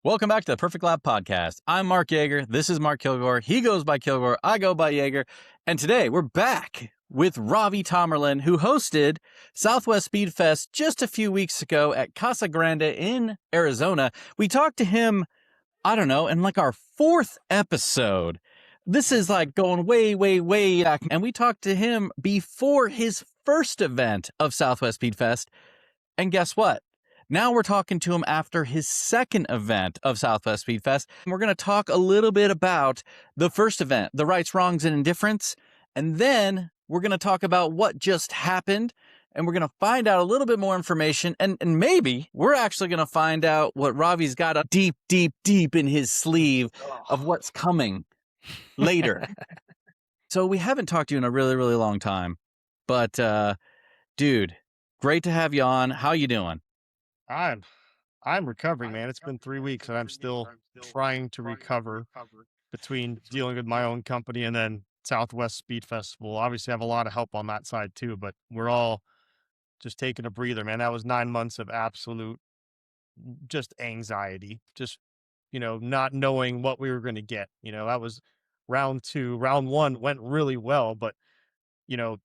Welcome back to the Perfect Lap Podcast. I'm Mark Jager. This is Mark Kilgore. He goes by Kilgore. I go by Jager. And today we're back with Ravi Tomerlin, who hosted Southwest Speed Fest just a few weeks ago at Casa Grande in Arizona. We talked to him, I don't know, in like our fourth episode. This is like going way, way, way back. And we talked to him before his first event of Southwest Speed Fest. And guess what? Now we're talking to him after his second event of Southwest Speed Fest. We're going to talk a little bit about the first event, the rights, wrongs, and indifference. And then we're going to talk about what just happened. And we're going to find out a little bit more information. And maybe we're actually going to find out what Ravi's got deep, deep, deep in his sleeve of what's coming later. So we haven't talked to you in a really, really long time. But, dude, great to have you on. How you doing? I'm recovering, man. It's been 3 weeks and I'm still trying to recover between dealing with my own company and then Southwest Speed Festival. Obviously, I have a lot of help on that side too, but we're all just taking a breather, man. That was 9 months of absolute just anxiety, just, not knowing what we were going to get. That was round two. Round one went really well, but, you know,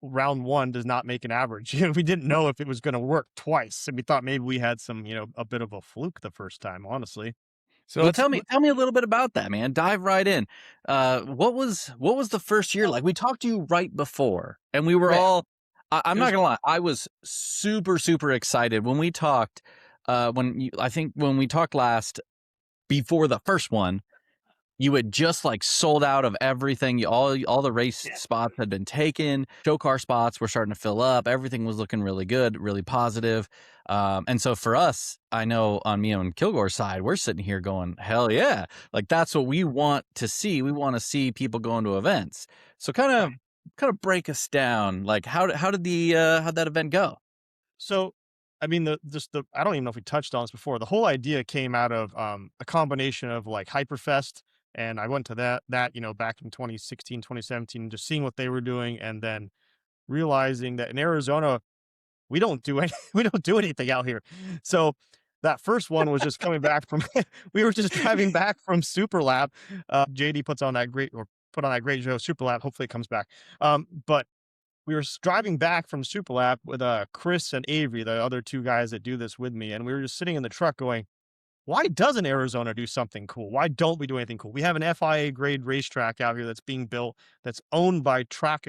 round one does not make an average. We didn't know if it was going to work twice. And we thought maybe we had some, a bit of a fluke the first time, honestly. So well, tell me a little bit about that, man. Dive right in. What was the first year like? We talked to you right before, and we were all. I'm not gonna lie, I was super excited when we talked. I think when we talked last before the first one, you had just like sold out of everything. All the race spots had been taken. Show car spots were starting to fill up. Everything was looking really good, really positive. And so for us, I know on me and Kilgore's side, we're sitting here going, hell yeah. Like that's what we want to see. We want to see people going to events. So kind of break us down. Like how'd that event go? So, I mean, I don't even know if we touched on this before. The whole idea came out of a combination of like Hyperfest. And I went to that, back in 2016, 2017, just seeing what they were doing. And then realizing that in Arizona, we don't do anything out here. So that first one was just coming back from, we were just driving back from Super Lab. JD put on that great show, Super Lab. Hopefully it comes back. But we were driving back from Super Lab with Chris and Avery, the other two guys that do this with me. And we were just sitting in the truck going, why doesn't Arizona do something cool? Why don't we do anything cool? We have an FIA grade racetrack out here that's being built, that's owned by track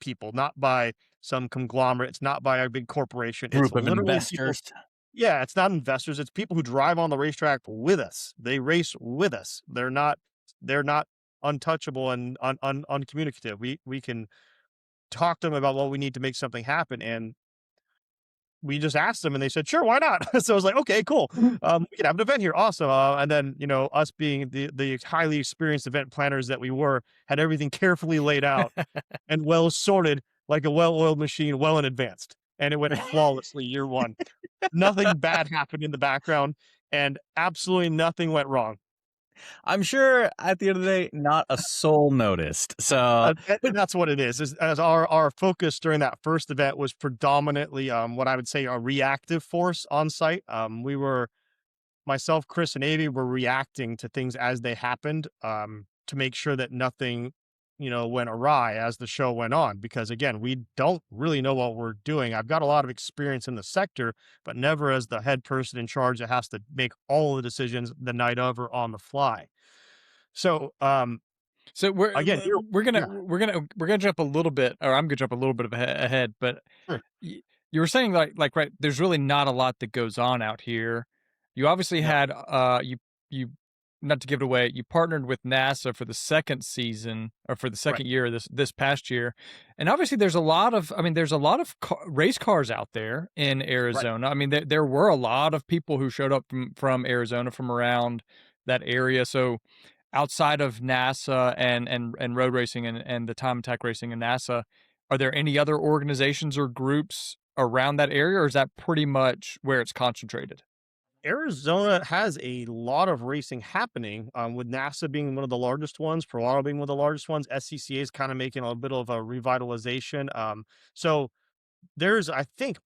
people, not by some conglomerate. It's not by a big corporation. Group It's of investors. Yeah, it's not investors. It's people who drive on the racetrack with us. They race with us. They're not untouchable and uncommunicative. We can talk to them about what we need to make something happen. And we just asked them and they said, sure, why not? So I was like, okay, cool. We can have an event here. Awesome. And then, us being the highly experienced event planners that we were, had everything carefully laid out and well sorted like a well-oiled machine, well in advanced. And it went flawlessly year one. Nothing bad happened in the background and absolutely nothing went wrong. I'm sure at the end of the day, not a soul noticed. So that's what it is. As our focus during that first event was predominantly what I would say a reactive force on site. Myself, Chris, and Avi were reacting to things as they happened to make sure that nothing went awry as the show went on, because again, we don't really know what we're doing. I've got a lot of experience in the sector, but never as the head person in charge that has to make all the decisions the night of or on the fly. So, we're again, we're gonna jump a little bit, or I'm gonna jump a little bit ahead, but sure. You were saying like right, there's really not a lot that goes on out here. You obviously had you not to give it away, you partnered with NASA for the second season or for the second year this past year. And obviously there's a lot of race cars out there in Arizona. Right. I mean, there were a lot of people who showed up from Arizona, from around that area. So outside of NASA and road racing and the time attack racing and NASA, are there any other organizations or groups around that area, or is that pretty much where it's concentrated? Arizona has a lot of racing happening, with NASA being one of the largest ones, Prolado being one of the largest ones. SCCA is kind of making a bit of a revitalization. So I think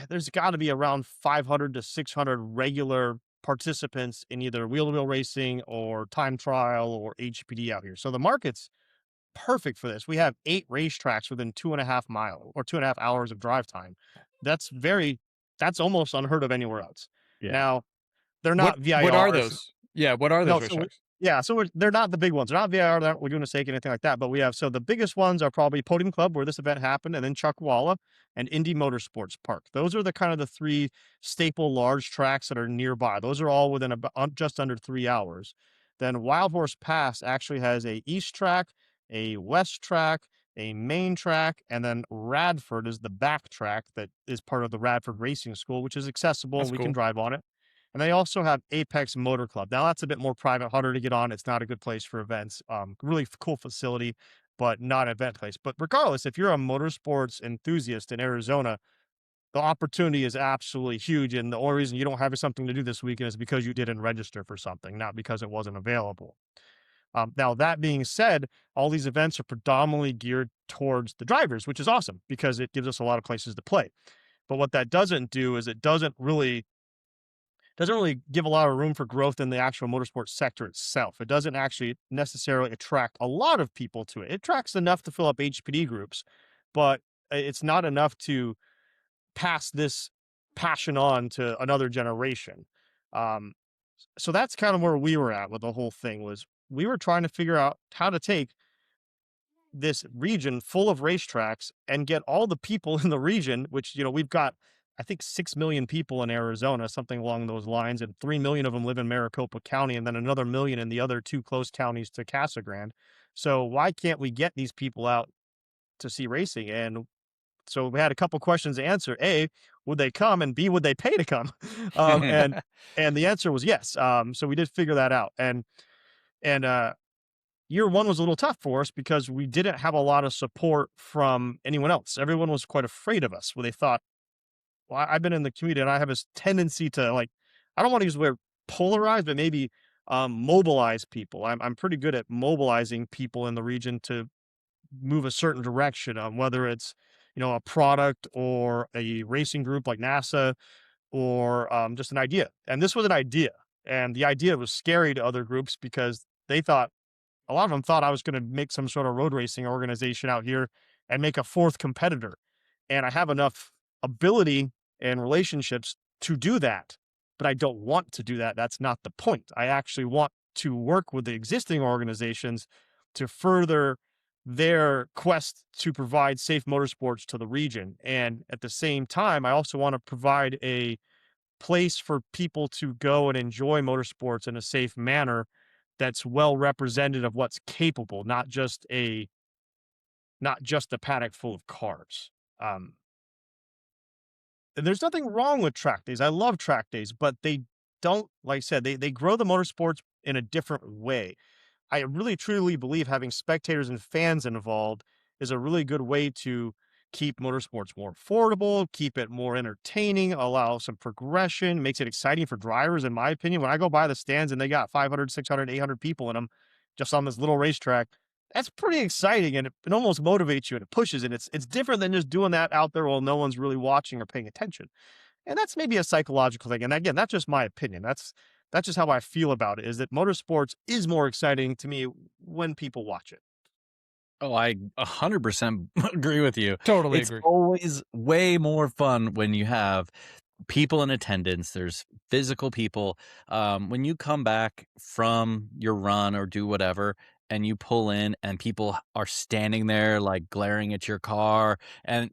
there's got to be around 500 to 600 regular participants in either wheel-to-wheel racing or time trial or HPD out here. So the market's perfect for this. We have 8 racetracks within 2.5 mile or 2.5 hours of drive time. That's almost unheard of anywhere else. Yeah. Now, they're What not VIR. what are those? Yeah, what are No, those so racetracks? they're not the big ones. They're not VIR. They're not Laguna Seca, anything like that. But we have, so the biggest ones are probably Podium Club, where this event happened, and then Chuckwalla and Indy Motorsports Park. Those are the kind of the 3 staple large tracks that are nearby. Those are all within about just under 3 hours. Then Wild Horse Pass actually has a east track, a west track, a main track, and then Radford is the back track that is part of the Radford Racing School, which is accessible That's and we cool. can drive on it. And they also have Apex Motor Club. Now that's a bit more private, harder to get on. It's not a good place for events. Really cool facility, but not an event place. But regardless, if you're a motorsports enthusiast in Arizona, the opportunity is absolutely huge. And the only reason you don't have something to do this weekend is because you didn't register for something, not because it wasn't available. Now, that being said, all these events are predominantly geared towards the drivers, which is awesome because it gives us a lot of places to play. But what that doesn't do is it doesn't really give a lot of room for growth in the actual motorsports sector itself. It doesn't actually necessarily attract a lot of people to it. It attracts enough to fill up HPD groups, but it's not enough to pass this passion on to another generation. Um, so that's kind of where we were at with the whole thing. Was we were trying to figure out how to take this region full of racetracks and get all the people in the region, which, we've got, I think, 6 million people in Arizona, something along those lines, and 3 million of them live in Maricopa County, and then another million in the other 2 close counties to Casa Grande. So why can't we get these people out to see racing? And so we had a couple questions to answer. A, would they come? And B, would they pay to come? And the answer was yes. So we did figure that out. And year 1 was a little tough for us because we didn't have a lot of support from anyone else. Everyone was quite afraid of us, where they thought, well, I've been in the community and I have this tendency to, like, I don't want to use the word polarize, but maybe mobilize people. I'm pretty good at mobilizing people in the region to move a certain direction, whether it's, a product or a racing group like NASA or just an idea. And this was an idea. And the idea was scary to other groups because a lot of them thought I was going to make some sort of road racing organization out here and make a 4th competitor. And I have enough ability and relationships to do that, but I don't want to do that. That's not the point. I actually want to work with the existing organizations to further their quest to provide safe motorsports to the region. And at the same time, I also want to provide a place for people to go and enjoy motorsports in a safe manner that's well represented of what's capable, not just a paddock full of cars. And there's nothing wrong with track days. I love track days, but they don't, like I said, they grow the motorsports in a different way. I really truly believe having spectators and fans involved is a really good way to keep motorsports more affordable, keep it more entertaining, allow some progression, makes it exciting for drivers. In my opinion, when I go by the stands and they got 500, 600, 800 people in them just on this little racetrack, that's pretty exciting, and it almost motivates you and it pushes it. It's different than just doing that out there while no one's really watching or paying attention. And that's maybe a psychological thing. And again, that's just my opinion. That's just how I feel about it, is that motorsports is more exciting to me when people watch it. Oh, I 100% agree with you. Totally It's agree. always way more fun when you have people in attendance. There's physical people. When you come back from your run or do whatever, and you pull in and people are standing there like glaring at your car and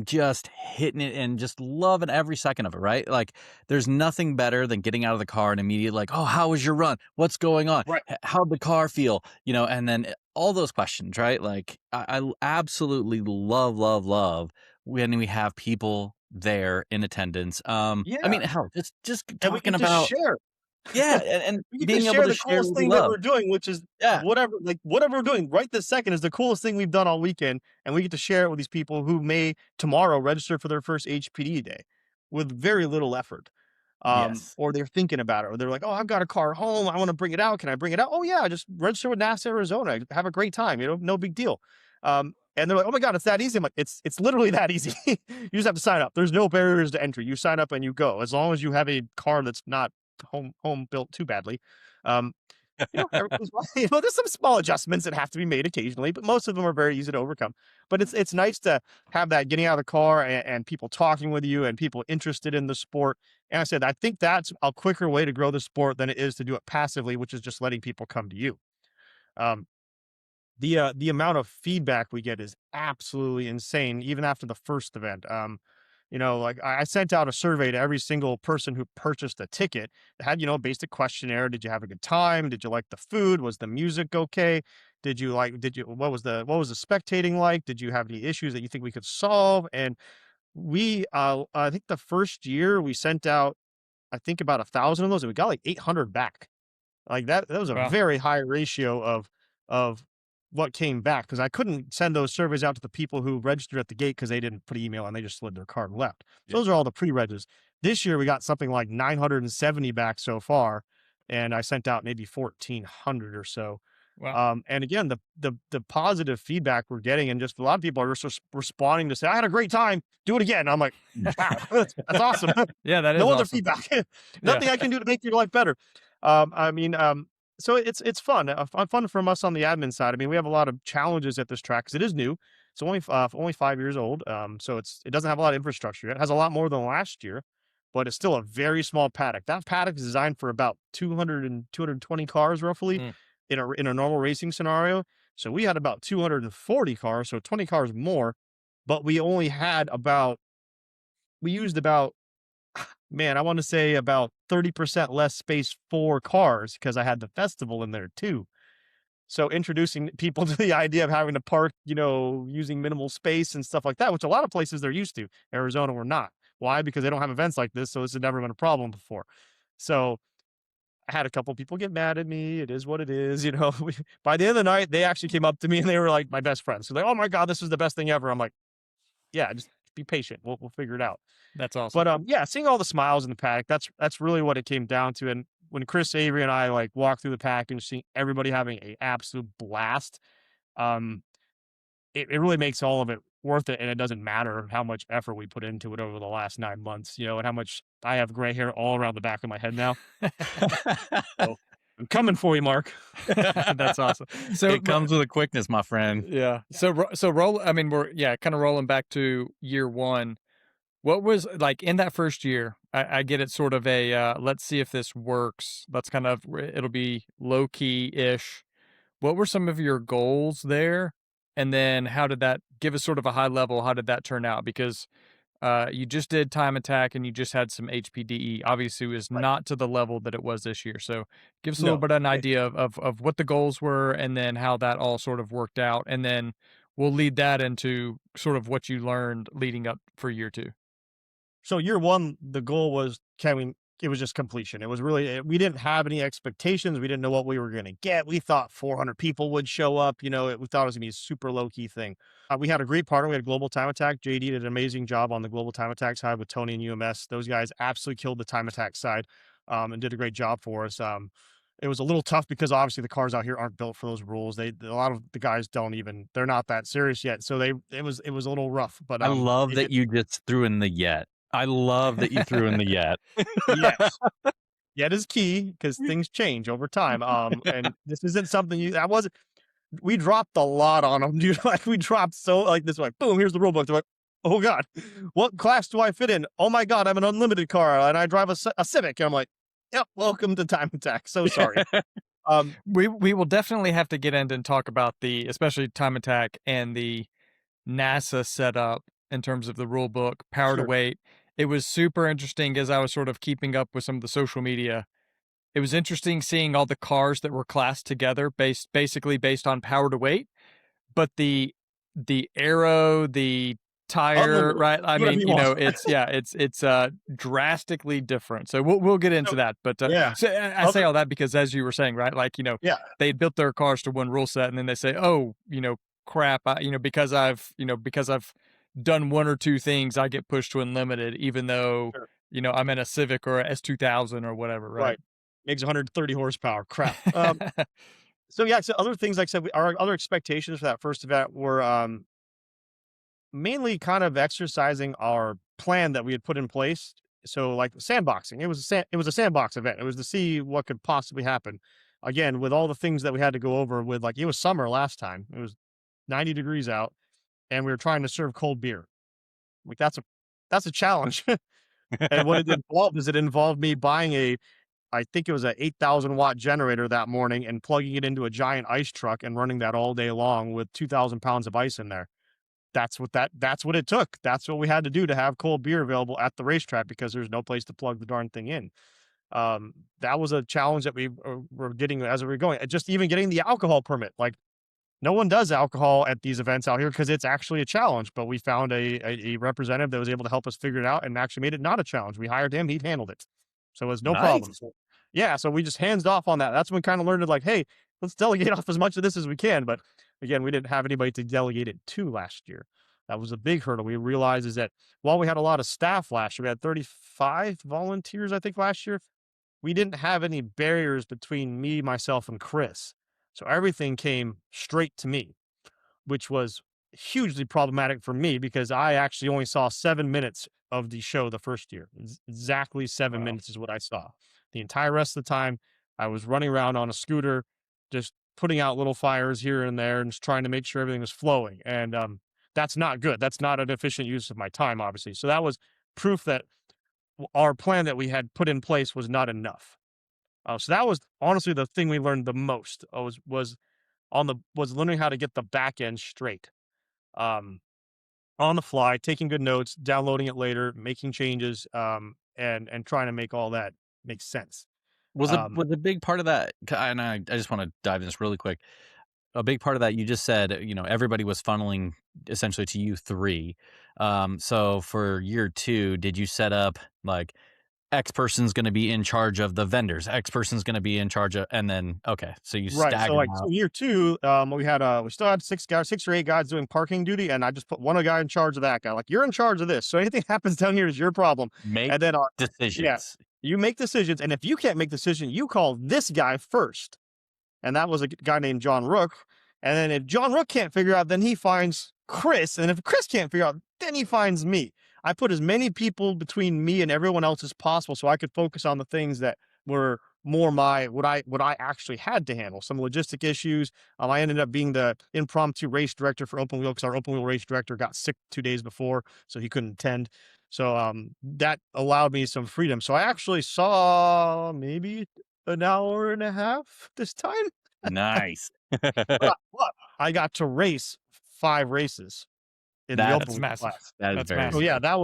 just hitting it and just loving every second of it, right? Like there's nothing better than getting out of the car and immediately like, oh, how was your run? What's going on? Right. How'd the car feel? And then all those questions, right? Like I absolutely love when we have people there in attendance. Hell, just And we talking can about just share. yeah, and We can being just able share to the share coolest what we thing that love. we're doing, which is Yeah. whatever we're doing right this second is the coolest thing we've done all weekend. And we get to share it with these people who may tomorrow register for their first HPD day with very little effort. Yes. Or they're thinking about it, or they're like, oh, I've got a car home. I want to bring it out. Can I bring it out? Oh yeah, just register with NASA Arizona. Have a great time. No big deal. And they're like, oh my God, it's that easy. I'm like, it's literally that easy. You just have to sign up. There's no barriers to entry. You sign up and you go. As long as you have a car that's not home built too badly. Um, there's some small adjustments that have to be made occasionally, but most of them are very easy to overcome. But it's nice to have that getting out of the car and people talking with you and people interested in the sport. And I said, I think that's a quicker way to grow the sport than it is to do it passively, which is just letting people come to you. Um, the amount of feedback we get is absolutely insane, even after the first event. Like I sent out a survey to every single person who purchased a ticket. It had, a basic questionnaire. Did you have a good time? Did you like the food? Was the music okay? What was the spectating like? Did you have any issues that you think we could solve? And I think the first year we sent out, I think about 1,000 of those, and we got like 800 back. Like that was a Wow. very high ratio of what came back, because I couldn't send those surveys out to the people who registered at the gate because they didn't put email and they just slid their card and left. Yeah. Those are all the pre-regs. This year we got something like 970 back so far, and I sent out maybe 1,400 or so. Wow. And again, the positive feedback we're getting, and just a lot of people are just responding to say, "I had a great time. Do it again." I'm like, "Wow, that's awesome." Yeah, that is No other awesome. feedback. Nothing I can do to make your life better. I mean, so it's fun. Fun from us on the admin side. I mean, we have a lot of challenges at this track because it is new. It's only 5 years old. So it doesn't have a lot of infrastructure yet. It has a lot more than last year, but it's still a very small paddock. That paddock is designed for about 200 and 220 cars roughly Mm. in a normal racing scenario. So we had about 240 cars, so 20 cars more, but we only had we used about, man, I want to say about 30% less space for cars because I had the festival in there too. So introducing people to the idea of having to park, using minimal space and stuff like that, which a lot of places they're used to. Arizona, we're not. Why? Because they don't have events like this. So this has never been a problem before. So I had a couple people get mad at me. It is what it is. By the end of the night, they actually came up to me and they were like my best friends. So they're like, "Oh my God, this is the best thing ever." I'm like, "Yeah, just be patient. We'll figure it out." That's awesome. But yeah, seeing all the smiles in the paddock, that's really what it came down to. And when Chris Avery and I like walked through the paddock and seeing everybody having a absolute blast, um, it really makes all of it worth it. And it doesn't matter how much effort we put into it over the last 9 months, and how much I have gray hair all around the back of my head now. So I'm coming for you, Mark. That's awesome. So It comes with a quickness, my friend. yeah. So roll. I mean, we're kind of rolling back to year one. What was like in that first year? I get it, sort of a let's see if this works. That's kind of, it'll be low key ish. What were some of your goals there? And then how did that, give us sort of a high level? How did that turn out? Because you just did time attack and you just had some HPDE. Obviously, it was Right. not to the level that it was this year. So give us a little No. bit of an idea of what the goals were and then how that all sort of worked out. And then we'll lead that into sort of what you learned leading up for year two. So year one, the goal was, it was just completion. It was really, we didn't have any expectations. We didn't know what we were going to get. We thought 400 people would show up. We thought it was going to be a super low key thing. We had a great partner. We had Global Time Attack. JD did an amazing job on the Global Time Attack side with Tony and UMS. Those guys absolutely killed the Time Attack side, and did a great job for us. It was a little tough because obviously the cars out here aren't built for those rules. A lot of the guys they're not that serious yet. So it was a little rough, but I love that you just threw in the yet. I love that you threw in the yet. Yes. Yet is key because things change over time. And this isn't something we dropped a lot on them, dude. Like we dropped this, like, boom, here's the rule book. They're like, "Oh God, what class do I fit in? Oh my God, I'm an unlimited car and I drive a Civic." And I'm like, "Yep, welcome to Time Attack. So sorry." We will definitely have to get into and talk about especially Time Attack and the NASA setup in terms of the rule book, power to Sure. weight. It was super interesting as I was sort of keeping up with some of the social media. It was interesting seeing all the cars that were classed together basically based on power to weight, but the aero, the tire, Unlimited. right? I Do whatever mean, you want. it's drastically different. So we'll get into So, that. But yeah. so I say all that because, as you were saying, right? Like, Yeah. they built their cars to one rule set, and then they say, "Oh, crap, because I've done one or two things, I get pushed to unlimited, even though Sure. I'm in a Civic or a S2000 or whatever, right?" Right. Makes 130 horsepower. Crap. So yeah, so other things, like I said, our other expectations for that first event were mainly kind of exercising our plan that we had put in place So like sandboxing, it was a sandbox event. It was to see what could possibly happen. Again, with all the things that we had to go over with, like it was summer last time. It was 90 degrees out, and we were trying to serve cold beer. Like that's a challenge. And what it involved is it involved me buying I think it was a 8,000-watt generator that morning and plugging it into a giant ice truck and running that all day long with 2,000 pounds of ice in there. That's what it took. That's what we had to do to have cold beer available at the racetrack because there's no place to plug the darn thing in. That was a challenge that we were getting as we were going. Just even getting the alcohol permit. Like no one does alcohol at these events out here because it's actually a challenge. But we found a representative that was able to help us figure it out and actually made it not a challenge. We hired him; he handled it, so it was no problem. Nice. So, yeah, so we just hands off on that. That's when we kind of learned it. Like, hey, let's delegate off as much of this as we can. But again, we didn't have anybody to delegate it to last year. That was a big hurdle. We realized is that while we had a lot of staff last year, we had 35 volunteers, I think, last year. We didn't have any barriers between me, myself, and Chris. So everything came straight to me, which was hugely problematic for me because I actually only saw 7 minutes of the show the first year. Exactly 7 minutes is what I saw. The entire rest of the time, I was running around on a scooter, just putting out little fires here and there and just trying to make sure everything was flowing. And that's not good. That's not an efficient use of my time, obviously. So that was proof that our plan that we had put in place was not enough. So that was honestly the thing we learned the most was learning how to get the back end straight, um, on the fly, taking good notes, downloading it later, making changes, and trying to make all that make sense. Was Um, a big part of that, and I just want to dive in this really quick. A big part of that, you just said, everybody was funneling essentially to you three. So for year 2, did you set up like X person's going to be in charge of the vendors, X person's going to be in charge of, and then okay, so you right. So staggered like out. year 2, we still had 6 or 8 guys doing parking duty, and I just put one guy in charge of that guy. Like you're in charge of this, so anything happens down here is your problem. Make And then yeah, decisions. you make decisions, and if you can't make decision, you call this guy first. And that was a guy named John Rook. And then if John Rook can't figure out, then he finds Chris. And if Chris can't figure out, then he finds me. I put as many people between me and everyone else as possible so I could focus on the things that were more what I actually had to handle. Some logistic issues. I ended up being the impromptu race director for Open Wheel because our Open Wheel race director got sick 2 days before, so he couldn't attend. So that allowed me some freedom. So I actually saw maybe an hour and a half this time. Nice. But I got to race 5 races in the That's open wheel massive. class. That is That's very massive. So yeah, that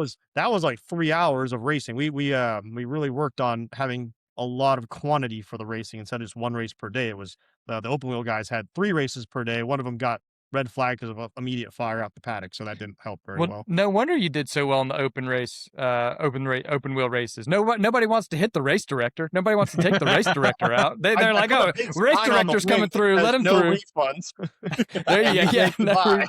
was like 3 hours of racing. We really worked on having a lot of quantity for the racing instead of just 1 race per day. It was the open wheel guys had 3 races per day. One of them got red flag because of a immediate fire out the paddock, so that didn't help very well. No wonder you did so well in the open wheel races. Nobody wants to hit the race director. Nobody wants to take the race director out. They're like, put a oh, big race sign on the director's coming wing through. that Let says him no through. refunds. There you go. Yeah, no,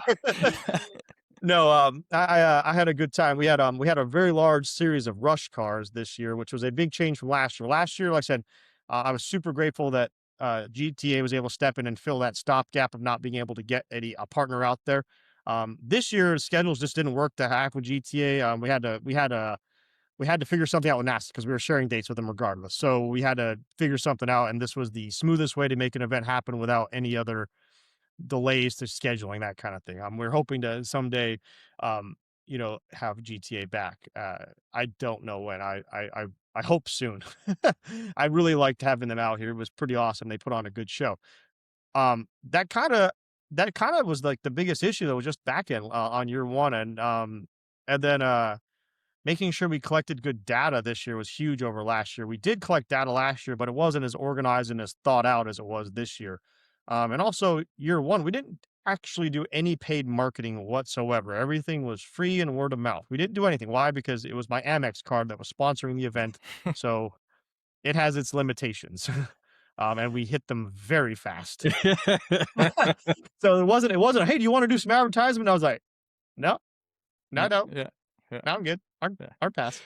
No, I had a good time. We had a very large series of rush cars this year, which was a big change from last year. Last year, like I said, I was super grateful that GTA was able to step in and fill that stopgap of not being able to get a partner out there. This year, schedules just didn't work to hack with GTA. We had to figure something out with NASA because we were sharing dates with them regardless. So we had to figure something out, and this was the smoothest way to make an event happen without any other delays to scheduling, that kind of thing. We're hoping to someday, have GTA back. I don't know when. I hope soon. I really liked having them out here. It was pretty awesome. They put on a good show. That kind of was like the biggest issue that was just back end on year 1, and then making sure we collected good data this year was huge over last year. We did collect data last year, but it wasn't as organized and as thought out as it was this year. And also year 1, we didn't actually do any paid marketing whatsoever. Everything was free and word of mouth. We didn't do anything. Why? Because it was my Amex card that was sponsoring the event. So it has its limitations. And we hit them very fast. So it wasn't, hey, do you want to do some advertisement? I was like, no. yeah. No, I'm good. Our pass.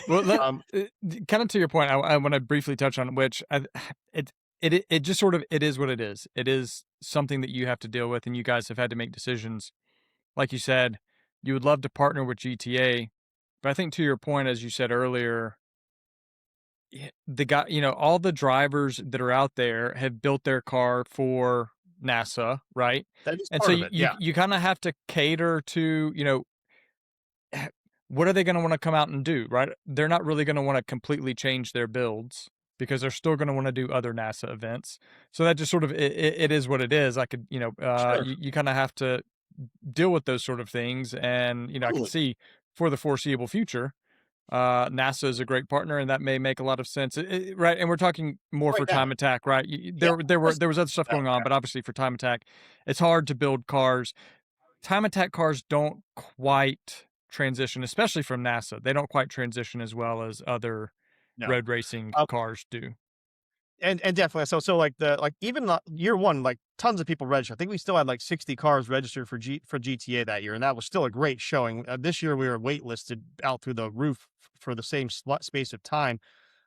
Well, kind of to your point, I want to briefly touch on which it just sort of, it is what it is. It is something that you have to deal with, and you guys have had to make decisions. Like you said, you would love to partner with GTA, But I think to your point, as you said earlier, the guy, all the drivers that are out there have built their car for NASA, right? That is And so part of you it. you, Yeah. you kind of have to cater to, what are they going to want to come out and do, right? They're not really going to want to completely change their builds because they're still going to want to do other NASA events. So that just sort of it is what it is. I could, Sure. you kind of have to deal with those sort of things, and I can Totally. see for the foreseeable future, NASA is a great partner, and that may make a lot of sense, right? And we're talking more Right for now. Time Attack, right? Yeah. There was other stuff going on, but obviously for Time Attack, it's hard to build cars. Time Attack cars don't quite transition, especially from NASA. They don't quite transition as well as other No. road racing cars do. And definitely so like even year one, like tons of people registered. I think we still had like 60 cars registered for GTA that year, and that was still a great showing. This year we were waitlisted out through the roof for the same space of time.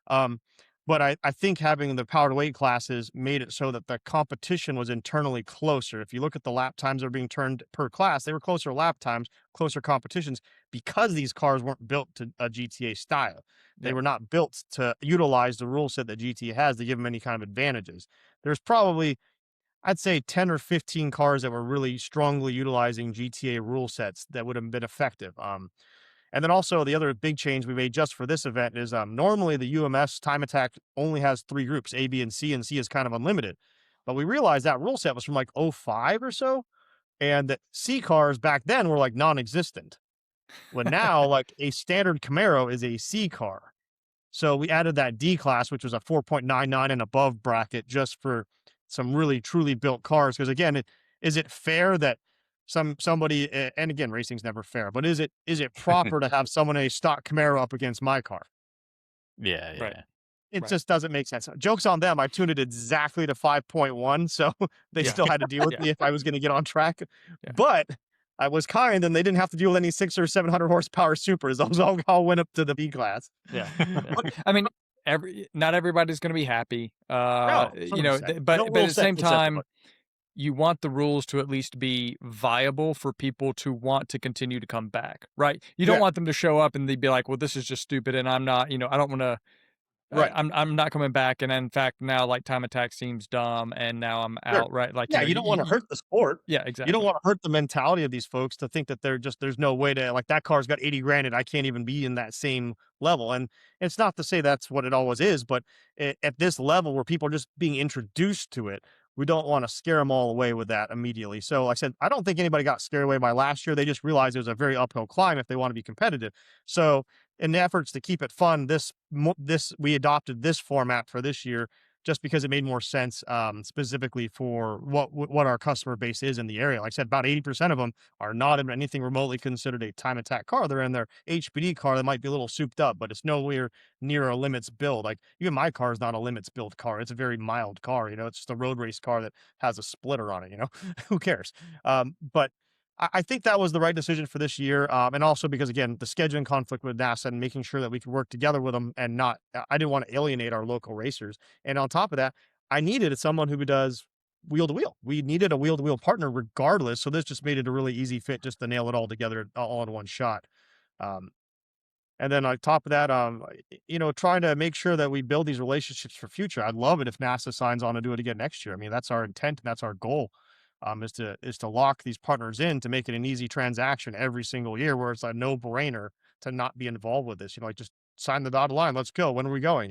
Um, but I think having the power to weight classes made it so that the competition was internally closer. If you look at the lap times that are being turned per class, they were closer lap times, closer competitions, because these cars weren't built to a GTA style. They were not built to utilize the rule set that GTA has to give them any kind of advantages. There's probably, I'd say, 10 or 15 cars that were really strongly utilizing GTA rule sets that would have been effective. And then also the other big change we made just for this event is normally the UMS Time Attack only has 3 groups, A, B, and C is kind of unlimited. But we realized that rule set was from like '05 or so, and that C cars back then were like non-existent. When now, like a standard Camaro is a C car. So we added that D class, which was a 4.99 and above bracket, just for some really truly built cars. Because again, is it fair that somebody, and again, racing's never fair, but is it proper to have someone in a stock Camaro up against my car? Yeah, yeah. Right. It Right. just doesn't make sense. Joke's on them. I tuned it exactly to 5.1, so they Yeah. still had to deal with Yeah. me if I was going to get on track. Yeah. But I was kind, and they didn't have to deal with any 600 or 700 horsepower supers. Those all went up to the B class. Yeah. I mean, not everybody's going to be happy. No, 100%. But No at rule the set same fits time, everybody. you want the rules to at least be viable for people to want to continue to come back, right? You don't Yeah. want them to show up and they'd be like, well, this is just stupid, and I'm not, I don't want to. Right. I'm not coming back, and in fact, now like Time Attack seems dumb, and now I'm Sure. out, right? Like, Yeah, you don't want to hurt the sport. Yeah, You exactly. don't want to hurt the mentality of these folks to think that there's no way to, like, that car's got 80 grand and I can't even be in that same level. And it's not to say that's what it always is, but at this level where people are just being introduced to it, we don't want to scare them all away with that immediately. So like I said, I don't think anybody got scared away by last year. They just realized it was a very uphill climb if they want to be competitive. So in the efforts to keep it fun, we adopted this format for this year just because it made more sense, specifically for what our customer base is in the area. Like I said, about 80% of them are not in anything remotely considered a Time Attack car. They're in their HPD car that might be a little souped up, but it's nowhere near a limits build. Like even my car is not a limits build car. It's a very mild car. It's just a road race car that has a splitter on it. Who cares? But I think that was the right decision for this year. And also because, again, the scheduling conflict with NASA and making sure that we could work together with them and I didn't want to alienate our local racers. And on top of that, I needed someone who does wheel to wheel. We needed a wheel to wheel partner regardless. So this just made it a really easy fit just to nail it all together all in one shot. And then on top of that, trying to make sure that we build these relationships for future. I'd love it if NASA signs on to do it again next year. I mean, that's our intent and that's our goal. Is to lock these partners in to make it an easy transaction every single year, where it's a no brainer to not be involved with this. Like just sign the dotted line. Let's go. When are we going?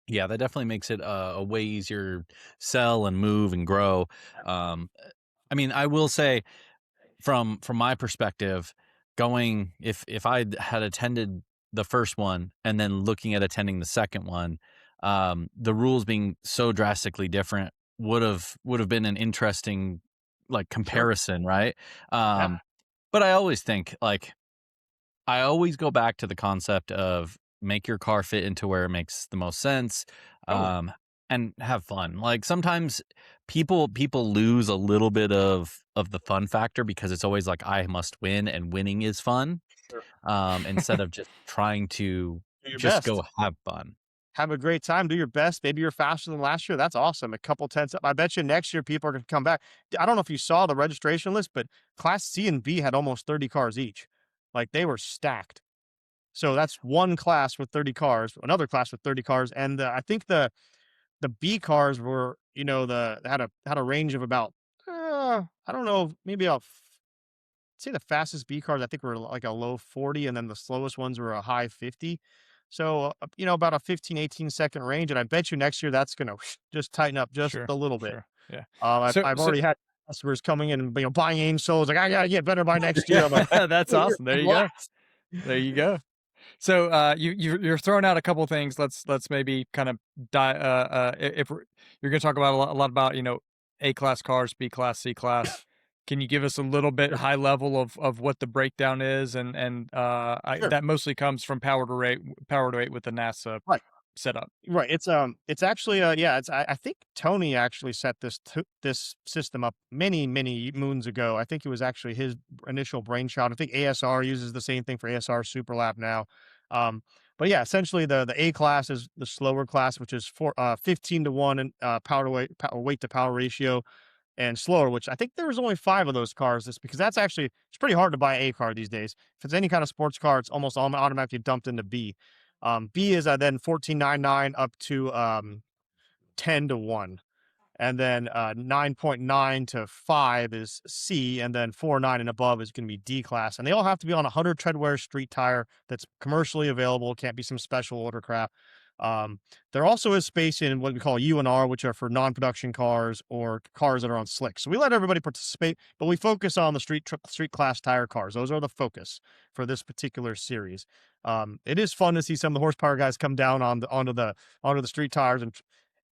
Yeah, that definitely makes it a way easier sell and move and grow. I mean, I will say from my perspective, going if I had attended the first one and then looking at attending the second one, the rules being so drastically different would have been an interesting like comparison, right? Yeah. But I always think I always go back to the concept of make your car fit into where it makes the most sense, and have fun. Like sometimes people lose a little bit of the fun factor because it's always like I must win and winning is fun, Sure. instead of just trying to Do your just best. go have fun. Have a great time. Do your best. Maybe you're faster than last year. That's awesome. A couple tenths up. I bet you next year people are going to come back. I don't know if you saw the registration list, but Class C and B had almost 30 cars each. Like they were stacked. So that's one class with 30 cars, another class with 30 cars, and I think the B cars were, had a range of about, I don't know, maybe say the fastest B cars I think were like a low 40, and then the slowest ones were a high 50. So, about a 15, 18-second range, and I bet you next year that's gonna just tighten up just Sure, a little bit. sure, yeah. I've So already had customers coming in and, buying aim soles, like, "I gotta get better by next year." I'm like, that's "You're awesome. There you go. relax." There you go. So you're throwing out a couple things. Let's maybe kind of if you're going to talk about a lot about A class cars, B class, C class. Can you give us a little bit Sure, high level of what the breakdown is, and sure. that mostly comes from power to weight with the NASA Right. setup. Right. It's actually, yeah, I think Tony actually set this system up many moons ago. I think it was actually his initial brainchild. I think ASR uses the same thing for ASR Superlap now. But yeah, essentially the A class is the slower class, which is 15 to 1 and power to weight to power ratio, and slower, which I think there was only 5 of those cars. This because that's actually it's pretty hard to buy a car these days. If it's any kind of sports car, it's almost automatically dumped into B. B is then 14.99 up to 10 to 1. And then 9.9 to 5 is C, and then 4.9 and above is going to be D class. And they all have to be on a 100 treadwear street tire that's commercially available. Can't be some special order crap. There also is space in what we call U&R, which are for non-production cars or cars that are on slicks. So we let everybody participate, but we focus on the street class tire cars. Those are the focus for this particular series. It is fun to see some of the horsepower guys come down onto the street tires, and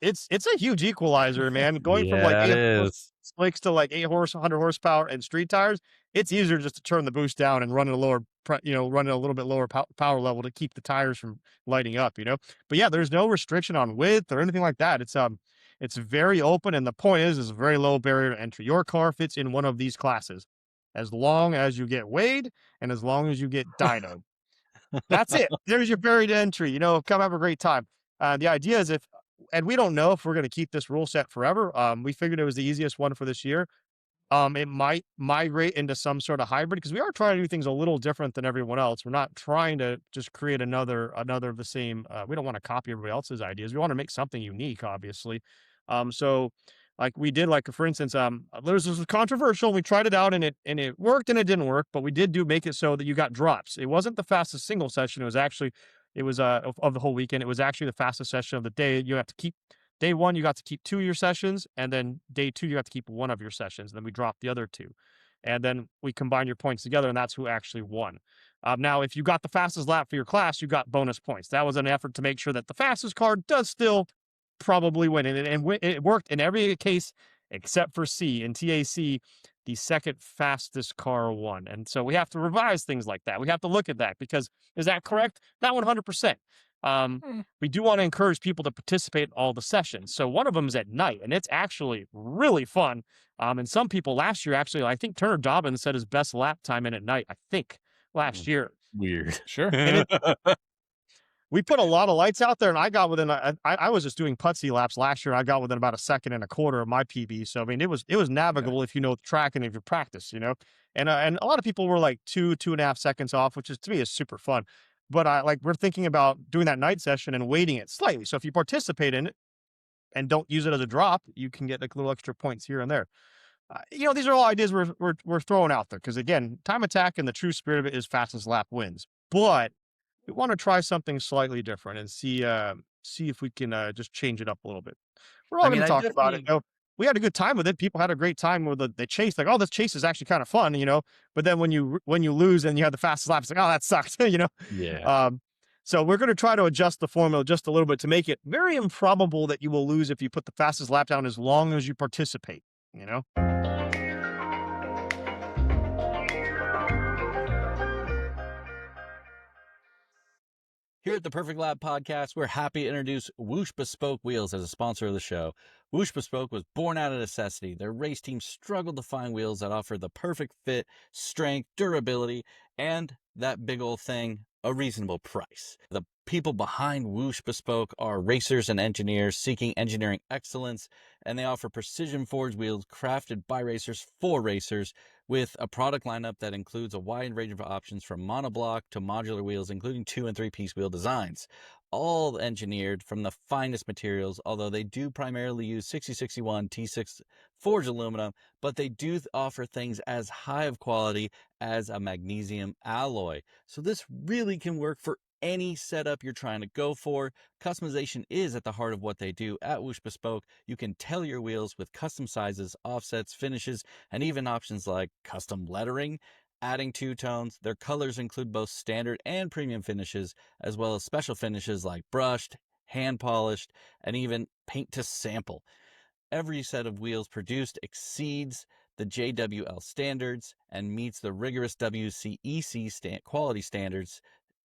it's a huge equalizer, man. Going from like Yeah, it 8 is. slicks to like 100 horsepower and street tires, it's easier just to turn the boost down and run at a run at a little bit lower power level to keep the tires from lighting up. But yeah, there's no restriction on width or anything like that. It's very open, and the point is a very low barrier to entry. Your car fits in one of these classes, as long as you get weighed and as long as you get dynoed. That's it. There's your barrier to entry. Come have a great time. The idea is and we don't know if we're going to keep this rule set forever. We figured it was the easiest one for this year. It might migrate into some sort of hybrid because we are trying to do things a little different than everyone else. We're not trying to just create another of the same. We don't want to copy everybody else's ideas. We want to make something unique, obviously. So like we did, like for instance, this was controversial. We tried it out and it worked and it didn't work, but we did make it so that you got drops. It wasn't the fastest single session. It was of the whole weekend. It was actually the fastest session of the day. You have to keep day 1, you got to keep 2 of your sessions, and then day 2, you got to keep 1 of your sessions. Then we dropped the other 2, and then we combine your points together, and that's who actually won. Now, if you got the fastest lap for your class, you got bonus points. That was an effort to make sure that the fastest car does still probably win, and it worked in every case except for C. In TAC, the second fastest car won, and so we have to revise things like that. We have to look at that because is that correct? Not 100%. We do want to encourage people to participate in all the sessions. So one of them is at night, and it's actually really fun. And some people last year, actually, I think Turner Dobbins set his best lap time in at night, I think, last year. Weird. Sure. And we put a lot of lights out there, and I got within, I was just doing putsy laps last year. I got within about 1.25 of my PB. So, I mean, it was navigable if you know the track and if you practice, and a lot of people were like 2.5 seconds off, which is to me is super fun. But we're thinking about doing that night session and weighting it slightly. So if you participate in it and don't use it as a drop, you can get like little extra points here and there. These are all ideas we're throwing out there because again, time attack and the true spirit of it is fastest lap wins. But we want to try something slightly different and see if we can just change it up a little bit. We're all going to talk about it. We had a good time with it. People had a great time with the chase. Like, oh, this chase is actually kind of fun, But then when you lose and you have the fastest lap, it's like, oh, that sucks, Yeah. So we're going to try to adjust the formula just a little bit to make it very improbable that you will lose if you put the fastest lap down as long as you participate, Here at the Perfect Lap Podcast, we're happy to introduce Whoosh Bespoke Wheels as a sponsor of the show. Whoosh Bespoke was born out of necessity. Their race team struggled to find wheels that offer the perfect fit, strength, durability, and that big old thing, a reasonable price. The people behind Whoosh Bespoke are racers and engineers seeking engineering excellence, and they offer precision forged wheels crafted by racers for racers with a product lineup that includes a wide range of options from monoblock to modular wheels, including 2- and 3-piece wheel designs, all engineered from the finest materials, although they do primarily use 6061 T6 forged aluminum, but they do offer things as high of quality as a magnesium alloy. So this really can work for any setup you're trying to go for. Customization is at the heart of what they do at Whoosh Bespoke. You can tailor your wheels with custom sizes, offsets, finishes, and even options like custom lettering, adding two-tones. Their colors include both standard and premium finishes, as well as special finishes like brushed, hand polished, and even paint to sample. Every set of wheels produced exceeds the JWL standards and meets the rigorous WCEC quality standards,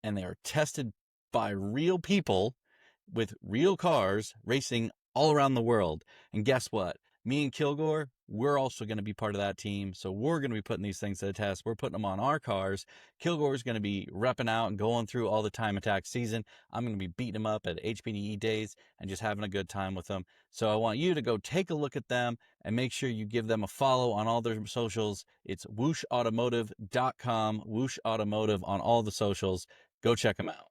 and they are tested by real people with real cars racing all around the world. And guess what? Me and Kilgore, we're also going to be part of that team. So we're going to be putting these things to the test. We're putting them on our cars. Kilgore's going to be repping out and going through all the time attack season. I'm going to be beating them up at HPDE days and just having a good time with them. So I want you to go take a look at them and make sure you give them a follow on all their socials. It's whooshautomotive.com, Whoosh Automotive on all the socials. Go check them out.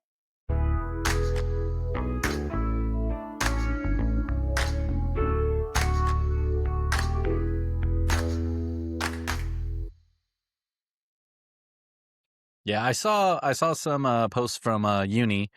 Yeah, I saw some posts from Uni.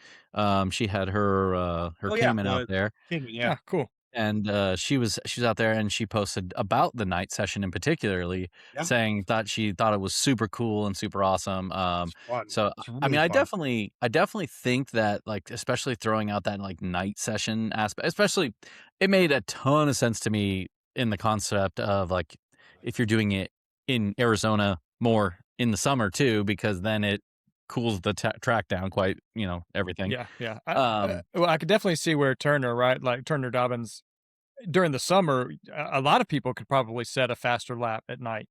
She had her Cayman out there, Yeah. cool. and she was out there, and she posted about the night session in particularly, Yeah. saying that she thought it was super cool and super awesome. It's fun. So It's I really mean, I fun. definitely think that, like, especially throwing out that like night session aspect, especially, it made a ton of sense to me in the concept of like if you're doing it in Arizona more in the summer too, because then it cools the track down quite, everything. Yeah. Um, Well, I could definitely see where Turner, right? Like Turner Dobbins during the summer, a lot of people could probably set a faster lap at night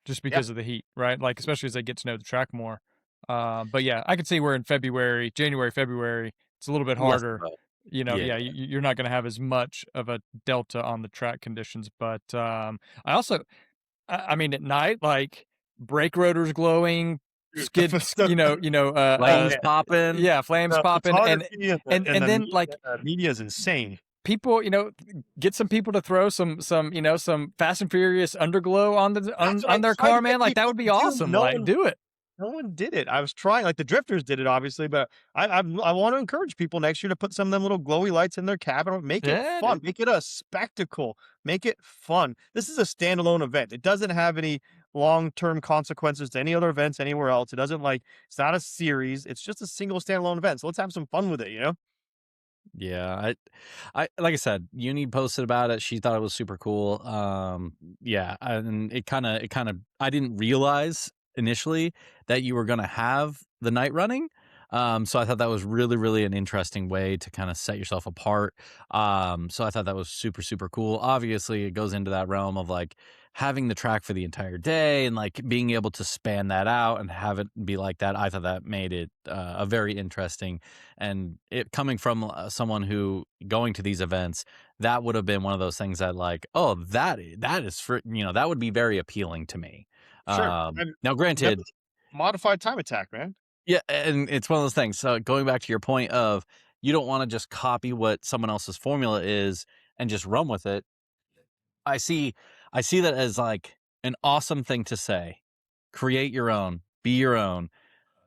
just Yeah. because of the heat, right? Like, especially as they get to know the track more. But yeah, I could see where in January, February, it's a little bit less harder. so. Yeah, Yeah. you're not going to have as much of a delta on the track conditions. But I also, I mean, at night, like brake rotors glowing, Dude, the, skid, f- the, oh Flames man, popping. yeah, flames the popping, photography and and then like the media is insane. people, get some people to throw some some Fast and Furious underglow on That's what I on their tried car, to get man. Like that people would be to do. awesome. Like do it. No one did it. I was trying, like the drifters did it, obviously, but I want to encourage people next year to put some of them little glowy lights in their cabin. Make it Yeah, fun. dude. Make it a spectacle. Make it fun. This is a standalone event. It doesn't have any long-term consequences to any other events anywhere else. It's not a series. It's just a single standalone event. So let's have some fun with it, you know? Yeah, I like I said, Uni posted about it. She thought it was super cool. Yeah, and it kind of I didn't realize initially that you were gonna have the night running. So I thought that was really, really an interesting way to kind of set yourself apart. So I thought that was super, super cool. Obviously, it goes into that realm of like having the track for the entire day and like being able to span that out and have it be like that. I thought that made it a very interesting, and it coming from someone who going to these events, that would have been one of those things that like, oh, that is for, that would be very appealing to me. Sure. And Now granted, modified time attack, man. yeah, and it's one of those things. So going back to your point of you don't want to just copy what someone else's formula is and just run with it. I see that as like an awesome thing to say. Create your own, be your own.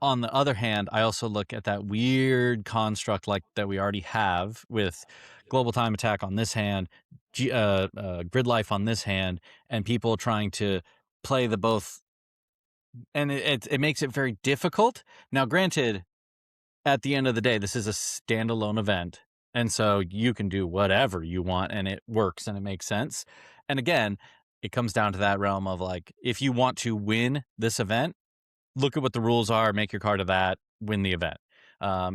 On the other hand, I also look at that weird construct like that we already have with global time attack on this hand, grid life on this hand, and people trying to play the both, and it makes it very difficult. Now, granted, at the end of the day, this is a standalone event, and so you can do whatever you want, and it works and it makes sense. And again, it comes down to that realm of like, if you want to win this event, look at what the rules are, make your car to that, win the event.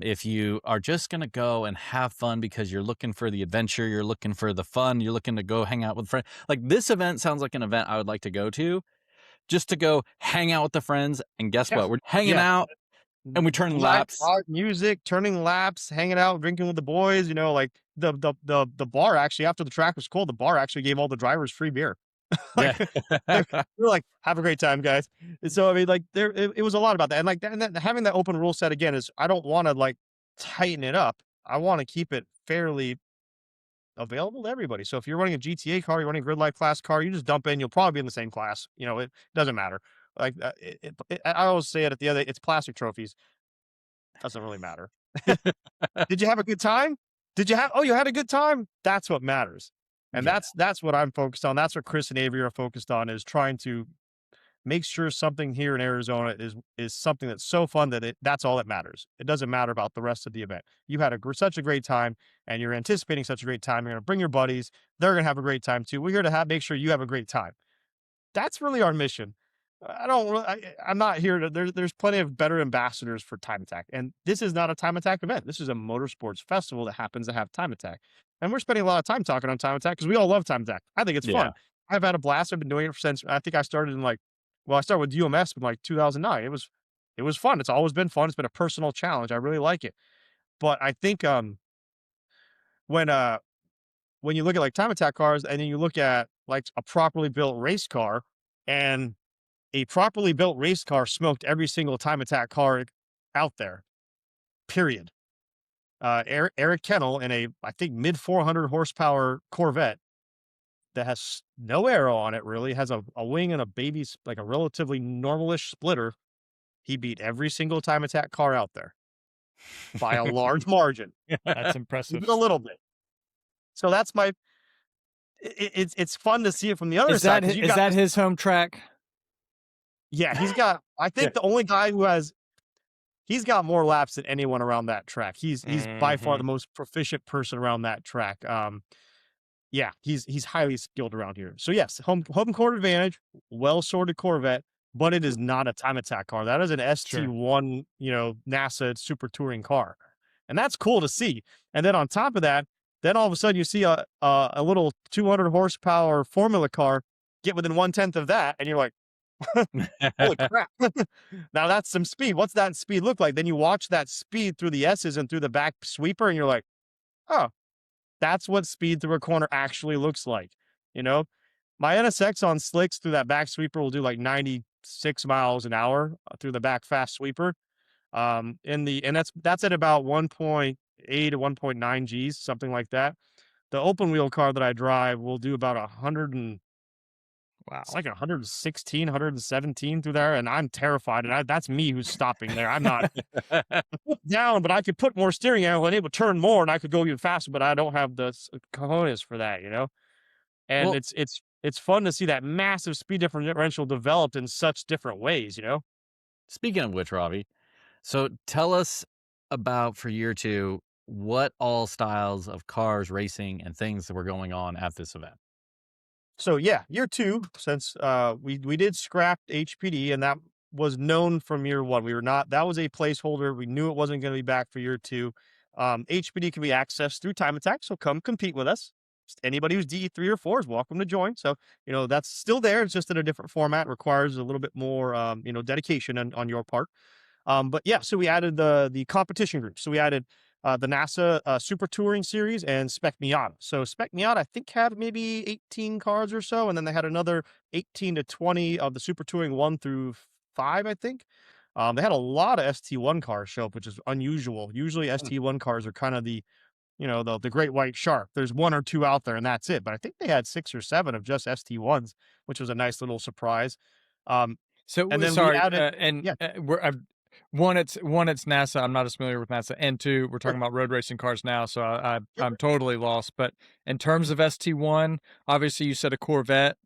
If you are just going to go and have fun because you're looking for the adventure, you're looking for the fun, you're looking to go hang out with friends. Like this event sounds like an event I would like to go to, just to go hang out with the friends. And guess Yeah. what? We're hanging Yeah. out and we turn laps. Loud music, turning laps, hanging out, drinking with the boys. Like the bar actually, after the track was cool, the bar actually gave all the drivers free beer. Yeah. Like, we're like, have a great time, guys. And so, I mean, like it was a lot about that. And like that, and then having that open rule set again is, I don't want to like tighten it up. I want to keep it fairly available to everybody. So if you're running a GTA car, you're running a grid life class car, you just dump in, you'll probably be in the same class. It doesn't matter. Like I always say it at the other, it's plastic trophies. Doesn't really matter. Did you have a good time? You had a good time? That's what matters. And Yeah. that's what I'm focused on. That's what Chris and Avery are focused on, is trying to make sure something here in Arizona is something that's so fun that that's all that matters. It doesn't matter about the rest of the event. You had such a great time, and you're anticipating such a great time. You're going to bring your buddies. They're going to have a great time too. We're here to make sure you have a great time. That's really our mission. I'm not here to, there's plenty of better ambassadors for Time Attack. And this is not a Time Attack event. This is a motorsports festival that happens to have Time Attack. And we're spending a lot of time talking on Time Attack because we all love Time Attack. I think it's Yeah. fun. I've had a blast. I've been doing it since, I think I started I started with UMS in like 2009. It was fun. It's always been fun. It's been a personal challenge. I really like it. But I think, when when you look at like Time Attack cars, and then you look at like a properly built race car, and a properly built race car smoked every single Time Attack car out there, period. Eric Kennel in I think mid 400 horsepower Corvette that has no aero on it, really has a wing and like a relatively normalish splitter. He beat every single Time Attack car out there by a large margin, That's impressive. even a little bit. So that's it's fun to see it from the other side. Is that his home track? Yeah, I think the only guy he's got more laps than anyone around that track. He's by far the most proficient person around that track. Yeah, he's highly skilled around here. So yes, home court advantage, well sorted Corvette, but it is not a Time Attack car. That is an ST1, NASA super touring car, and that's cool to see. And then on top of that, then all of a sudden you see a little 200 horsepower Formula car get within 1/10 of that, and you're like, holy crap. Now that's some speed. What's that speed look like? Then you watch that speed through the S's and through the back sweeper, and you're like, oh, that's what speed through a corner actually looks like. My NSX on slicks through that back sweeper will do like 96 miles an hour through the back fast sweeper. And that's at about 1.8 to 1.9 Gs, something like that. The open wheel car that I drive will do about 100 Wow. It's like 116, 117 through there, and I'm terrified. And that's me who's stopping there. I'm not down, but I could put more steering angle and it would turn more, and I could go even faster. But I don't have the cojones for that, And Well- it's fun to see that massive speed differential developed in such different ways, Speaking of which, Ravi, so tell us about, for year 2, what all styles of cars, racing, and things that were going on at this event. So yeah, year 2, since we did scrap HPD, and that was known from year 1. That was a placeholder. We knew it wasn't going to be back for year 2. HPD can be accessed through Time Attack, so come compete with us. Anybody who's DE3 or 4 is welcome to join. So, that's still there. It's just in a different format, requires a little bit more, dedication on your part. But yeah, so we added the competition group. So we added the NASA Super Touring Series and Spec Miata. So Spec Miata, I think, had maybe 18 cars or so, and then they had another 18 to 20 of the Super Touring 1 through 5, I think. They had a lot of ST1 cars show up, which is unusual. Usually ST1 cars are kind of the great white shark. There's 1 or 2 out there, and that's it. But I think they had 6 or 7 of just ST1s, which was a nice little surprise. So and then sorry, we added, one, it's NASA. I'm not as familiar with NASA, and 2, we're talking about road racing cars now, so I'm totally lost. But in terms of ST1, obviously you said a Corvette.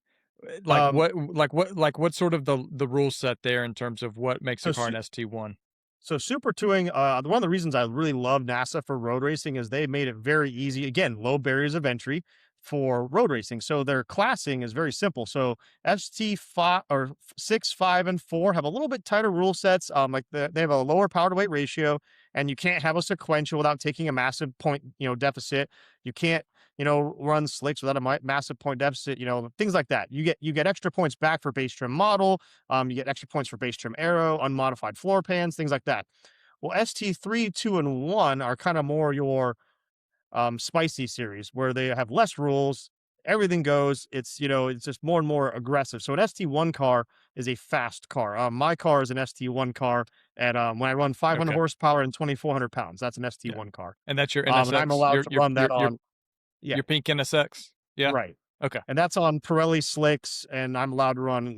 What's sort of the rule set there in terms of what makes a car an ST1? So Super Touring, one of the reasons I really love NASA for road racing is they made it very easy. Again, low barriers of entry for road racing. So their classing is very simple. So ST5 or 6, 5, and 4 have a little bit tighter rule sets. They have a lower power to weight ratio, and you can't have a sequential without taking a massive point, deficit. You can't, run slicks without a massive point deficit, things like that. You get extra points back for base trim model. You get extra points for base trim aero, unmodified floor pans, things like that. Well, ST3, 2, and 1 are kind of more your spicy series, where they have less rules everything goes. It's, it's just more and more aggressive. So an ST1 car is a fast car. My car is an ST1 car at when I run 500 Okay. horsepower and 2,400 pounds. That's an Yeah. ST1 car. And that's your And I'm NSX, allowed to run that on. Yeah, your pink NSX. Yeah. right. Okay. And that's on Pirelli slicks, and I'm allowed to run,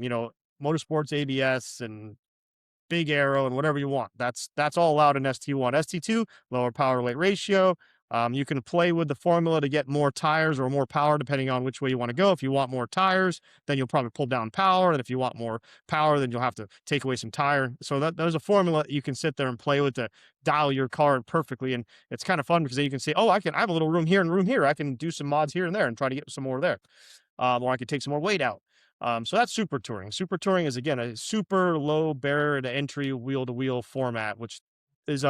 Motorsports ABS and big arrow and whatever you want. That's all allowed in ST1. ST2, lower power weight ratio. You can play with the formula to get more tires or more power depending on which way you want to go. If you want more tires, then you'll probably pull down power. And if you want more power, then you'll have to take away some tire. So there's a formula that you can sit there and play with to dial your car perfectly. And it's kind of fun because then you can say, oh, I have a little room here and room here. I can do some mods here and there and try to get some more there. Or I could take some more weight out. So that's Super Touring. Super Touring is, again, a super low barrier to entry wheel-to-wheel format, which is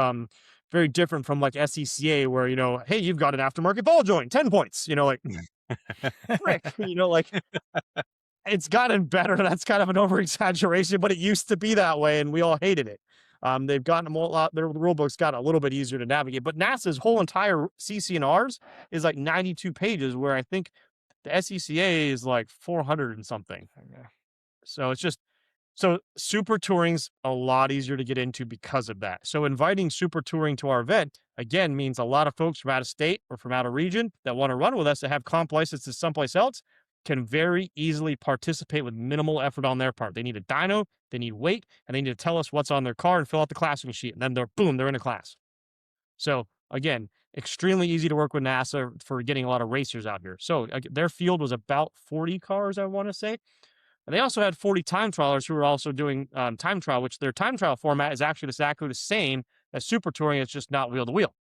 very different from like SECA where, hey, you've got an aftermarket ball joint, 10 points, like, frick, like, it's gotten better. That's kind of an over-exaggeration, but it used to be that way, and we all hated it. They've gotten their rule books got a little bit easier to navigate, but NASA's whole entire CC&Rs is like 92 pages, where I think the SECA is like 400 and something. So it's just, Super Touring's a lot easier to get into because of that. So inviting Super Touring to our event, again, means a lot of folks from out of state or from out of region that want to run with us that have comp licenses someplace else can very easily participate with minimal effort on their part. They need a dyno, they need weight, and they need to tell us what's on their car and fill out the classing sheet. And then they're in a class. So again, extremely easy to work with NASA for getting a lot of racers out here. So their field was about 40 cars, I want to say. And they also had 40 time trialers who were also doing time trial, which their time trial format is actually exactly the same as Super Touring. It's just not wheel to wheel.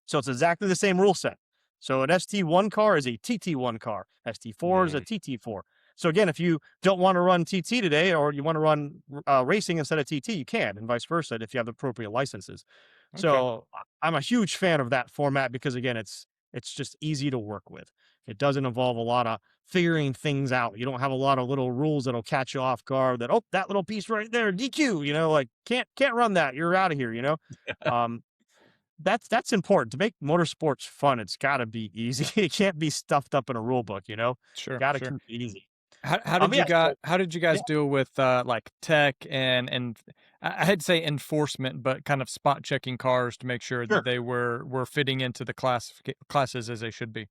So it's exactly the same rule set. So an ST1 car is a TT1 car. ST4 is a TT4. So again, if you don't want to run TT today, or you want to run racing instead of TT, you can, and vice versa if you have the appropriate licenses. Okay. So I'm a huge fan of that format because, again, it's just easy to work with. It doesn't involve a lot of figuring things out. You don't have a lot of little rules that'll catch you off guard that, oh, that little piece right there, DQ, like can't run that. You're out of here, That's important to make motorsports fun. It's got to be easy. It can't be stuffed up in a rule book, Sure. Got to keep it easy. How did you guys deal with like tech and I had to say enforcement, but kind of spot checking cars to make sure that they were fitting into the classes as they should be?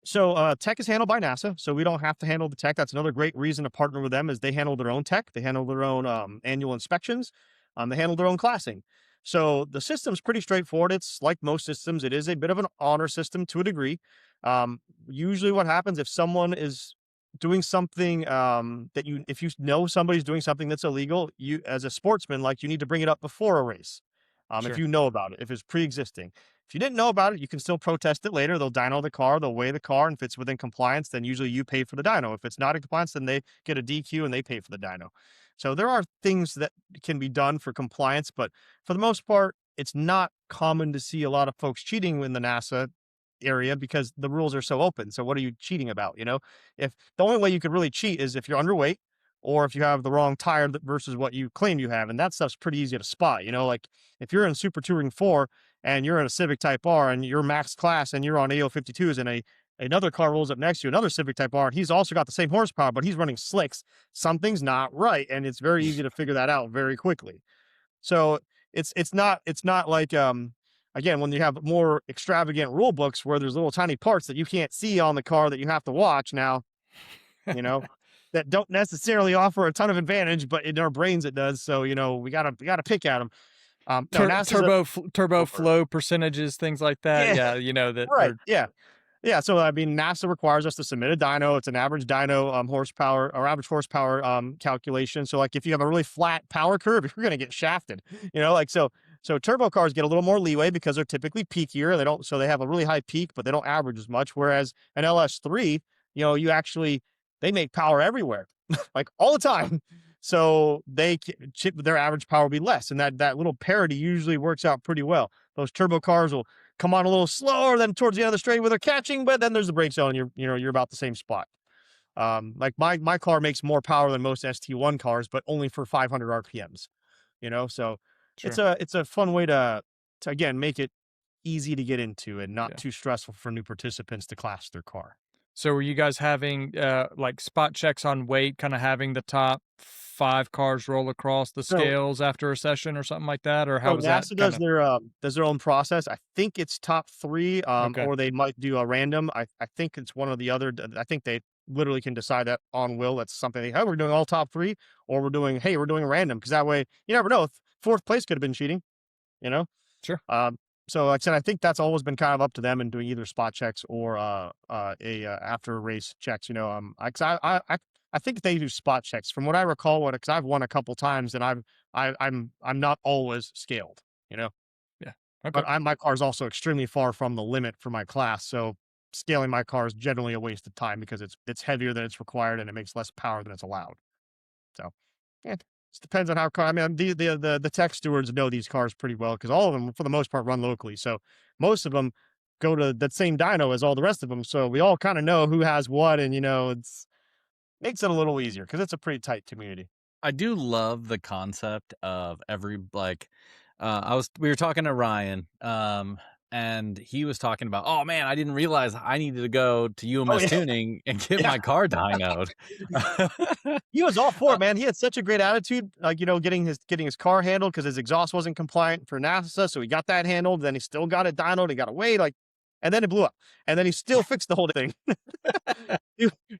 So tech is handled by NASA, so we don't have to handle the tech. That's another great reason to partner with them is they handle their own tech. They handle their own annual inspections. They handle their own classing. So the system's pretty straightforward. It's like most systems. It is a bit of an honor system to a degree. Usually what happens if someone is doing something if you know somebody's doing something that's illegal, you as a sportsman, like, you need to bring it up before a race. Sure. If you know about it, if it's pre-existing. If you didn't know about it, you can still protest it later. They'll dyno the car, they'll weigh the car, and if it's within compliance, then usually you pay for the dyno. If it's not in compliance, then they get a DQ and they pay for the dyno. So there are things that can be done for compliance, but for the most part, it's not common to see a lot of folks cheating in the NASA area because the rules are so open. So what are you cheating about? If the only way you could really cheat is if you're underweight or if you have the wrong tire versus what you claim you have. And that stuff's pretty easy to spot, like if you're in Super Touring 4 and you're in a Civic Type R and you're max class and you're on AO52s and another car rolls up next to you, another Civic Type R, and he's also got the same horsepower, but he's running slicks, something's not right. And it's very easy to figure that out very quickly. So it's not like, again, when you have more extravagant rule books where there's little tiny parts that you can't see on the car that you have to watch now, that don't necessarily offer a ton of advantage, but in our brains it does. So, we gotta pick at them. Turbo flow percentages, things like that. Yeah, that. Right. Yeah. So, I mean, NASA requires us to submit a dyno. It's an average dyno horsepower or average horsepower calculation. So, like, if you have a really flat power curve, you're going to get shafted, So turbo cars get a little more leeway because they're typically peakier. So they have a really high peak, but they don't average as much. Whereas an LS3, they make power everywhere, like all the time. So their average power will be less. And that little parity usually works out pretty well. Those turbo cars will come on a little slower than towards the end of the straight where they're catching, but then there's the brake zone and you're about the same spot. Like my car makes more power than most ST1 cars, but only for 500 RPMs, so sure. It's a fun way to again, make it easy to get into and not too stressful for new participants to class their car. So were you guys having like spot checks on weight, kind of having the top 5 cars roll across the So scales after a session or something like that, or how So was that NASA kind of? does their own process. I think it's top 3, Okay, or they might do a random. I think it's one or the other. I think they literally can decide that on will. That's something hey, we're doing all top 3, or we're doing random because that way you never know. 4th place could have been cheating, you know. sure. So like I said, I think that's always been kind of up to them and doing either spot checks or after race checks. You know, 'cause I think they do spot checks from what I recall. Because I've won a couple times and I'm not always scaled. You know. Yeah. Okay. But my car is also extremely far from the limit for my class, so scaling my car is generally a waste of time because it's heavier than it's required and it makes less power than it's allowed. So, yeah, it just depends on how car. I mean, the tech stewards know these cars pretty well because all of them, for the most part, run locally. So most of them go to that same dyno as all the rest of them. So we all kind of know who has what, and it's makes it a little easier because it's a pretty tight community. I do love the concept of every like we were talking to Ryan and he was talking about, oh man, I didn't realize I needed to go to Oh UMS yeah, tuning and get yeah. my car dynoed. He was all for it, man. He had such a great attitude, like, getting his car handled because his exhaust wasn't compliant for NASA, so he got that handled. Then he still got it dynoed. He got away, and then it blew up, and then he still fixed the whole thing.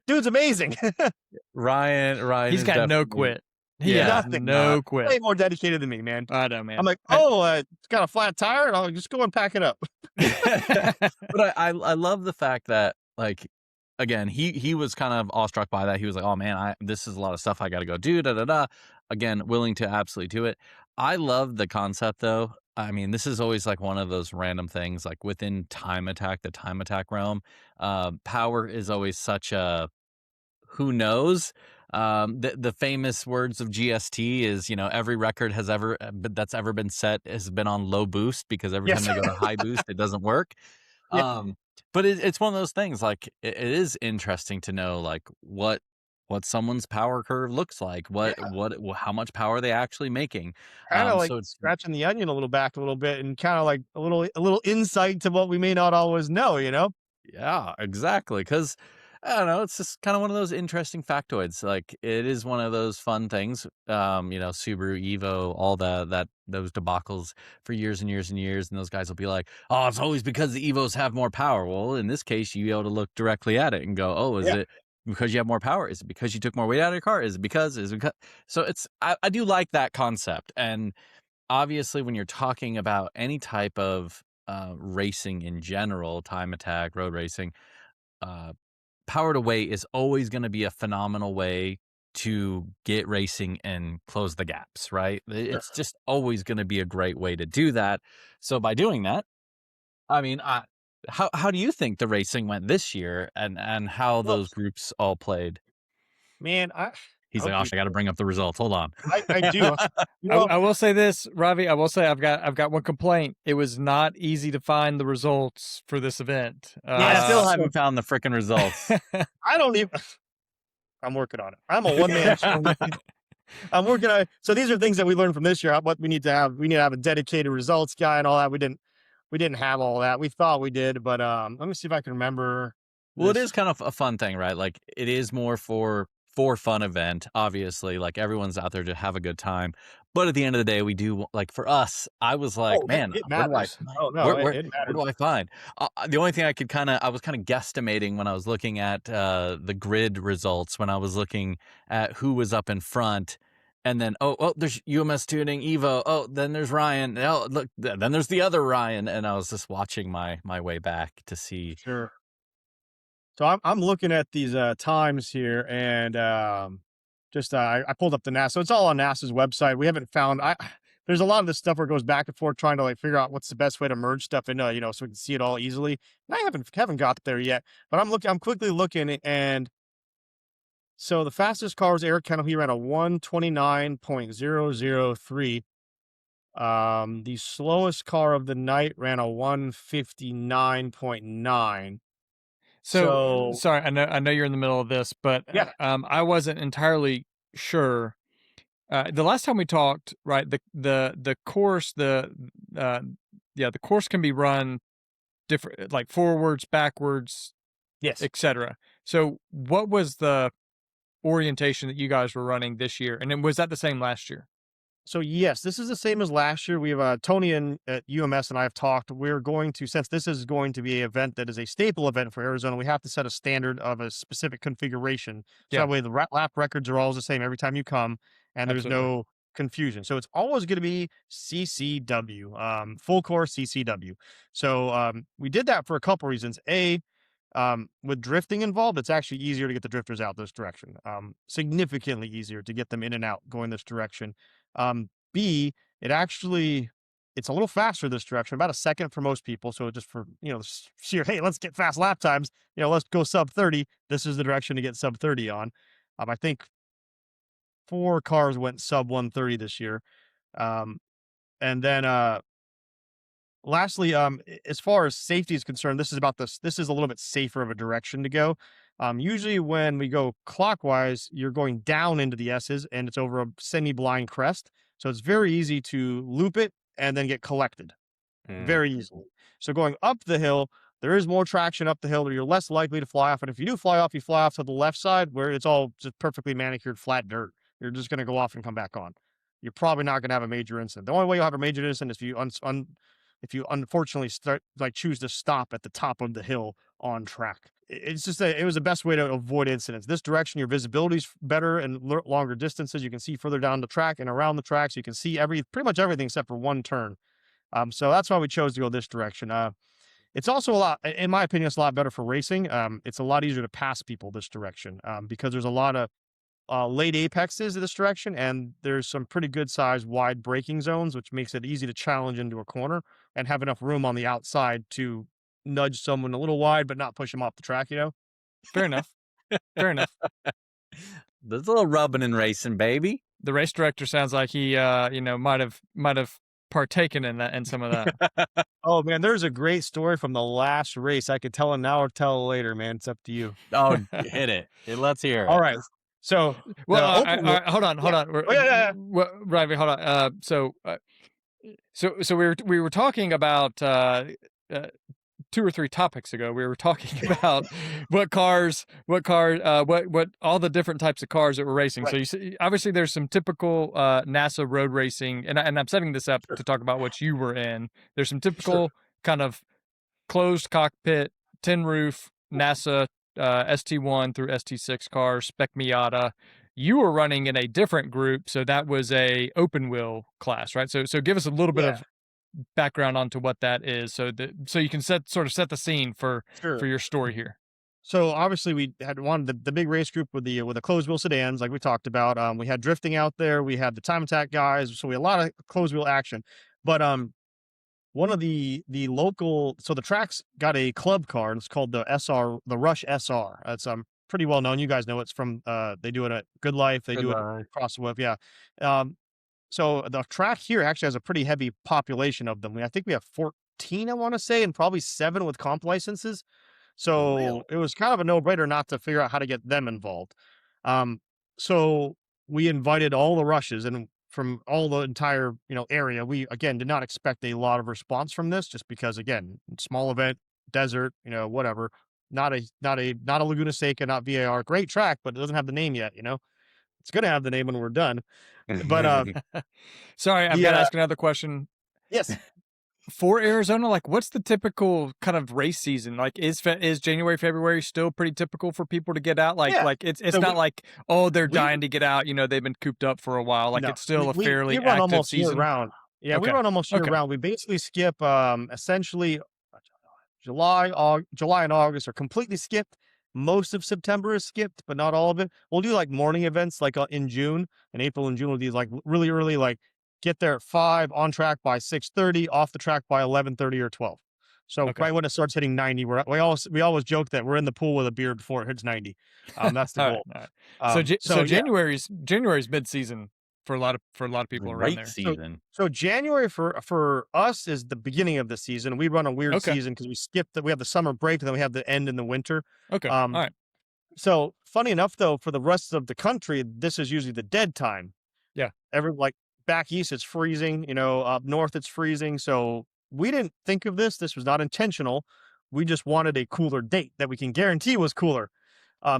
Dude's amazing. Ryan He's is got no definitely quit. He yeah, has Nothing. no Way quit. more dedicated than me, man. I know, man. I'm like, I- it's got a flat tire. And I'll just go and pack it up. but I love the fact that like again he was kind of awestruck by that. He was like, oh man, this is a lot of stuff I got to go do. Da da da. Again, willing to absolutely do it. I love the concept though. I mean, this is always like one of those random things like within the time attack realm. Power is always such a who knows. The famous words of GST is, every record that's ever been set has been on low boost because every time Yes. they go to high boost, it doesn't work. Yeah. But it's one of those things. Like it is interesting to know like what someone's power curve looks like, Yeah. how much power are they actually making. Kind of like So it's scratching the onion back a little bit, and kind of like a little insight to what we may not always know. yeah, exactly. Because I don't know, it's just kind of one of those interesting factoids. Like it is one of those fun things. Subaru Evo, all those debacles for years and years and years, and those guys will be like, "Oh, it's always because the Evos have more power." Well, in this case, you be able to look directly at it and go, "Oh, is Yeah. it because you have more power? Is it because you took more weight out of your car? Is it because? Is it because?" So I do like that concept, and obviously, when you're talking about any type of racing in general, time attack, road racing. Uh, Power to weight is always going to be a phenomenal way to get racing and close the gaps, right? Sure. It's just always going to be a great way to do that. So by doing that, I mean, how do you think the racing went this year and how Well, those groups all played? man, He's like, gosh, I got to bring up the results. Hold on. I do. I will say this, Ravi. I will say I've got one complaint. It was not easy to find the results for this event. I still so- haven't found the freaking results. I don't even. I'm working on it. I'm a one man show. I'm working on it. So these are things that we learned from this year. What we need to have. We need to have a dedicated results guy and all that. We didn't have all that. We thought we did, but let me see if I can remember. Well, it this. is kind of a fun thing, right? Like it is more for fun event, obviously. Like everyone's out there to have a good time. But at the end of the day, we do like for us, I was like, Oh, man, it where do I matters. Oh no, where it matters. do I find? The only thing I was kind of guesstimating when I was looking at the grid results, when I was looking at who was up in front. And then, there's UMS Tuning, Evo. Oh, then there's Ryan. Oh, look, then there's the other Ryan. And I was just watching my way back to see. Sure. So I'm looking at these times here, and I pulled up the NASA. So it's all on NASA's website. We haven't found. There's a lot of this stuff where it goes back and forth trying to like figure out what's the best way to merge stuff in, so we can see it all easily. And I haven't got there yet, but I'm quickly looking, and so the fastest car was Eric Kennel. He ran a 129.003. The slowest car of the night ran a 159.9. So So sorry, I know you're in the middle of this, but yeah, I wasn't entirely sure. The last time we talked, right? The course the course can be run different, like forwards, backwards, Yes. etc. So what was the orientation that you guys were running this year? And then was that the same last year? So yes, this is the same as last year. We have Tony and at UMS and I have talked. We're going to, since this is going to be an event that is a staple event for Arizona, we have to set a standard of a specific configuration. So Yeah. that way the lap records are always the same every time you come, and there's Absolutely. no confusion. So it's always going to be CCW, full course CCW. So we did that for a couple reasons. With drifting involved, it's actually easier to get the drifters out this direction. Significantly easier to get them in and out going this direction. B, it's a little faster this direction, about a second for most people. So just for, sheer, hey, let's get fast lap times, let's go sub 30. This is the direction to get sub 30 on. I think 4 cars went sub 130 this year. And then, lastly, as far as safety is concerned, this is a little bit safer of a direction to go. Usually when we go clockwise, you're going down into the S's and it's over a semi-blind crest. So it's very easy to loop it and then get collected very easily. So going up the hill, there is more traction up the hill, you're less likely to fly off. And if you do fly off, you fly off to the left side where it's all just perfectly manicured flat dirt. You're just going to go off and come back on. You're probably not going to have a major incident. The only way you'll have a major incident is if you unfortunately choose to stop at the top of the hill on track. It's just it was the best way to avoid incidents. This direction, your visibility's better and longer distances. You can see further down the track and around the track, so you can see pretty much everything except for one turn. So that's why we chose to go this direction. It's also in my opinion, it's a lot better for racing. It's a lot easier to pass people this direction because there's a lot of late apexes in this direction, and there's some pretty good sized wide braking zones, which makes it easy to challenge into a corner and have enough room on the outside to nudge someone a little wide, but not push them off the track, Fair enough. Fair enough. There's a little rubbing and racing, baby. The race director sounds like he, might have partaken in some of that. Oh man, there's a great story from the last race. I could tell it now or tell it later, man. It's up to you. Oh, hit it. Let's hear it. All right. So, well, hold on. Yeah. Ravi, hold on. So we were talking about 2 or 3 topics ago. We were talking about what all the different types of cars that we're racing. Right. So you see, obviously there's some typical NASA road racing, and I'm setting this up to talk about what you were in. There's some typical kind of closed cockpit, tin roof NASA ST1 through ST6 cars, Spec Miata. You were running in a different group, so that was a open wheel class, right? So give us a little bit of background onto what that is, so you can set the scene for your story here. So obviously we had the big race group with the closed wheel sedans, like we talked about. We had drifting out there. We had the time attack guys. So we had a lot of closed wheel action. But one of the local, so the track's got a club car, and it's called the Rush SR. It's pretty well known. You guys know it's from they do it at Good Life. They do it across the web. Yeah. So the track here actually has a pretty heavy population of them. I think we have 14, I want to say, and probably 7 with comp licenses. So It was kind of a no-brainer not to figure out how to get them involved. So we invited all the rushes, and from all the entire area. We again did not expect a lot of response from this, just because again, small event, desert, whatever. Not a Laguna Seca, not VAR. Great track, but it doesn't have the name yet. It's gonna have the name when we're done. But sorry, I've got to ask another question. Yes. For Arizona, like, what's the typical kind of race season? Like, is January, February still pretty typical for people to get out? Like, it's so not like, they're dying to get out. They've been cooped up for a while. Like, it's still a fairly we run active almost season. Year round. Yeah, we run almost year round. We basically skip essentially July and August are completely skipped. Most of September is skipped, but not all of it. We'll do like morning events, like in June, in April and June. We'll do like really early, like get there at 5, on track by 6:30, off the track by 11:30 or 12. So right when it starts hitting 90, we always joke that we're in the pool with a beer before it hits 90. That's the goal. Right. So January's mid-season for a lot of people around there. Season. So January for us is the beginning of the season. We run a weird season because we skip that. We have the summer break, and then we have the end in the winter. Okay. All right. So funny enough, though, for the rest of the country, this is usually the dead time. Yeah. Back east, it's freezing. Up north, it's freezing. So we didn't think of this. This was not intentional. We just wanted a cooler date that we can guarantee was cooler.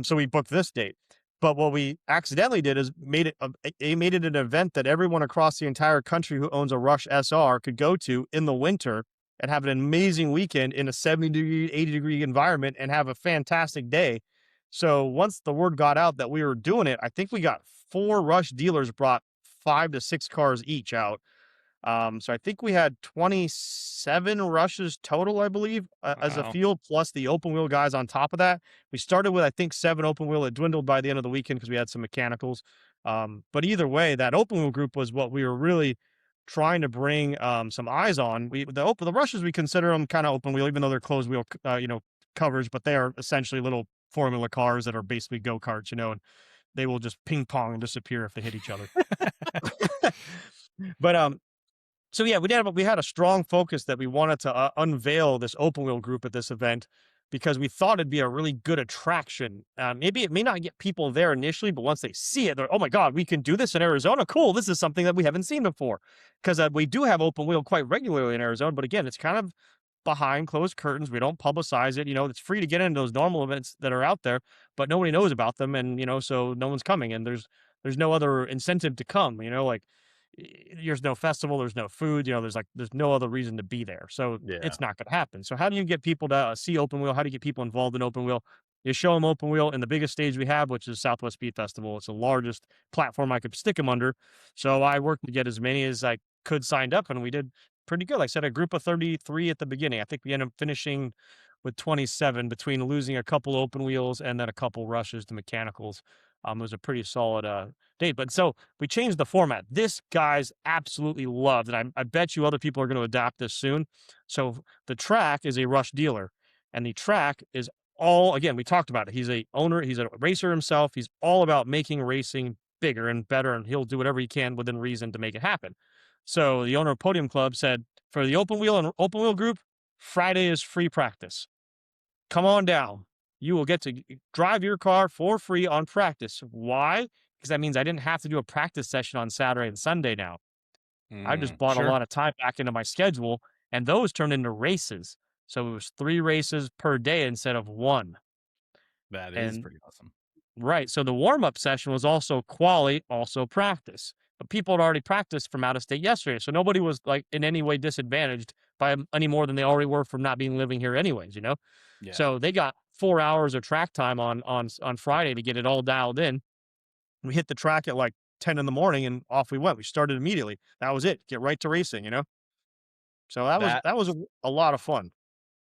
So we booked this date. But what we accidentally did is made it an event that everyone across the entire country who owns a Rush SR could go to in the winter and have an amazing weekend in a 70-degree, 80-degree environment and have a fantastic day. So once the word got out that we were doing it, I think we got 4 Rush dealers brought 5 to 6 cars each out. So I think we had 27 rushes total, I believe, as a field, plus the open wheel guys on top of that. We started with, I think, 7 open wheel. It dwindled by the end of the weekend because we had some mechanicals. But either way, that open wheel group was what we were really trying to bring some eyes on. The rushes, we consider them kind of open wheel, even though they're closed wheel, covers, but they are essentially little formula cars that are basically go-karts, and they will just ping pong and disappear if they hit each other. But so yeah, we had a strong focus that we wanted to unveil this open wheel group at this event because we thought it'd be a really good attraction. Maybe it may not get people there initially, but once they see it, they're, oh my God, we can do this in Arizona. Cool. This is something that we haven't seen before. Because we do have open wheel quite regularly in Arizona, but again, it's kind of behind closed curtains. We don't publicize it. It's free to get into those normal events that are out there, but nobody knows about them. And, so no one's coming and there's no other incentive to come, like, there's no festival, there's no food, there's no other reason to be there. So it's not going to happen. So how do you get people to see open wheel? How do you get people involved in open wheel? You show them open wheel in the biggest stage we have, which is Southwest Speed Festival. It's the largest platform I could stick them under. So I worked to get as many as I could signed up, and we did pretty good. Like I said, a group of 33 at the beginning. I think we ended up finishing with 27 between losing a couple open wheels and then a couple rushes to mechanicals. It was a pretty solid date. But so we changed the format. This guys absolutely loved, and I bet you other people are going to adopt this soon. So the track is a Rush dealer, and the track is all, again, we talked about it. He's a owner, he's a racer himself. He's all about making racing bigger and better, and he'll do whatever he can within reason to make it happen. So the owner of Podium Club said, for the open wheel group, Friday is free practice. Come on down. You will get to drive your car for free on practice. Why? Because that means I didn't have to do a practice session on Saturday and Sunday now. I just bought a lot of time back into my schedule, and those turned into races. So it was 3 races per day instead of 1. That is pretty awesome. Right. So the warm-up session was also quali, also practice. But people had already practiced from out of state yesterday. So nobody was like in any way disadvantaged by any more than they already were from not being living here anyways, Yeah. So they got 4 hours of track time on Friday to get it all dialed in. We hit the track at like 10 in the morning and off we went. We started immediately. That was it. Get right to racing, So that was a lot of fun.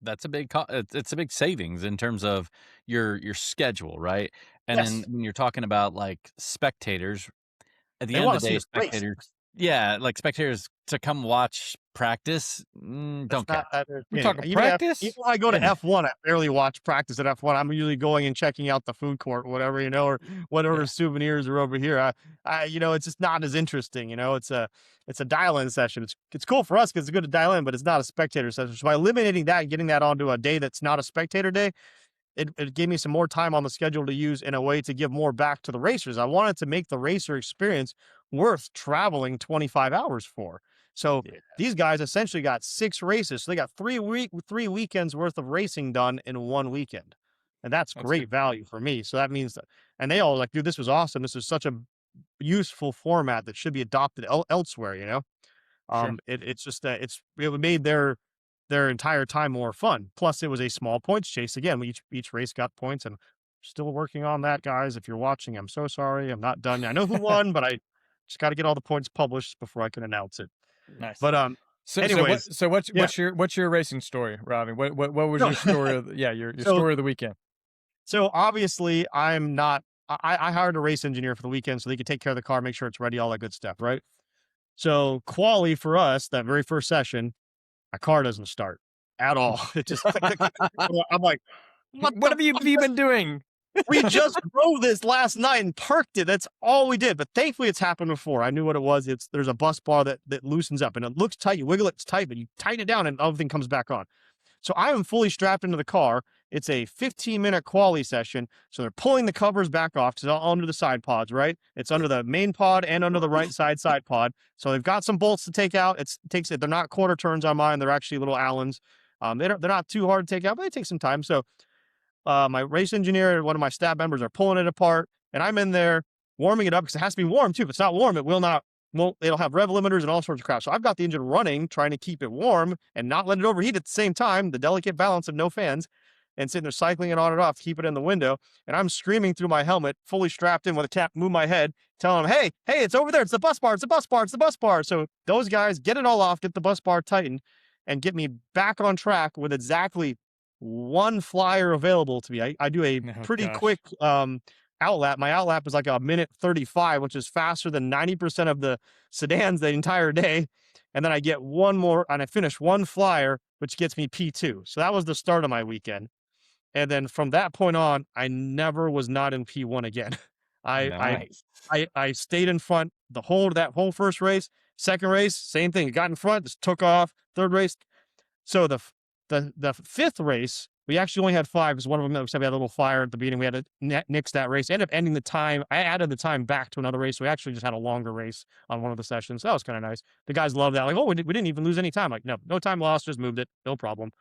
That's a big it's a big savings in terms of your schedule, right? And then when you're talking about like spectators, at the end of the day, spectators to come watch practice, don't care. We're talking practice? Even when I go to F1, I barely watch practice at F1. I'm usually going and checking out the food court, whatever, or whatever souvenirs are over here. It's just not as interesting. It's a dial-in session. It's cool for us because it's good to dial in, but it's not a spectator session. So by eliminating that and getting that onto a day that's not a spectator day, it gave me some more time on the schedule to use in a way to give more back to the racers. I wanted to make the racer experience worth traveling 25 hours for. So these guys essentially got 6 races. So they got 3 weekends worth of racing done in 1 weekend. And that's great value for me. So that means that, and they all like, dude, this was awesome. This is such a useful format that should be adopted elsewhere, It's just that it made their entire time more fun. Plus it was a small points chase. Again, each race got points, and still working on that, guys. If you're watching, I'm so sorry. I'm not done. I know who won, but I just got to get all the points published before I can announce it. Nice. But anyways, what's your racing story, Ravi? What was your story of your story of the weekend? So obviously I'm not I hired a race engineer for the weekend so they could take care of the car, make sure it's ready, all that good stuff, right? So quali for us, that very first session, my car doesn't start at all. It just I'm like, what have you been doing? We just drove this last night and parked it. That's all we did. But thankfully it's happened before. I knew what it was. There's a bus bar that loosens up and it looks tight. You wiggle it, it's tight, but you tighten it down and everything comes back on. So I am fully strapped into the car. It's a 15-minute quali session. So they're pulling the covers back off because it's all under the side pods, right? It's under the main pod and under the right side pod. So they've got some bolts to take out. They're not quarter turns on mine. They're actually little Allens. They're not too hard to take out, but they take some time. So my race engineer and one of my staff members are pulling it apart, and I'm in there warming it up because it has to be warm too. If it's not warm, it'll have rev limiters and all sorts of crap. So I've got the engine running, trying to keep it warm and not let it overheat at the same time, the delicate balance of no fans, and sitting there cycling it on and off to keep it in the window. And I'm screaming through my helmet, fully strapped in with a tap, move my head, telling them, hey, it's over there. It's the bus bar. It's the bus bar. It's the bus bar. So those guys get it all off, get the bus bar tightened, and get me back on track with exactly one flyer available to me. I do a pretty quick outlap. My outlap is like a minute 35, which is faster than 90% of the sedans the entire day. And then I get one more, and I finish one flyer, which gets me P2. So that was the start of my weekend. And then from that point on, I never was not in P1 again. I stayed in front that whole first race. Second race, same thing. Got in front, just took off. Third race. So the fifth race, we actually only had 5 because one of them, except we had a little fire at the beginning. We had to nix that race. Ended up ending the time. I added the time back to another race. So we actually just had a longer race on one of the sessions. So that was kind of nice. The guys loved that. Like, oh, we didn't even lose any time. Like, no time lost, just moved it. No problem.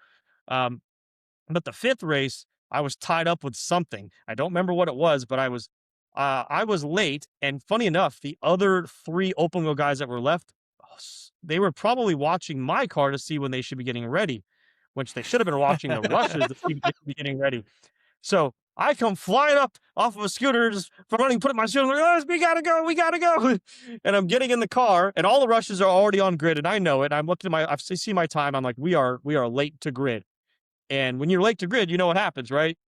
But the fifth race, I was tied up with something. I don't remember what it was, but I was late. And funny enough, the other 3 open wheel guys that were left, they were probably watching my car to see when they should be getting ready, which they should have been watching the rushes to see when they should be getting ready. So I come flying up off of a scooter, just running, putting my shoes, like, oh, we gotta go. And I'm getting in the car, and all the rushes are already on grid, and I know it. I'm looking at I see my time. I'm like, we are late to grid. And when you're late to grid, you know what happens, right?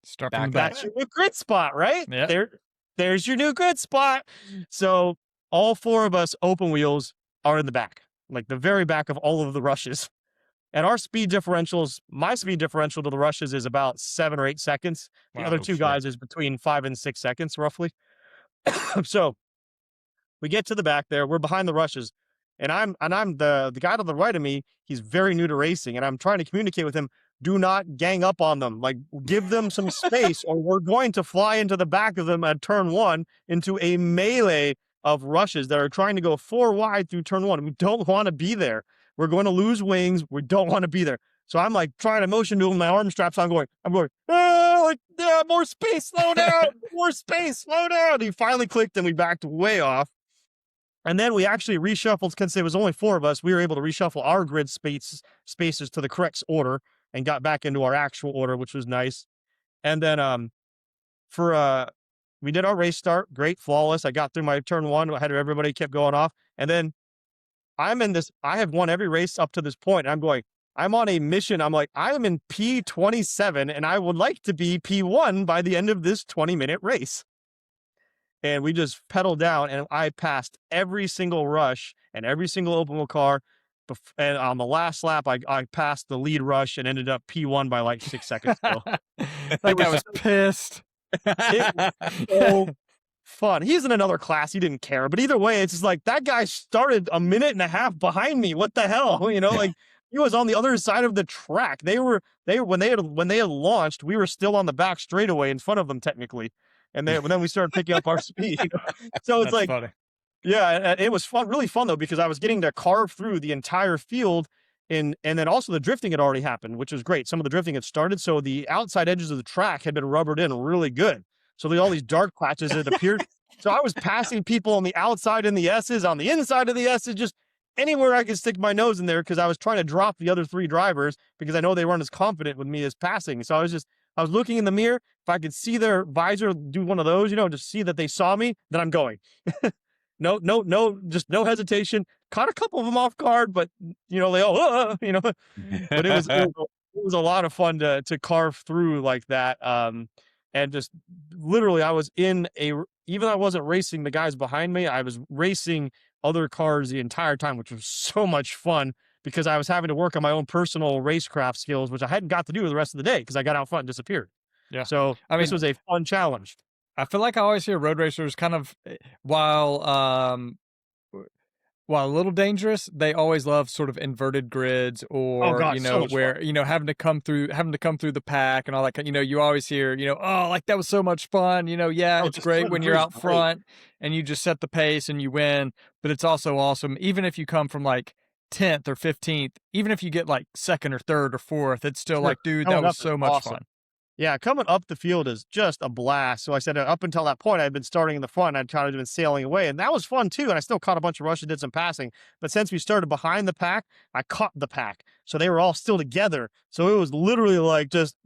Start from the back. That's your new grid spot, right? Yep. There's your new grid spot. So all 4 of us open wheels are in the back, like the very back of all of the rushes. And our speed differentials, my speed differential to the rushes is about 7 or 8 seconds. The other 2 guys is between 5 and 6 seconds, roughly. So we get to the back there. We're behind the rushes. And I'm the guy to the right of me. He's very new to racing, and I'm trying to communicate with him. Do not gang up on them. Like, give them some space, or we're going to fly into the back of them at turn 1 into a melee of rushes that are trying to go 4 wide through turn 1. We don't want to be there. We're going to lose wings. We don't want to be there. So I'm like trying to motion to him. My arm straps on. I'm going. More space. Slow down. More space. Slow down. He finally clicked, and we backed way off. And then we actually reshuffled, because there was only 4 of us. We were able to reshuffle our grid spaces to the correct order and got back into our actual order, which was nice. And then we did our race start, great, flawless. I got through my turn 1 ahead of everybody, kept going off. And then I have won every race up to this point. And I'm on a mission. I'm like, I am in P27, and I would like to be P1 by the end of this 20-minute race. And we just pedaled down, and I passed every single rush and every single open wheel car. And on the last lap, I passed the lead rush and ended up P1 by like 6 seconds. That guy was pissed. It was so fun. He's in another class. He didn't care. But either way, it's just like, that guy started a minute and a half behind me. What the hell? You know, like, he was on the other side of the track. When they had launched, we were still on the back straightaway in front of them, technically. And then we started picking up our speed. So it's like, funny. Yeah, it was fun, really fun though, because I was getting to carve through the entire field, and then also the drifting had already happened, which was great. Some of the drifting had started, so the outside edges of the track had been rubbered in really good. So all these dark patches had appeared. So I was passing people on the outside in the S's, on the inside of the S's, just anywhere I could stick my nose in there, because I was trying to drop the other 3 drivers because I know they weren't as confident with me as passing. So I was looking in the mirror. If I could see their visor do one of those, just see that they saw me, then I'm going. No, just no hesitation. Caught a couple of them off guard, but they all, but it was a lot of fun to carve through like that. And just literally, even though I wasn't racing the guys behind me, I was racing other cars the entire time, which was so much fun, because I was having to work on my own personal racecraft skills, which I hadn't got to do the rest of the day because I got out front and disappeared. Yeah. So this was a fun challenge. I feel like I always hear road racers kind of, while a little dangerous, they always love sort of inverted grids, or where fun. Having to come through the pack and all that. You always hear oh, like, that was so much fun. It's great when you're out front and you just set the pace and you win. But it's also awesome, even if you come from like 10th or 15th, even if you get like second or third or fourth, it's still like, dude, that Coming was up is so much awesome. fun. Yeah, coming up the field is just a blast. So I said up until that point, I'd been starting in the front. I'd kind of been sailing away, and that was fun too. And I still caught a bunch of rushes, did some passing. But since we started behind the pack, I caught the pack. So they were all still together. So it was literally like just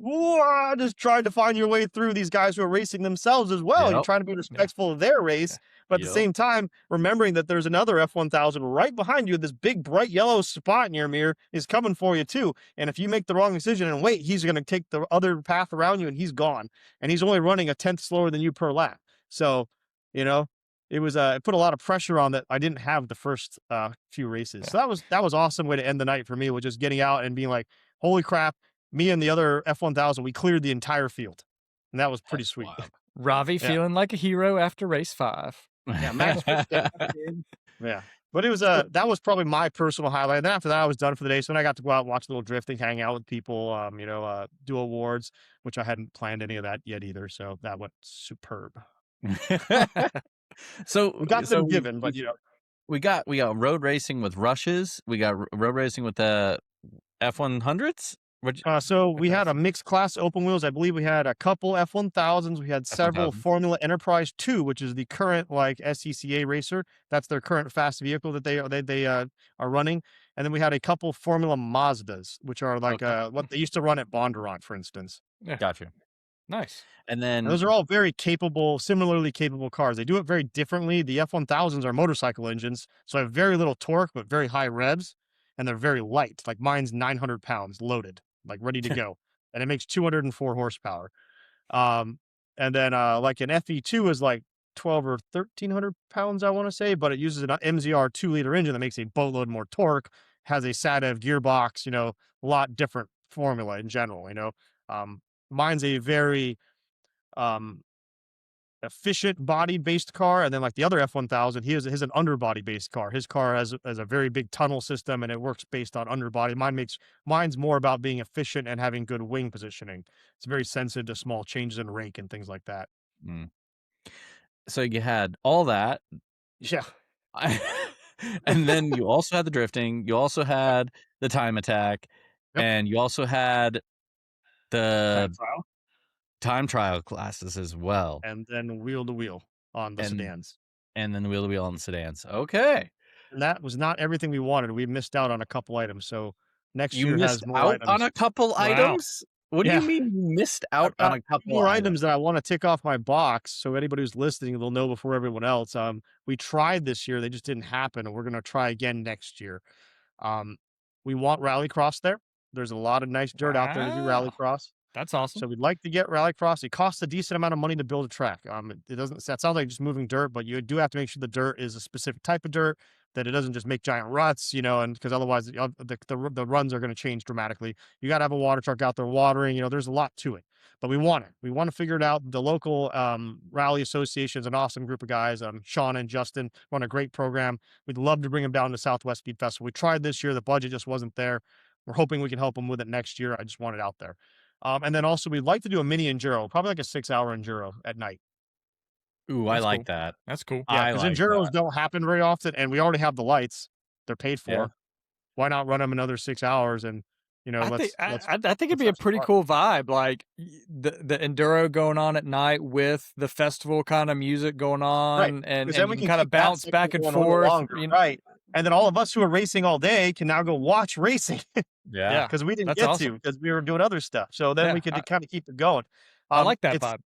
trying to find your way through these guys who are racing themselves as well. You're Yep. trying to be respectful of their race, but at the Yep. same time, remembering that there's another F1000 right behind you. This big bright yellow spot in your mirror is coming for you too. And if you make the wrong decision and wait, he's going to take the other path around you and he's gone. And he's only running a 10th slower than you per lap. So, you know, it was it put a lot of pressure on that I didn't have the first few races. So that was awesome way to end the night for me, was just getting out and being like, holy crap, me and the other F1000, we cleared the entire field. And that was pretty sweet. Wild. Ravi feeling like a hero after race 5. Yeah, Max. Yeah. But it was that was probably my personal highlight. And then after that, I was done for the day. So then I got to go out and watch a little drifting, hang out with people, do awards, which I hadn't planned any of that yet either. So that went superb. So We got them given, but we got road racing with rushes. We got road racing with the F100s. So we had a mixed class open wheels. I believe we had a couple F1000s. We had several Formula Enterprise 2, which is the current like SCCA racer. That's their current fast vehicle that they are running. And then we had a couple Formula Mazdas, which are like what they used to run at Bondurant, for instance. Yeah. Gotcha. Nice. And then those are all very capable, similarly capable cars. They do it very differently. The F1000s are motorcycle engines, so have very little torque, but very high revs, and they're very light. Like mine's 900 pounds loaded, like ready to go. And it makes 204 horsepower. And then like an FE2 is like 12 or 1300 pounds, I want to say, but it uses an MZR 2-liter engine that makes a boatload more torque, has a SATEV gearbox, a lot different formula in general, mine's a very efficient body-based car, and then like the other F1000, he has an underbody-based car. His car has a very big tunnel system, and it works based on underbody. Mine's more about being efficient and having good wing positioning. It's very sensitive to small changes in rake and things like that. So you had all that, yeah, and then you also had the drifting. You also had the time attack, and you also had the time trial classes as well, and then wheel to wheel on the sedans, and then wheel to wheel on the sedans. Okay, and that was not everything we wanted. We missed out on a couple items, so next you year missed has more out items. on a couple items. What do you mean you missed out on a couple more items that I want to tick off my box? So anybody who's listening, they'll know before everyone else. We tried this year; they just didn't happen, and we're going to try again next year. We want rallycross there. There's a lot of nice dirt out there to do rallycross. That's awesome. So we'd like to get rallycross. It costs a decent amount of money to build a track. It doesn't. That sounds like just moving dirt, but you do have to make sure the dirt is a specific type of dirt, that it doesn't just make giant ruts, and because otherwise the runs are going to change dramatically. You got to have a water truck out there watering. There's a lot to it, but we want it. We want to figure it out. The local rally association is an awesome group of guys. Sean and Justin run a great program. We'd love to bring them down to Southwest Speed Festival. We tried this year. The budget just wasn't there. We're hoping we can help them with it next year. I just want it out there. And then also we'd like to do a mini enduro, probably like a 6-hour enduro at night. Ooh, I like that. That's cool. Yeah, because enduros don't happen very often, and we already have the lights; they're paid for. Yeah. Why not run them another 6 hours? And I think it'd be a pretty cool vibe, like the enduro going on at night with the festival kind of music going on, and then we can kind of bounce back and forth, right? And then all of us who are racing all day can now go watch racing. Yeah, because we didn't get to, because we were doing other stuff. So then we could kind of keep it going. I like that vibe.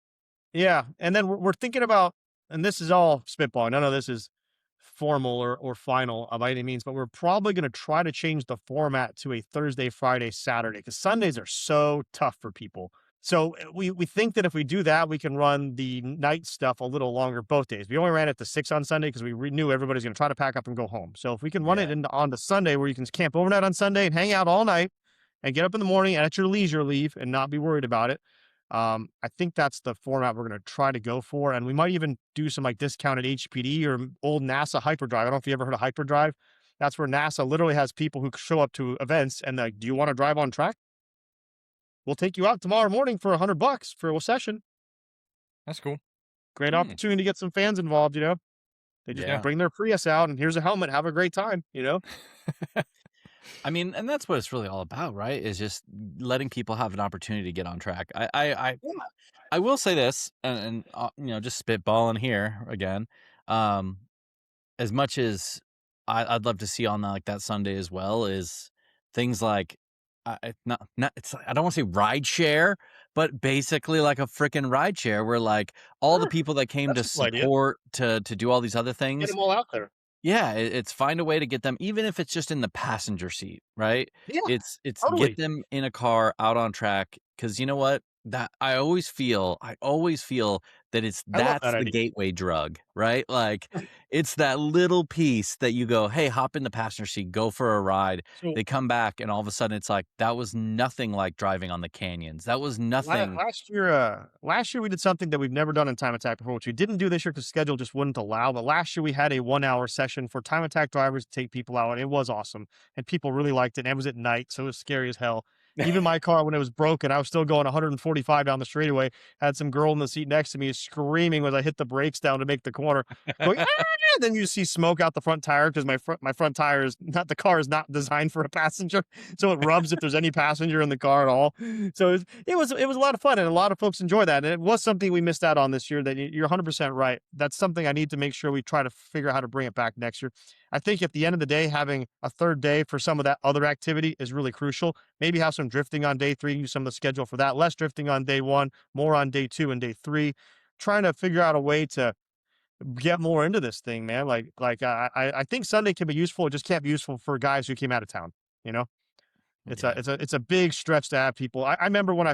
Yeah, and then we're thinking about, and this is all spitballing. None of this is formal or final by any means, but we're probably going to try to change the format to a Thursday, Friday, Saturday, because Sundays are so tough for people. So we think that if we do that, we can run the night stuff a little longer both days. We only ran it to 6 on Sunday because we knew everybody's going to try to pack up and go home. So if we can run it on the Sunday, where you can camp overnight on Sunday and hang out all night and get up in the morning and at your leisure leave and not be worried about it. I think that's the format we're going to try to go for. And we might even do some like discounted HPD or old NASA hyperdrive. I don't know if you ever heard of hyperdrive. That's where NASA literally has people who show up to events and like, do you want to drive on track? We'll take you out tomorrow morning for $100 for a session. That's cool. Great opportunity to get some fans involved, They just Yeah. bring their Prius out and here's a helmet. Have a great time, you know? I mean, and that's what it's really all about, right? Is just letting people have an opportunity to get on track. I will say this, and just spitballing here again. Um, as much as I'd love to see on like that Sunday as well is things like not it's I don't want to say ride share, but basically like a freaking ride share where like all the Sure. people that came That's to a cool idea. support to do all these other Get things. them all out there. Yeah, it's find a way to get them, even if it's just in the passenger seat, right? Yeah, It's get totally. them in a car out on track because you know what? That I always feel that I love that's that the idea. gateway drug, right? Like it's that little piece that you go, hey, hop in the passenger seat, go for a ride. So They come back, and all of a sudden, it's like that was nothing like driving on the canyons. That was nothing. last year we did something that we've never done in Time Attack before, which we didn't do this year because schedule just wouldn't allow. But last year we had a 1 hour session for Time Attack drivers to take people out, and it was awesome, and people really liked it. And it was at night, so it was scary as hell. Even my car, when it was broken, I was still going 145 down the straightaway. Had some girl in the seat next to me screaming as I hit the brakes down to make the corner, going, "Ah!" Then you see smoke out the front tire because my front tire is not the car is not designed for a passenger, so it rubs if there's any passenger in the car at all. So it was a lot of fun, and a lot of folks enjoy that. And it was something we missed out on this year. That you're 100% right. That's something I need to make sure we try to figure out how to bring it back next year. I think at the end of the day, having a third day for some of that other activity is really crucial. Maybe have some drifting on day 3, use some of the schedule for that. Less drifting on day 1, more on day 2 and day 3. Trying to figure out a way to get more into this thing, man. I think Sunday can be useful. It just can't be useful for guys who came out of town. You know, Yeah. it's a big stretch to have people. I remember when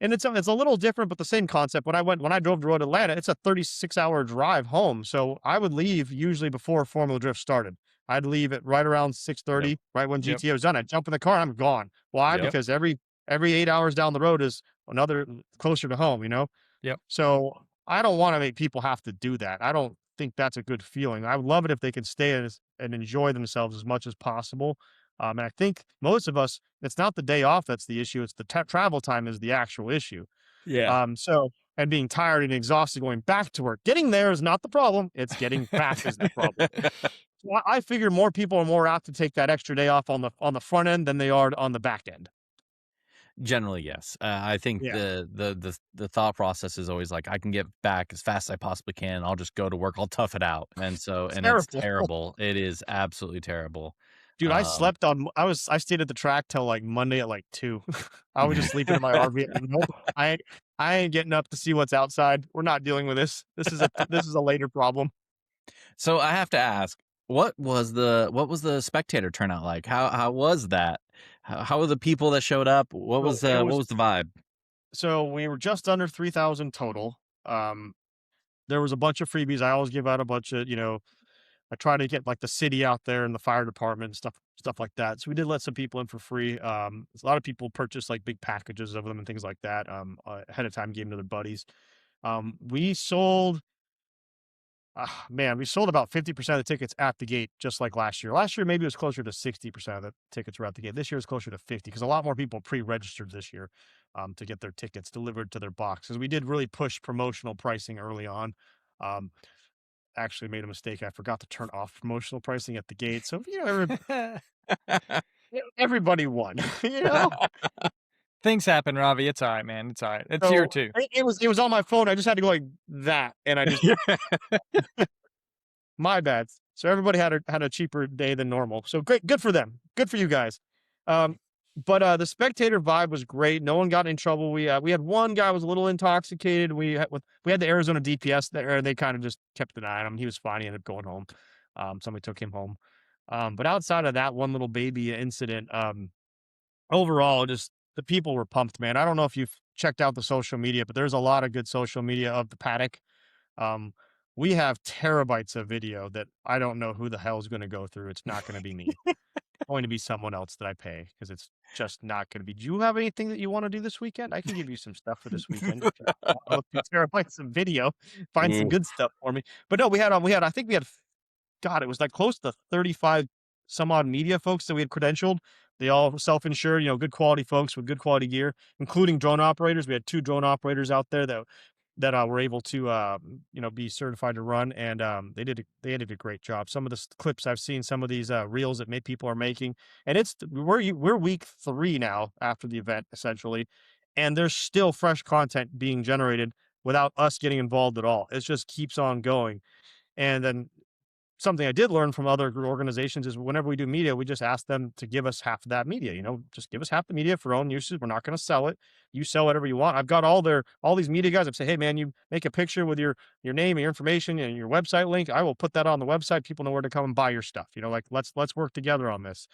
and it's a little different, but the same concept. When I drove to Road Atlanta, it's a 36-hour drive home. So I would leave usually before Formula Drift started. I'd leave at right around Yep. 6:30, right when Yep. GTA was done. I'd jump in the car and I'm gone. Why? Yep. Because every 8 hours down the road is another closer to home, you know? Yep. So I don't want to make people have to do that. I don't think that's a good feeling. I would love it if they could stay and enjoy themselves as much as possible. And I think most of us, it's not the day off that's the issue. It's the travel time is the actual issue. Yeah. And being tired and exhausted going back to work. Getting there is not the problem. It's getting back is the problem. So I figure more people are more apt to take that extra day off on the front end than they are on the back end. Generally, yes. I think Yeah. the thought process is always like I can get back as fast as I possibly can. I'll just go to work. I'll tough it out. And so, It's and it's terrible. terrible. It is absolutely terrible. Dude, Um, I stayed at the track till like Monday at like 2. I was just sleeping in my RV. Nope. I ain't getting up to see what's outside. We're not dealing with this. This is a later problem. so I have to ask, what was the spectator turnout like? How was that? How were the people that showed up? So it What was was the vibe? so we were just under 3,000 total. There was a bunch of freebies. I always give out a bunch of, I try to get like the city out there and the fire department and stuff like that. So we did let some people in for free. A lot of people purchased like big packages of them and things like that. Ahead of time, gave them to their buddies. We sold, man, we sold about 50% of the tickets at the gate, just like last year. Last year, maybe it was closer to 60% of the tickets were at the gate. This year is closer to 50 because a lot more people pre-registered this year to get their tickets delivered to their box. Because we did really push promotional pricing early on. Um, Actually made a mistake. I forgot to turn off promotional pricing at the gate. So, everybody won, you know? Things happen, Ravi. It's all right, man. It's all right. It's here So too. it was on my phone. I just had to go like that. And I just, my bad. So everybody had a cheaper day than normal. So great. Good for them. Good for you guys. But the spectator vibe was great. No one got in trouble. We had one guy was a little intoxicated. We had the Arizona DPS there, and they kind of just kept an eye on him. He was fine. He ended up going home. Somebody took him home. But outside of that one little baby incident, overall, just the people were pumped, man. I don't know if you've checked out the social media, but there's a lot of good social media of the paddock. Um, we have terabytes of video that I don't know who the hell is going to go through. It's not going to be me. Going to be someone else that I pay because it's just not going to be. Do you have anything that you want to do this weekend? I can give you some stuff for this weekend. If you want to go through terabytes of video, find some Ooh. good stuff for me. But no, I think we had, God, it was like close to 35 some odd media folks that we had credentialed. They all self-insured, good quality folks with good quality gear, including drone operators. We had 2 drone operators out there that that were able to be certified to run, and they did a great job. Some of the clips I've seen, some of these reels that people are making, and we're week 3 now after the event essentially, and there's still fresh content being generated without us getting involved at all. It just keeps on going. And then something I did learn from other organizations is whenever we do media, we just ask them to give us half of that media. Just give us half the media for own uses. We're not going to sell it. You sell whatever you want. I've got all these media guys. I've said, hey man, you make a picture with your name and your information and your website link. I will put that on the website. People know where to come and buy your stuff. Like let's work together on this.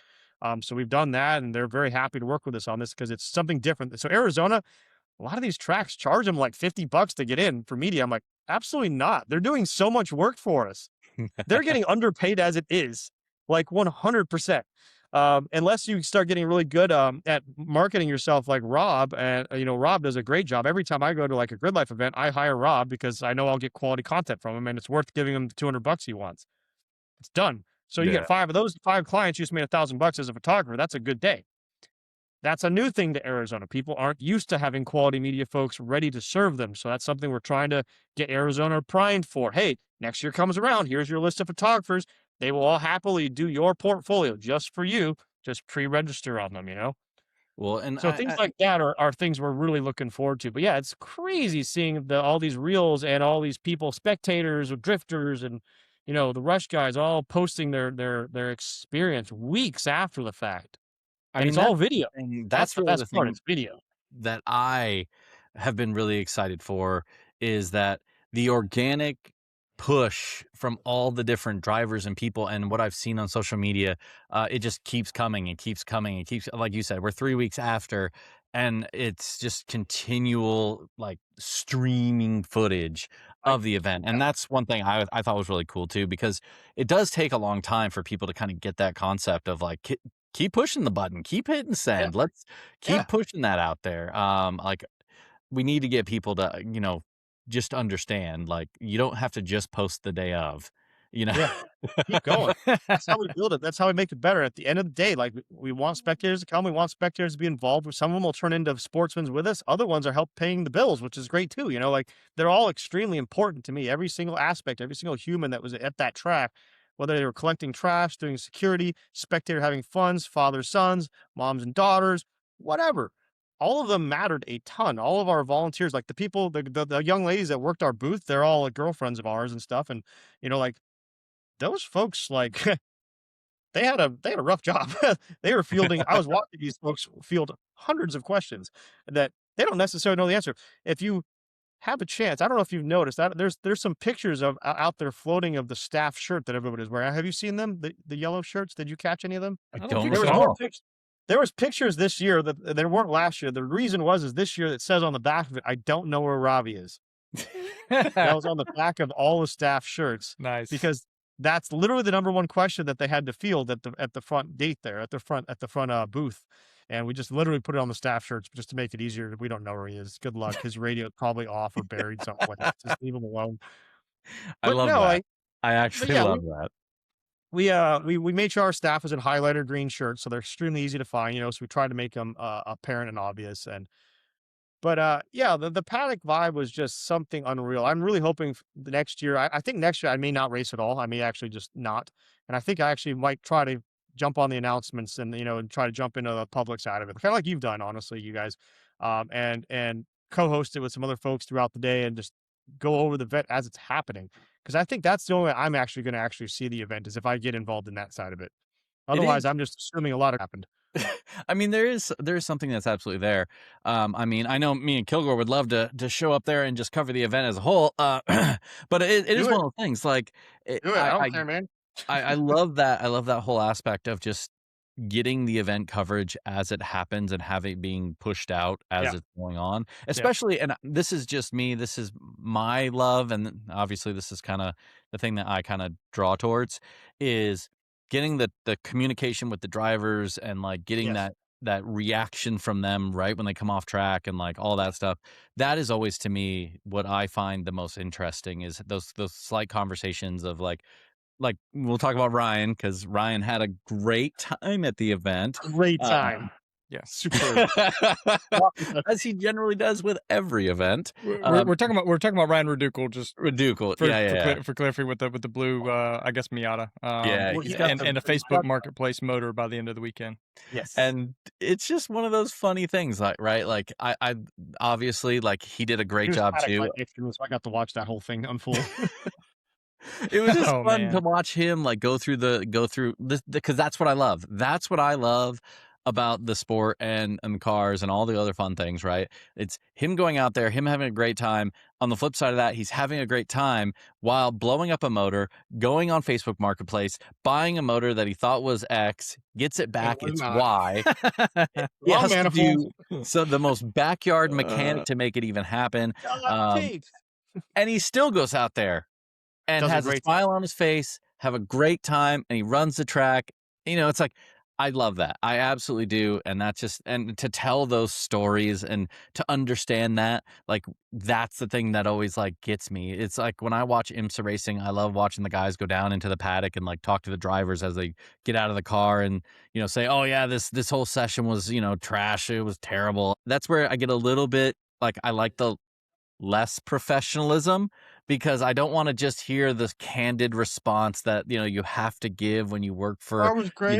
So we've done that, and they're very happy to work with us on this because it's something different. So Arizona, a lot of these tracks charge them like $50 to get in for media. I'm like, absolutely not. They're doing so much work for us. They're getting underpaid as it is, like 100%. Unless you start getting really good at marketing yourself, like Rob, and Rob does a great job. Every time I go to like a Grid Life event, I hire Rob because I know I'll get quality content from him, and it's worth giving him the $200 he wants. It's done. So you get 5 of those 5 clients. You just made $1,000 as a photographer. That's a good day. That's a new thing to Arizona. People aren't used to having quality media folks ready to serve them. So that's something we're trying to get Arizona primed for. Hey, next year comes around. Here's your list of photographers. They will all happily do your portfolio just for you. Just pre-register on them, Well, and So things like that are things we're really looking forward to. But yeah, it's crazy seeing all these reels and all these people, spectators or drifters, and the rush guys all posting their experience weeks after the fact. And it's all video. That's the really best the part. thing It's video. that I have been really excited for, is that the organic push from all the different drivers and people, and what I've seen on social media, it just keeps coming and keeps coming and keeps, like you said, we're 3 weeks after, and it's just continual like streaming footage of the event. And that's one thing I thought was really cool too, because it does take a long time for people to kind of get that concept of like, keep pushing the button, keep hitting Yeah. send. Let's Yeah. keep pushing that out there. Like we need to get people to, just understand, like, you don't have to just post the day of, you know? Yeah. Keep going. That's how we build it. That's how we make it better. At the end of the day, like we want spectators to come. We want spectators to be involved. Some of them will turn into sportsmen with us. Other ones are help paying the bills, which is great too. Like they're all extremely important to me. Every single aspect, every single human that was at that track, whether they were collecting trash, doing security, spectator having funds, fathers, sons, moms and daughters, whatever. All of them mattered a ton. All of our volunteers, like the people, the young ladies that worked our booth, they're all like girlfriends of ours and stuff. And like those folks, like they had a rough job. They were fielding. I was watching these folks field hundreds of questions that they don't necessarily know the answer. If you have a chance, I don't know if you've noticed that there's some pictures of out there floating of the staff shirt that everybody's wearing. Have you seen them? The yellow shirts? Did you catch any of them? I don't don't think There was so. more recall. pictures. There was pictures this year that there weren't last year. The reason is this year it says on the back of it, I don't know where Ravi is. That was on the back of all the staff shirts. Nice. Because that's literally the number one question that they had to field at the front gate there, at the front booth. And we just literally put it on the staff shirts just to make it easier. We don't know where he is. Good luck. His radio is probably off or buried somewhere. Just leave him alone. I But love no, that. I but actually yeah, love that. we made sure our staff was in highlighter green shirts, so they're extremely easy to find. So we tried to make them apparent and obvious. But yeah, the paddock vibe was just something unreal. I'm really hoping the next year. I think next year I may not race at all. I may actually just not. And I think I actually might try to jump on the announcements and and try to jump into the public side of it, kind of like you've done, honestly, you guys, and co-host it with some other folks throughout the day and just go over the event as it's happening. Because I think that's the only way I'm actually going to actually see the event is if I get involved in that side of it. Otherwise, I'm just assuming a lot happened. I mean, there is something that's absolutely there. I mean, I know me and Kilgore would love to show up there and just cover the event as a whole. But it is Do one it. of those things. Like, Do it. I don't care, man. I love that. I love that whole aspect of just getting the event coverage as it happens and have it being pushed out as Yeah. it's going on. Especially, and this is just me. This is my love, and obviously, this is kind of the thing that I kind of draw towards is getting the communication with the drivers and like getting Yes. that reaction from them right when they come off track and like all that stuff. That is always to me what I find the most interesting is those slight conversations of like we'll talk about Ryan because Ryan had a great time at the event. Great time. Yeah. Superb. As he generally does with every event. We're talking about Ryan Redukel, just Ridiculous. for Yeah. for clarifying with the blue I guess Miata. Yeah, Well, he's yeah, got and a Facebook Marketplace motor by the end of the weekend. yes. and it's just one of those funny things, like, right? Like I obviously, like, he did a great Here's job Paddock too. right next to me, so I got to watch that whole thing unfold. It was just Oh, fun to man. watch him, like, go through this, because that's what I love. That's what I love about the sport and cars and all the other fun things, right? It's him going out there, him having a great time. On the flip side of that, he's having a great time while blowing up a motor, going on Facebook Marketplace, buying a motor that he thought was X, gets it back, was it's not. Y. He Wrong has to manifold. do the most backyard mechanic to make it even happen. And he still goes out there and Does a has a great smile on his face, have a great time, and he runs the track. It's like, I love that. I absolutely do. And that's just, and to tell those stories and to understand that, like, that's the thing that always, like, gets me. It's like when I watch IMSA racing, I love watching the guys go down into the paddock and, like, talk to the drivers as they get out of the car and, say, oh yeah, this whole session was, trash. It was terrible. That's where I get a little bit, like, I like the less professionalism, because I don't want to just hear this candid response that, you have to give when you work for, Car was great.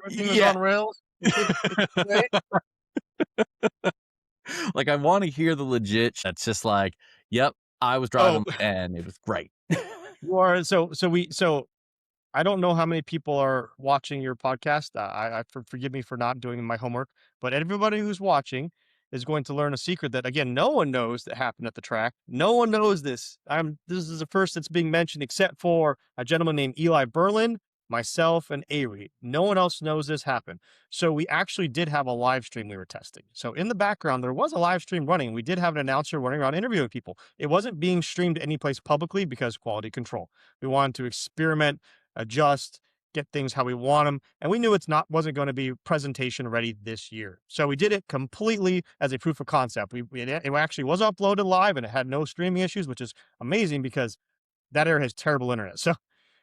Everything was yeah. on rails. Great. Like, I want to hear the legit. That's just like, yep, I was driving and it was great. You are so I don't know how many people are watching your podcast. Forgive me for not doing my homework, but everybody who's watching is going to learn a secret that, again, no one knows that happened at the track. No one knows this. This is the first that's being mentioned, except for a gentleman named Eli Berlin, myself, and Avery. No one else knows this happened. So we actually did have a live stream we were testing. So in the background, there was a live stream running. We did have an announcer running around interviewing people. It wasn't being streamed anyplace publicly because quality control. We wanted to experiment, adjust, get things how we want them, and we knew wasn't going to be presentation ready this year. So we did it completely as a proof of concept. It actually was uploaded live and it had no streaming issues, which is amazing because that area has terrible internet.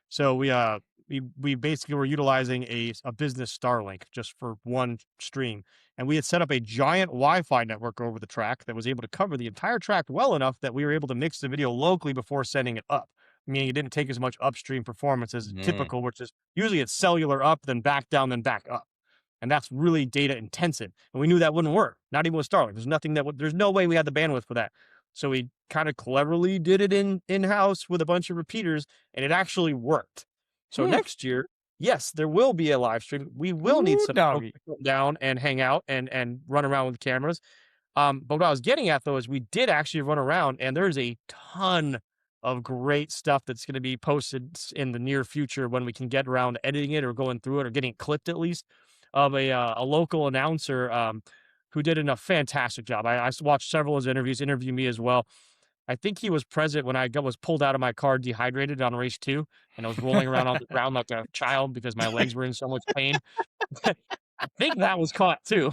So we basically were utilizing a business Starlink just for one stream, and we had set up a giant Wi-Fi network over the track that was able to cover the entire track well enough that we were able to mix the video locally before sending it up, meaning it didn't take as much upstream performance as typical, which is usually it's cellular up, then back down, then back up. And that's really data intensive. And we knew that wouldn't work, not even with Starlink. There's no way we had the bandwidth for that. So we kind of cleverly did it in-house with a bunch of repeaters, and it actually worked. So next year, yes, there will be a live stream. We will need some folks to come down and hang out and run around with cameras. But what I was getting at, though, is we did actually run around, and there's a ton of great stuff that's going to be posted in the near future when we can get around to editing it or going through it or getting it clipped at least, of a local announcer who did a fantastic job. I watched several of his interviews, interviewed me as well. I think he was present when I was pulled out of my car dehydrated on race 2, and I was rolling around on the ground like a child because my legs were in so much pain. I think that was caught too.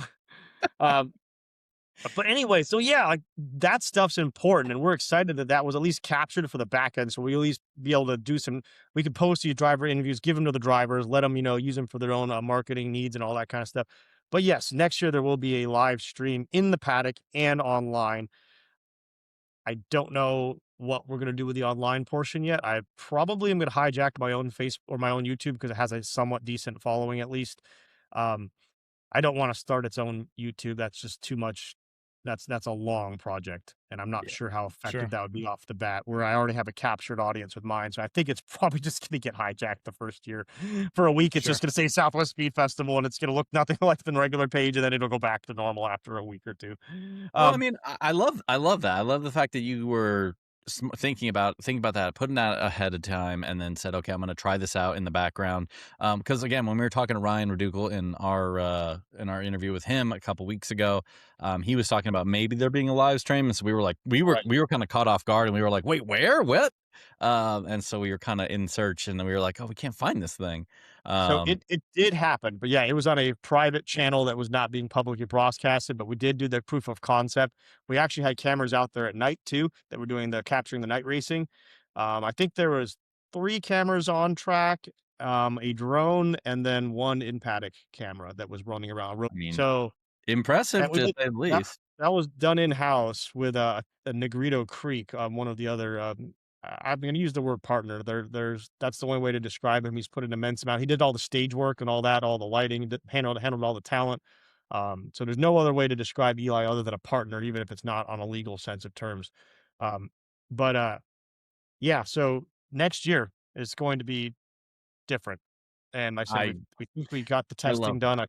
But anyway, so yeah, like that stuff's important, and we're excited that was at least captured for the back end. So we at least be able to we could post these driver interviews, give them to the drivers, let them, use them for their own marketing needs and all that kind of stuff. But yes, next year there will be a live stream in the paddock and online. I don't know what we're going to do with the online portion yet. I probably am going to hijack my own face or my own YouTube because it has a somewhat decent following at least. I don't want to start its own YouTube. That's just too much. That's a long project, and I'm not sure how effective that would be off the bat, where I already have a captured audience with mine. So I think it's probably just going to get hijacked the first year. For a week, it's just going to say Southwest Speed Festival, and it's going to look nothing like the regular page, and then it'll go back to normal after a week or two. Well, I mean, I love that. I love the fact that you were thinking about that, putting that ahead of time, and then said, okay, I'm going to try this out in the background. Because again, when we were talking to Ryan Redukel in our interview with him a couple weeks ago, he was talking about maybe there being a live stream, and so we were like, we were kind of caught off guard, and we were like, wait, where, what? And so we were kind of in search, and then we were like, oh, we can't find this thing. So it did happen, but yeah, it was on a private channel that was not being publicly broadcasted, but we did do the proof of concept. We actually had cameras out there at night too that were doing capturing the night racing. I think there was 3 cameras on track a drone, and then one in-paddock camera that was running around. I mean, So impressive and we to did say the that least. that was done in-house with, a Negrito Creek, one of the other, I'm gonna use the word partner. That's the only way to describe him. He's put an immense amount. He did all the stage work and all that, all the lighting, handled all the talent. So there's no other way to describe Eli other than a partner, even if it's not on a legal sense of terms. Um, but yeah, so next year is going to be different. And like I said, I we think we got the I love testing done.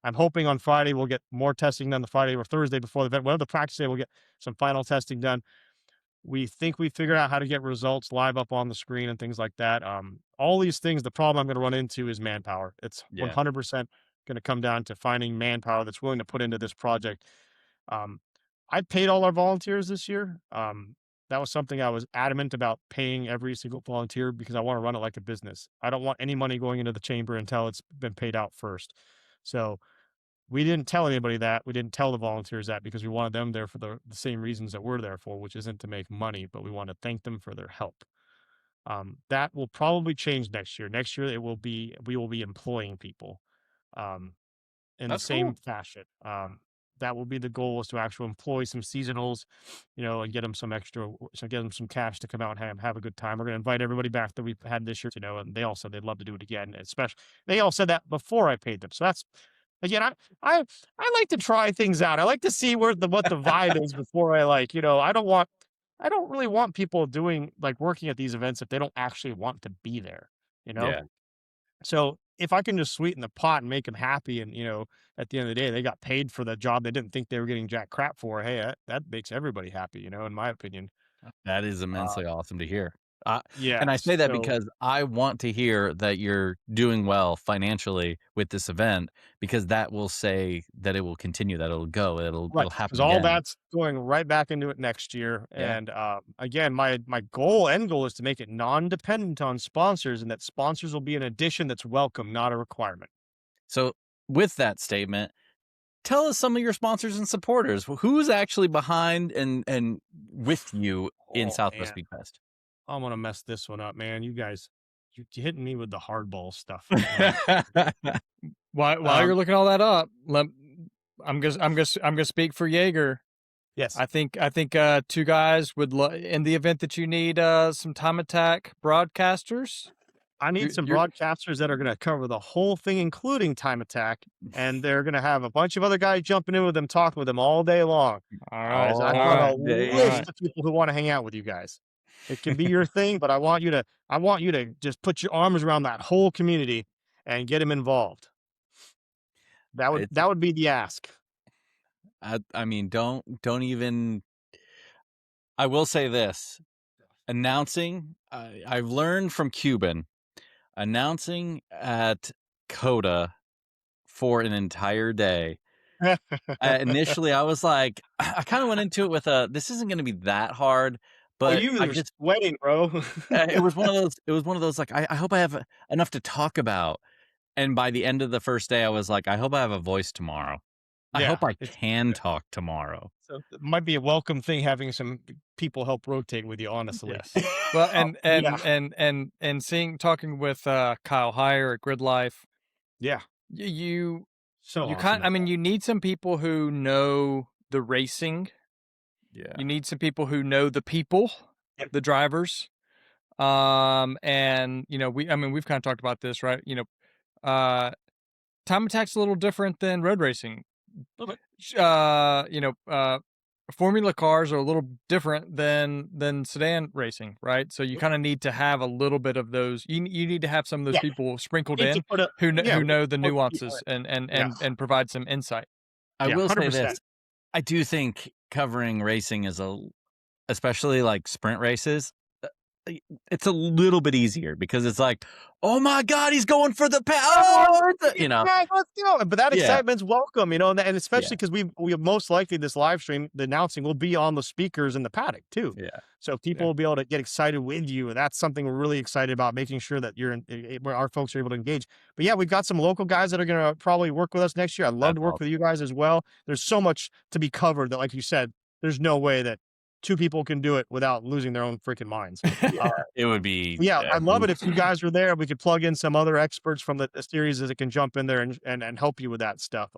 I'm hoping on Friday we'll get more testing done the Friday or Thursday before the event. Whatever the practice day, we'll get some final testing done. We think we figured out how to get results live up on the screen and things like that. All these things, the problem I'm going to run into is manpower. It's yeah. 100% going to come down to finding manpower that's willing to put into this project. I paid all our volunteers this year. That was something I was adamant about paying every single volunteer because I want to run it like a business. I don't want any money going into the chamber until it's been paid out first. So we didn't tell anybody that. We didn't tell the volunteers that because we wanted them there for the same reasons that we're there for, which isn't to make money, but we want to thank them for their help. That will probably change next year. Next year, we will be employing people. Um, in the That's same cool. fashion. That will be the goal, is to actually employ some seasonals, and get them some extra, so get them some cash to come out and have a good time. We're going to invite everybody back that we've had this year, and they all said they'd love to do it again. Especially, they all said that before I paid them. So that's, again, I like to try things out. I like to see what the vibe is before I don't really want people doing, like, working at these events if they don't actually want to be there, you know? Yeah. So if I can just sweeten the pot and make them happy, and at the end of the day, they got paid for the job they didn't think they were getting jack crap for. Hey, that makes everybody happy, in my opinion. That is Uh, immensely awesome to hear. And I yes. say that So because I want to hear that you're doing well financially with this event, because that will say that it will continue, that it'll go, right, it'll happen because all again. that's going right back into it next year. Yeah. And again, my end goal is to make it non-dependent on sponsors, and that sponsors will be an addition that's welcome, not a requirement. So with that statement, tell us some of your sponsors and supporters. Who's actually behind and with you in Oh Southwest man, Speed Fest? I'm gonna mess this one up, man. You guys, you're hitting me with the hardball stuff right now. While Um, you're looking all that up, I'm gonna speak for Jaeger. yes. I think two guys would in the event that you need some time attack broadcasters. I need some You're broadcasters that are going to cover the whole thing, including time attack, and they're going to have a bunch of other guys jumping in with them, talking with them all day long. all right, Because I've all got a right, all list right. of people who want to hang out with you guys. It can be your thing, but I want you to just put your arms around that whole community and get them involved. It's That would be the ask. I mean, don't even. I will say this: announcing. I've learned from Cuban, announcing at Coda for an entire day. Initially, I was like, I kind of went into it with this isn't going to be that hard, Oh, but you I were just sweating, bro. it was one of those. It was one of those, like, I hope I have enough to talk about. And by the end of the first day, I was like, I hope I have a voice tomorrow. I Yeah, hope I it's can talk tomorrow. so it might be a welcome thing having some people help rotate with you, honestly. Yes. Well, Yeah, and talking with Kyle Heyer at Grid Life, yeah, you so you awesome. I mean, you need some people who know the racing. Yeah. You need some people who know the people, Yep. the drivers. And we've kind of talked about this, right? Time attack's a little different than road racing. Little bit. Formula cars are a little different than sedan racing, right? So you kind of need to have a little bit of those. You need to have some of those Yeah, people sprinkled need to in put a who yeah, we need know to the put nuances and yeah, and provide some insight. I yeah, will say 100%. this. I do think covering racing is especially like sprint races, it's a little bit easier because it's like, oh my God, he's going for the power. Yeah, let's go. But that Yeah. excitement's welcome, and Yeah. especially because we most likely, this live stream, the announcing will be on the speakers in the paddock too. Yeah. So people will be able to get excited with you. And that's something we're really excited about, making sure that where our folks are able to engage. But yeah, we've got some local guys that are going to probably work with us next year. I'd love That's to work awesome. with you guys as well. There's so much to be covered that, like you said, there's no way that two people can do it without losing their own freaking minds. It would be. Yeah, I'd love it if you guys were there. We could plug in some other experts from the series that can jump in there and help you with that stuff.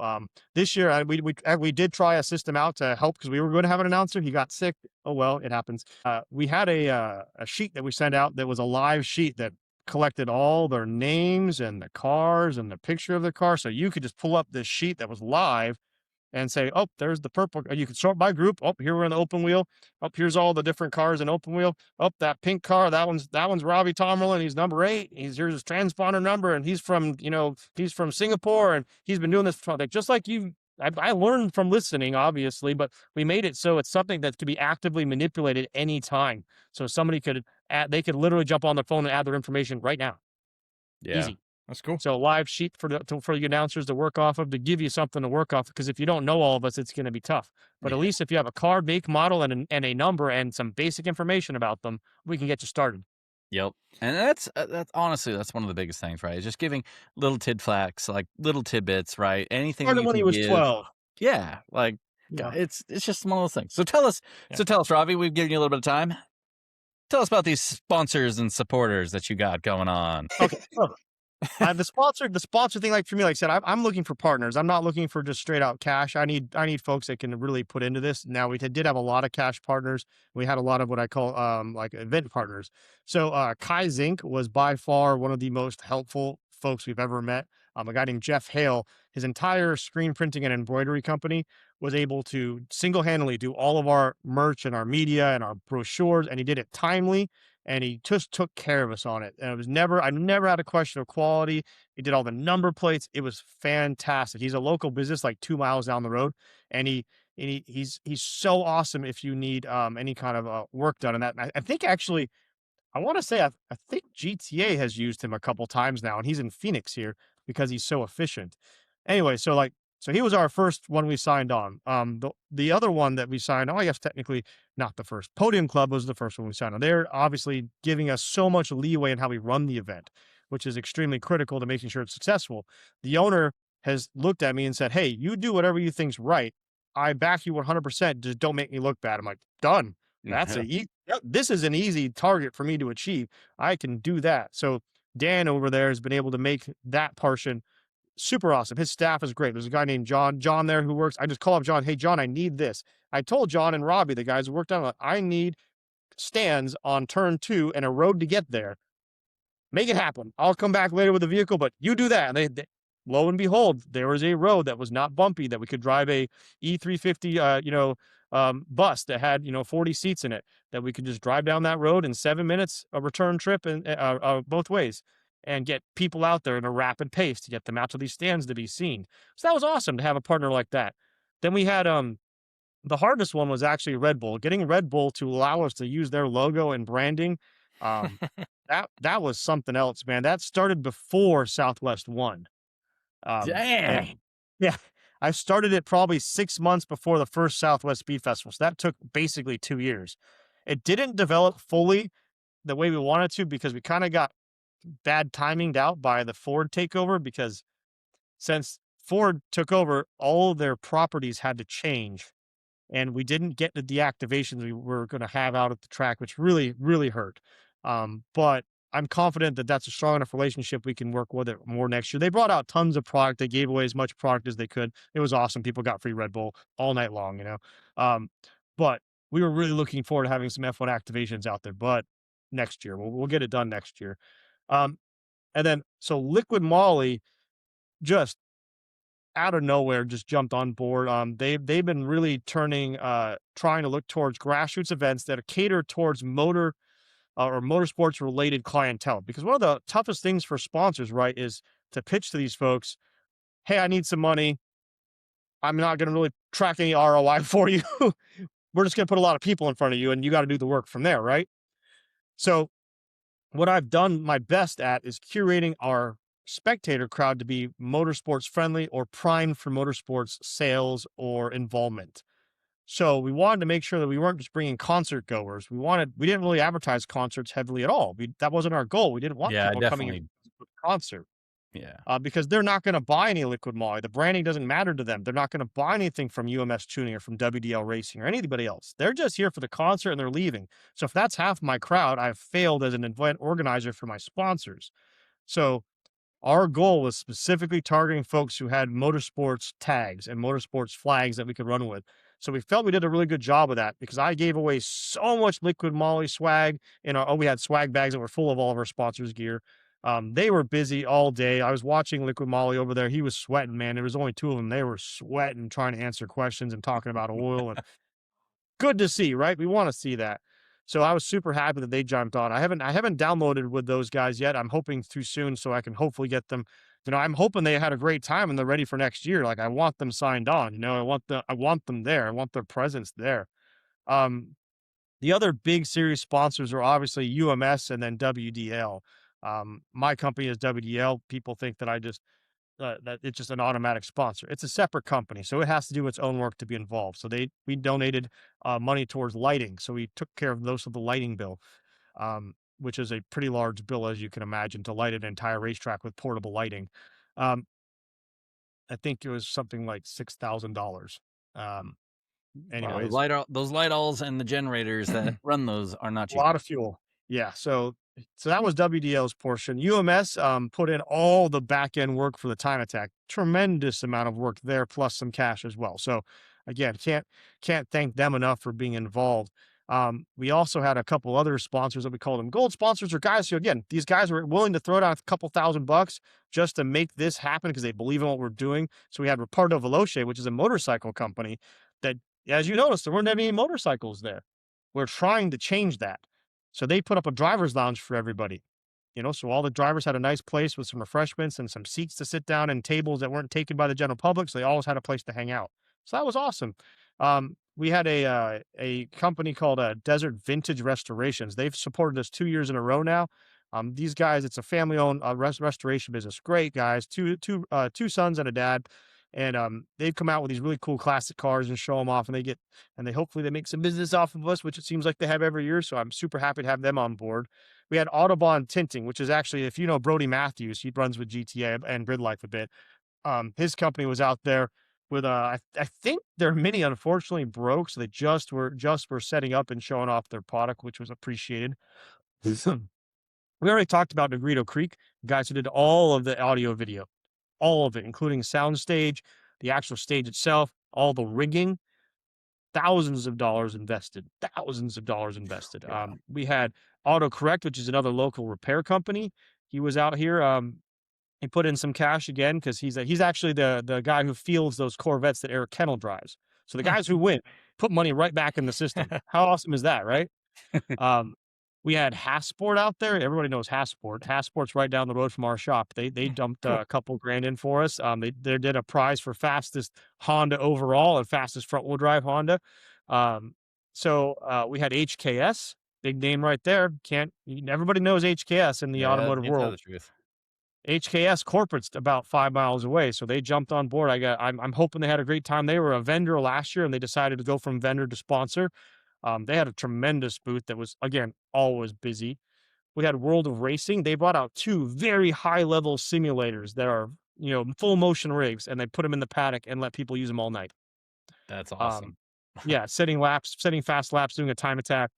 This year we did try a system out to help because we were going to have an announcer. He got sick. Oh well, it happens. We had a sheet that we sent out that was a live sheet that collected all their names and the cars and the picture of the car, so you could just pull up this sheet that was live and say, oh, there's the purple. You can sort by group. Oh, here we're in the open wheel. Oh, here's all the different cars in open wheel. Oh, that pink car, that one's Ravi Tomerlin. He's number 8. Here's his transponder number, and he's from Singapore, and he's been doing this for, like, just like you. I learned from listening, obviously, but we made it so it's something that could be actively manipulated anytime. So somebody they could literally jump on their phone and add their information right now. Yeah. Easy. That's cool. So a live sheet for the announcers to work off of, to give you something to work off, because if you don't know all of us, it's going to be tough. But at least if you have a car, make, model, and a number and some basic information about them, we can get you started. Yep. And that's honestly, that's one of the biggest things, right? It's just giving little tidflacks, like little tidbits, right? Anything Started you when he can was give. 12. Yeah, like Yeah. it's just one of those things. So tell us, Ravi, we've given you a little bit of time. Tell us about these sponsors and supporters that you got going on. Okay. The sponsor thing, like for me, like I said, I'm looking for partners. I'm not looking for just straight out cash. I need folks that can really put into this. Now we did have a lot of cash partners. We had a lot of what I call like event partners. So Kai Zink was by far one of the most helpful folks we've ever met. A guy named Jeff Hale, his entire screen printing and embroidery company was able to single-handedly do all of our merch and our media and our brochures, and he did it timely. And he just took care of us on it. And I never had a question of quality. He did all the number plates. It was fantastic. He's a local business, like 2 miles down the road. And he's so awesome if you need any kind of work done. And that, I think actually, I want to say, I think GTA has used him a couple times now, and he's in Phoenix here because he's so efficient. Anyway, so he was our first one we signed on. The other one that we signed, I guess technically not the first. Podium Club was the first one we signed on. They're obviously giving us so much leeway in how we run the event, which is extremely critical to making sure it's successful. The owner has looked at me and said, hey, you do whatever you think's right. I back you 100%. Just don't make me look bad. I'm like, done. This is an easy target for me to achieve. I can do that. So Dan over there has been able to make that portion super awesome. His staff is great. There's a guy named John there who works. I just call up John. Hey, John, I need this. I told John and Robbie, the guys who worked on it, I need stands on turn 2 and a road to get there. Make it happen. I'll come back later with a vehicle, but you do that. And they lo and behold, there was a road that was not bumpy, that we could drive a E350, bus that had 40 seats in it, that we could just drive down that road in 7 minutes, a return trip, and both ways, and get people out there in a rapid pace to get them out to these stands to be seen. So that was awesome to have a partner like that. Then we had the hardest one was actually Red Bull. Getting Red Bull to allow us to use their logo and branding, that was something else, man. That started before Southwest won. Dang. Yeah. I started it probably 6 months before the first Southwest Speed Festival. So that took basically 2 years. It didn't develop fully the way we wanted to because we kind of got bad timinged out by the Ford takeover, because since Ford took over, all their properties had to change, and we didn't get the deactivations we were going to have out at the track, which really, really hurt. But I'm confident that that's a strong enough relationship we can work with it more next year. They brought out tons of product. They gave away as much product as they could. It was awesome. People got free Red Bull all night long, but we were really looking forward to having some F1 activations out there, but next year, we'll get it done next year. And then, so Liquid Molly just out of nowhere just jumped on board. They've been really trying to look towards grassroots events that are catered towards motor or motorsports related clientele. Because one of the toughest things for sponsors, right, is to pitch to these folks, hey, I need some money. I'm not going to really track any ROI for you. We're just going to put a lot of people in front of you, and you got to do the work from there, right? So what I've done my best at is curating our spectator crowd to be motorsports friendly or primed for motorsports sales or involvement. So we wanted to make sure that we weren't just bringing concert goers. We didn't really advertise concerts heavily at all. That wasn't our goal. We didn't want people coming in to the concert. Yeah. because they're not going to buy any liquid moly. The branding doesn't matter to them. They're not going to buy anything from UMS Tuning or from WDL Racing or anybody else. They're just here for the concert and they're leaving. So if that's half my crowd, I've failed as an event organizer for my sponsors. So our goal was specifically targeting folks who had motorsports tags and motorsports flags that we could run with. So we felt we did a really good job of that because I gave away so much liquid moly swag. We had swag bags that were full of all of our sponsors' gear. They were busy all day. I was watching Liquid Molly over there. He was sweating, man. There was only two of them. They were sweating, trying to answer questions and talking about oil. And good to see, right? We want to see that. So I was super happy that they jumped on. I haven't downloaded with those guys yet. I'm hoping through soon so I can hopefully get them. I'm hoping they had a great time and they're ready for next year. Like I want them signed on. I want them there. I want their presence there. The other big series sponsors are obviously UMS and then WDL. My company is WDL. People think that that it's just an automatic sponsor. It's a separate company, so it has to do its own work to be involved. So we donated money towards lighting, so we took care of most of the lighting bill, which is a pretty large bill as you can imagine to light an entire racetrack with portable lighting. Um, I think it was something like $6,000. Anyways, Wow, those light alls and the generators that run those are not a cheap. lot of fuel. Yeah, so that was WDL's portion. UMS put in all the back end work for the time attack. Tremendous amount of work there, plus some cash as well. So again, can't thank them enough for being involved. We also had a couple other sponsors that we called them gold sponsors, or guys who, again, these guys were willing to throw down a couple $1,000 just to make this happen because they believe in what we're doing. So we had Ripardo Veloce, which is a motorcycle company that, as you noticed, there weren't any motorcycles there. We're trying to change that. So they put up a driver's lounge for everybody, so all the drivers had a nice place with some refreshments and some seats to sit down and tables that weren't taken by the general public. So they always had a place to hang out. So that was awesome. We had a company called Desert Vintage Restorations. They've supported us 2 years in a row now. These guys, it's a family-owned restoration business. Great guys, two sons and a dad. And they've come out with these really cool classic cars and show them off, and they hopefully they make some business off of us, which it seems like they have every year. So I'm super happy to have them on board. We had Autobahn Tinting, which is actually, if you know Brody Matthews, he runs with GTA and Grid Life a bit. His company was out there with I think their Mini unfortunately broke, so they just were setting up and showing off their product, which was appreciated. We already talked about Negrito Creek, guys who did all of the audio video. All of it, including soundstage, the actual stage itself, all the rigging, thousands of dollars invested. Wow. We had AutoCorrect, which is another local repair company. He was out here. He put in some cash again because he's actually the guy who fields those Corvettes that Eric Kennel drives. So the guys who win put money right back in the system. How awesome is that, right? We had Hassport out there. Everybody knows Hassport. Hassport's right down the road from our shop. They dumped a couple grand in for us. They did a prize for fastest Honda overall and fastest front wheel drive Honda. So we had HKS, big name right there. Everybody knows HKS in the automotive Can't tell world. the truth. HKS corporate's about 5 miles away, so they jumped on board. I'm hoping they had a great time. They were a vendor last year, and they decided to go from vendor to sponsor. They had a tremendous booth that was, again, always busy. We had World of Racing. They brought out 2 very high-level simulators that are, full motion rigs, and they put them in the paddock and let people use them all night. That's awesome. Yeah, setting fast laps, doing a time attack.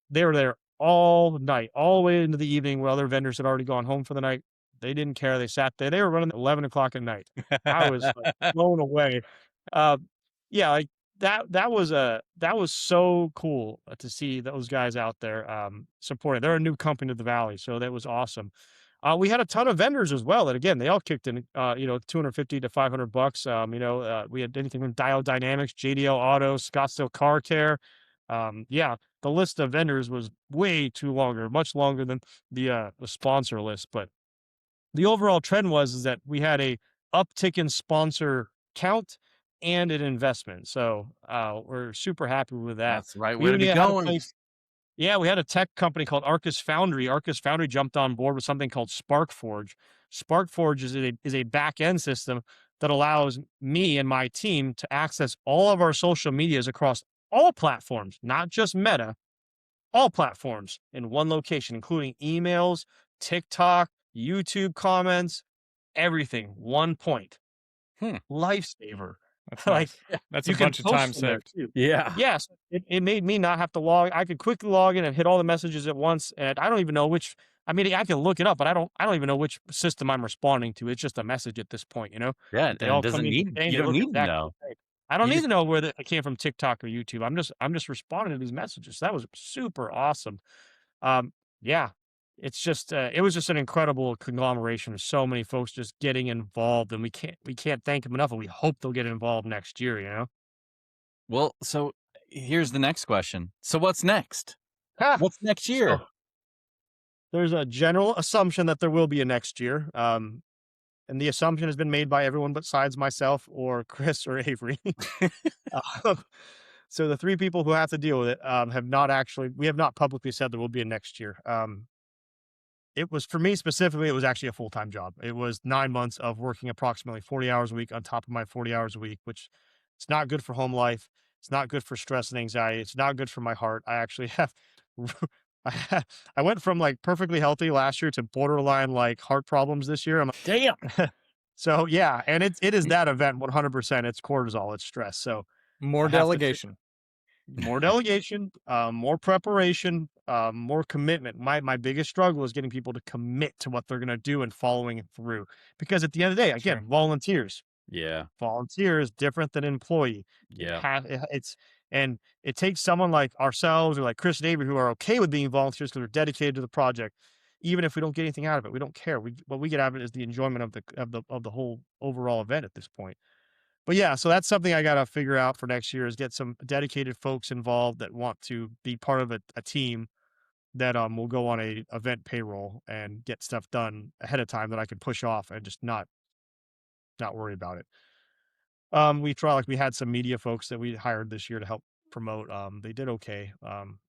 They were there all night, all the way into the evening where other vendors had already gone home for the night. They didn't care. They sat there. They were running at 11 o'clock at night. I was blown away. Yeah, like that was so cool to see those guys out there supporting. They're a new company to the Valley, so that was awesome. We had a ton of vendors as well, and again, they all kicked in, $250 to $500. We had anything from Dial Dynamics, JDL Auto, Scottsdale Car Care. Yeah, the list of vendors was way too longer, much longer than the sponsor list. But the overall trend is that we had a uptick in sponsor count and an investment. So we're super happy with that. That's the right We way to even be had a going. place- Yeah, we had a tech company called Arcus Foundry. Arcus Foundry jumped on board with something called SparkForge. SparkForge is a back end system that allows me and my team to access all of our social medias across all platforms, not just Meta, all platforms in one location, including emails, TikTok, YouTube comments, everything. 1 point. Hmm. Lifesaver. That's Like, nice. That's you a can bunch of post time from there saved. too. Yeah. Yes, it made me not have to log. I could quickly log in and hit all the messages at once, and I don't even know which. I mean, I can look it up, but I don't even know which system I'm responding to. It's just a message at this point, you know. Yeah. But they And it all come doesn't in the need, same. you They don't look need to exactly know. the same. I don't You need just, to know where it came from, TikTok or YouTube. I'm just responding to these messages. That was super awesome. Um, yeah, it's just it was just an incredible conglomeration of so many folks just getting involved, and we can't thank them enough, and we hope they'll get involved next year. You know. well, so here's the next question. So what's next? Ha! What's next year? So there's a general assumption that there will be a next year. And the assumption has been made by everyone besides myself or Chris or Avery. Um, so the three people who have to deal with it we have not publicly said there will be a next year. It was, for me specifically, it was actually a full-time job. It was 9 months of working approximately 40 hours a week on top of my 40 hours a week, which it's not good for home life. It's not good for stress and anxiety. It's not good for my heart. I actually have, I went from like perfectly healthy last year to borderline like heart problems this year. I'm like, damn. So yeah, and it is that event 100%. It's cortisol, it's stress. So More I have to delegation. more delegation, more preparation, more commitment. My biggest struggle is getting people to commit to what they're going to do and following it through. Because at the end of the day, again, Sure. volunteers. Yeah. Volunteer is different than employee. Yeah. And it takes someone like ourselves or like Chris and Avery who are okay with being volunteers because they're dedicated to the project. Even if we don't get anything out of it, we don't care. What we get out of it is the enjoyment of the whole overall event at this point. But yeah, so that's something I got to figure out for next year is get some dedicated folks involved that want to be part of a team that will go on a event payroll and get stuff done ahead of time that I can push off and just not worry about it. We had some media folks that we hired this year to help promote. They did okay.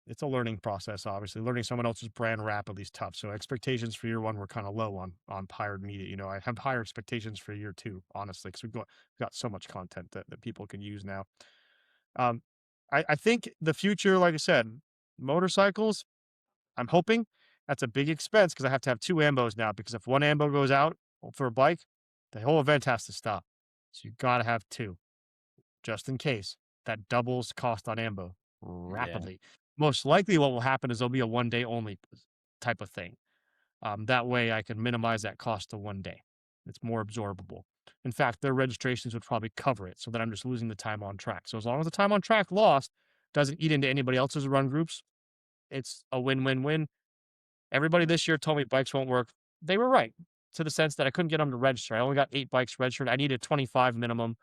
It's a learning process, obviously. Learning someone else's brand rapidly is tough. So expectations for year one were kind of low on hired media. You know, I have higher expectations for year two, honestly, because got so much content that people can use now. Um, I think the future, like I said, motorcycles. I'm hoping that's a big expense because I have to have two ambos now. Because if one ambo goes out for a bike, the whole event has to stop. So you got to have two just in case. That doubles cost on ambo Yeah. rapidly. Most likely what will happen is there'll be a 1 day only type of thing. That way I can minimize that cost to 1 day. It's more absorbable. In fact, their registrations would probably cover it so that I'm just losing the time on track. So as long as the time on track lost doesn't eat into anybody else's run groups, it's a win-win-win. Everybody this year told me bikes won't work. They were right to the sense that I couldn't get them to register. I only got 8 bikes registered. I needed 25 minimum.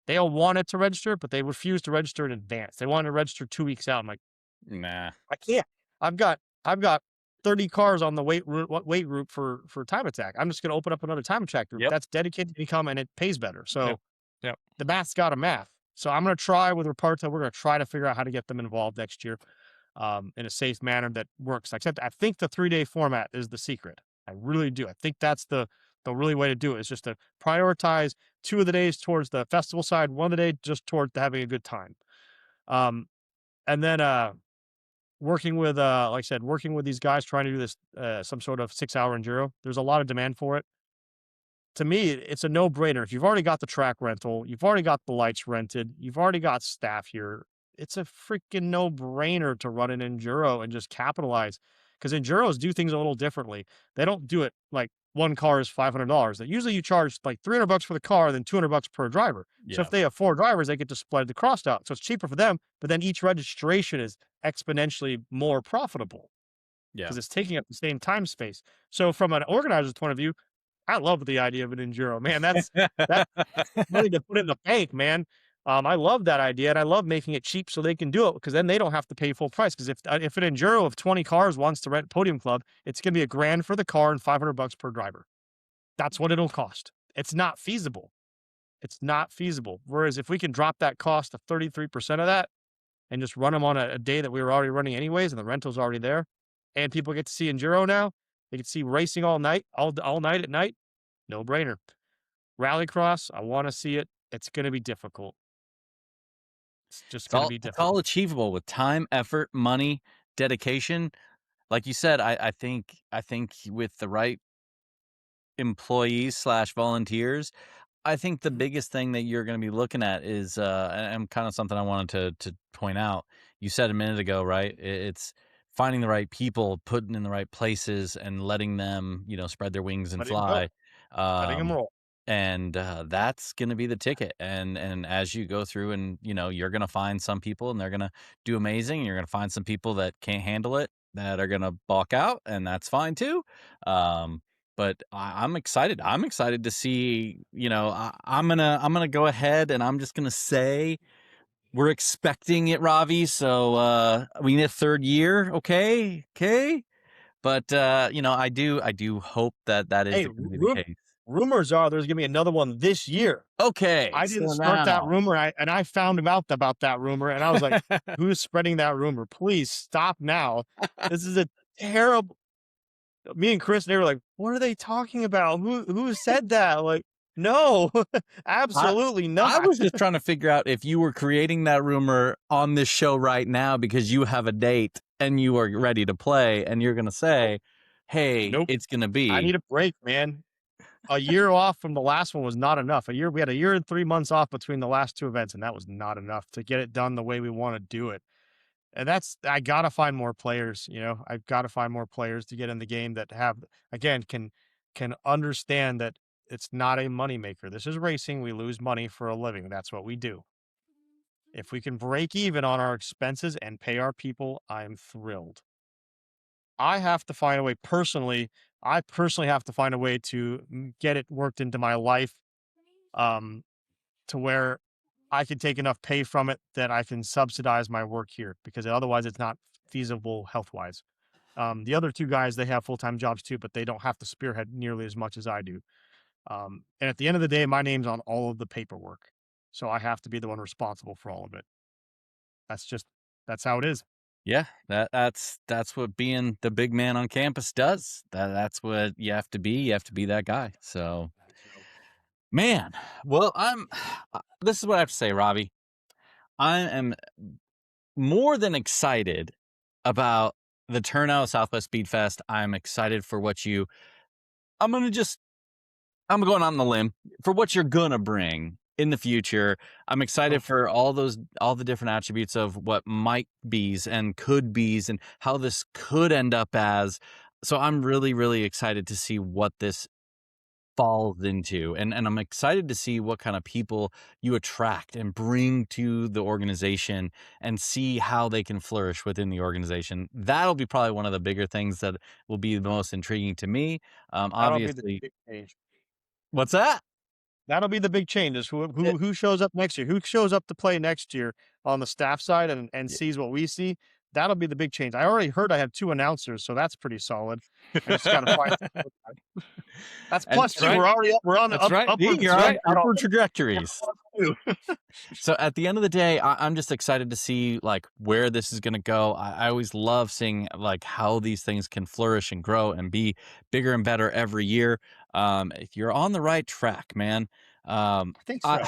They all wanted to register, but they refused to register in advance. They wanted to register 2 weeks out. I'm like, Nah. I can't. I've got 30 cars on the wait route for Time Attack. I'm just going to open up another Time Attack group. Yep. That's dedicated to income and it pays better. So Yep. the math's got a math. So I'm going to try with Reparto. We're going to try to figure out how to get them involved next year in a safe manner that works. Except I think the 3-day format is the secret. I really do. I think that's the really way to do it is just to prioritize 2 of the days towards the festival side, 1 of the day just toward having a good time. And then working with like I said, working with these guys trying to do this some sort of 6-hour enduro. There's a lot of demand for it. To me, it's a no-brainer. If you've already got the track rental, you've already got the lights rented, you've already got staff here, it's a freaking no-brainer to run an enduro and just capitalize. Because enduros do things a little differently. They don't do it like one car is $500. Usually you charge like $300 for the car, then $200 per driver. So Yeah. if they have 4 drivers, they get to spread the cost out. So it's cheaper for them, but then each registration is exponentially more profitable Yeah. because it's taking up the same time space. So from an organizer's point of view, I love the idea of an enduro, man. That's money to put in the bank, man. I love that idea, and I love making it cheap so they can do it because then they don't have to pay full price. Because if an enduro of 20 cars wants to rent Podium Club, it's going to be $1,000 for the car and $500 per driver. That's what it'll cost. It's not feasible. It's not feasible. Whereas if we can drop that cost to 33% of that and just run them on a day that we were already running anyways, and the rental's already there, and people get to see enduro now, they can see racing all night, all night at night. No brainer. Rallycross, I want to see it. It's going to be difficult. It's just going to be It's all difficult. achievable with time, effort, money, dedication. Like you said, I think with the right employees / volunteers, I think the biggest thing that you're going to be looking at is, and kind of something I wanted to point out. You said a minute ago, right? It's finding the right people, putting in the right places, and letting them, spread their wings and Letting them go. fly. Letting them Um, roll. and that's going to be the ticket. And as you go through, and you're going to find some people, and they're going to do amazing. And you're going to find some people that can't handle it, that are going to balk out, and that's fine too. But I'm excited. I'm excited to see. I'm gonna go ahead, and I'm just gonna say we're expecting it, Ravi. So we need a third year, okay. But I do hope that is Hey, going to be the case. rumors are there's gonna be another one this year. Okay, I so didn't start that now rumor, and I found out about that rumor, and I was like, "Who's spreading that rumor? Please stop now. This is a terrible." Me and Chris, they were like, "What are they talking about? Who said that?" Like, no, absolutely I not. was just trying to figure out if you were creating that rumor on this show right now because you have a date and you are ready to play, and you're gonna say, "Hey, Nope. it's gonna I be." need a break, man. A year off from the last one was not enough. We had a year and 3 months off between the last 2 events, and that was not enough to get it done the way we want to do it. And I gotta find more players, I've gotta find more players to get in the game that again, can understand that it's not a moneymaker. This is racing. We lose money for a living. That's what we do. If we can break even on our expenses and pay our people, I'm thrilled. I have to find a way personally. I personally have to find a way to get it worked into my life, um, to where I can take enough pay from it that I can subsidize my work here, because otherwise it's not feasible health wise. The other 2 guys, they have full-time jobs too, but they don't have to spearhead nearly as much as I do. And at the end of the day, my name's on all of the paperwork. So I have to be the one responsible for all of it. That's how it is. Yeah, that's what being the big man on campus does. That's what you have to be. You have to be that guy. So, man, well, this is what I have to say, Robbie. I am more than excited about the turnout of Southwest Speed Fest. I'm excited for what I'm going on the limb for what you're gonna bring in the future. I'm excited for all the different attributes of what might be's and could be's and how this could end up as. So I'm really, really excited to see what this falls into. And I'm excited to see what kind of people you attract and bring to the organization and see how they can flourish within the organization. That'll be probably one of the bigger things that will be the most intriguing to me. That'll be the Obviously, big change. what's that? That'll be the big change is who shows up next year, who shows up to play next year on the staff side and sees what we see. That'll be the big change. I already heard I have 2 announcers, so that's pretty solid. I just got to find. That's And plus 2. right. We're on That's up, right. upward. You're on upward trajectories. Two. So at the end of the day, I'm just excited to see like where this is going to go. I always love seeing like how these things can flourish and grow and be bigger and better every year. If you're on the right track, man. I think so.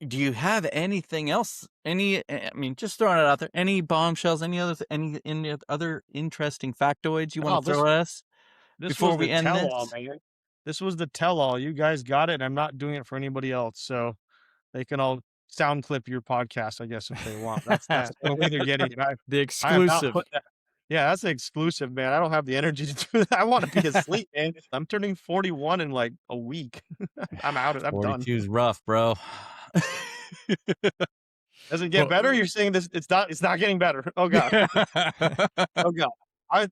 Do you have anything else? I mean, just throwing it out there. Any bombshells? Any other interesting factoids you want to throw at us before was we the end tell-all, this? man. This was the tell-all. You guys got it. And I'm not doing it for anybody else, so they can all sound clip your podcast, I guess, if they want. That's the only way they're getting it. The I have not exclusive. put that. Yeah, that's exclusive, man. I don't have the energy to do that. I want to be asleep, man. I'm turning 41 in like a week. I'm out. I'm done. 42 is rough, bro. Doesn't get better. You're saying this? It's not. It's not getting better. Oh god. Oh god.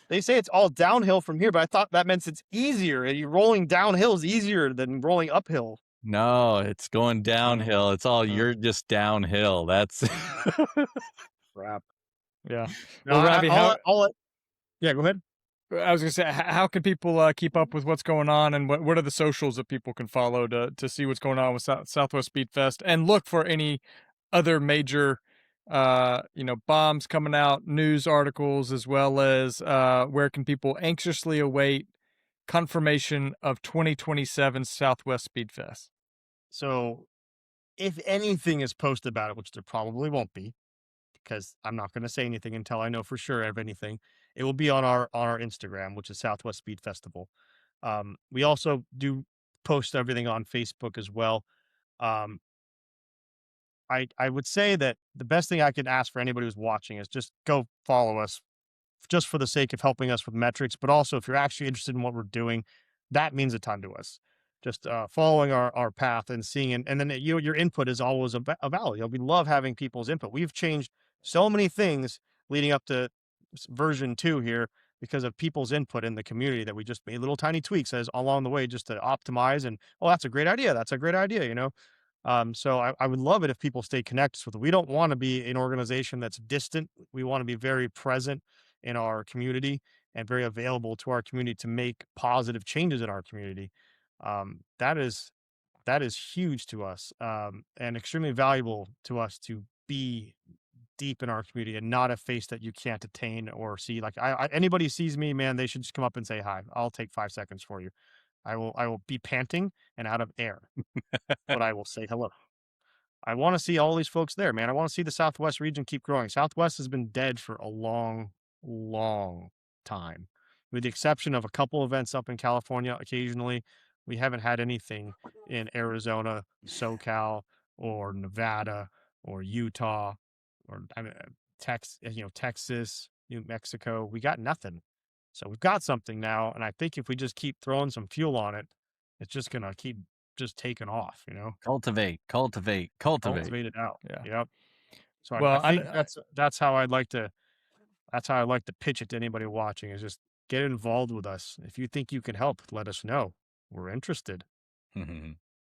They say it's all downhill from here, but I thought that meant it's easier. You rolling downhill is easier than rolling uphill. No, it's going downhill. It's all you're just downhill. That's Crap. Yeah. Well, Ravi, yeah, go ahead. I was gonna say, how can people keep up with what's going on, and what are the socials that people can follow to see what's going on with Southwest Speed Fest, and look for any other major, bombs coming out, news articles, as well as where can people anxiously await confirmation of 2027 Southwest Speed Fest? So, if anything is posted about it, which there probably won't be, because I'm not going to say anything until I know for sure of anything, it will be on our Instagram, which is Southwest Speed Festival. We also do post everything on Facebook as well. Um, I would say that the best thing I could ask for anybody who's watching is just go follow us just for the sake of helping us with metrics, but also if you're actually interested in what we're doing, that means a ton to us. Just following our path and seeing, and then your input is always a value. We love having people's input. We've changed so many things leading up to version 2 here because of people's input in the community that we just made little tiny tweaks as along the way just to optimize. And oh, that's a great idea. That's a great idea. So I would love it if people stay connected with it. We don't want to be an organization that's distant. We want to be very present in our community and very available to our community to make positive changes in our community. That is huge to us, and extremely valuable to us to be deep in our community and not a face that you can't attain or see. Like anybody sees me, man, they should just come up and say hi. I'll take 5 seconds for you. I will be panting and out of air, but I will say hello. I want to see all these folks there, man. I want to see the Southwest region keep growing. Southwest has been dead for a long, long time. With the exception of a couple events up in California occasionally, we haven't had anything in Arizona, SoCal, or Nevada, or Utah, or Texas, New Mexico. We got nothing. So we've got something now, and I think if we just keep throwing some fuel on it, it's just gonna keep just taking off. Cultivate. Cultivate it out. Yeah. Yep. So Well, I think that's how I'd like to pitch it to anybody watching is just get involved with us. If you think you can help, let us know. We're interested.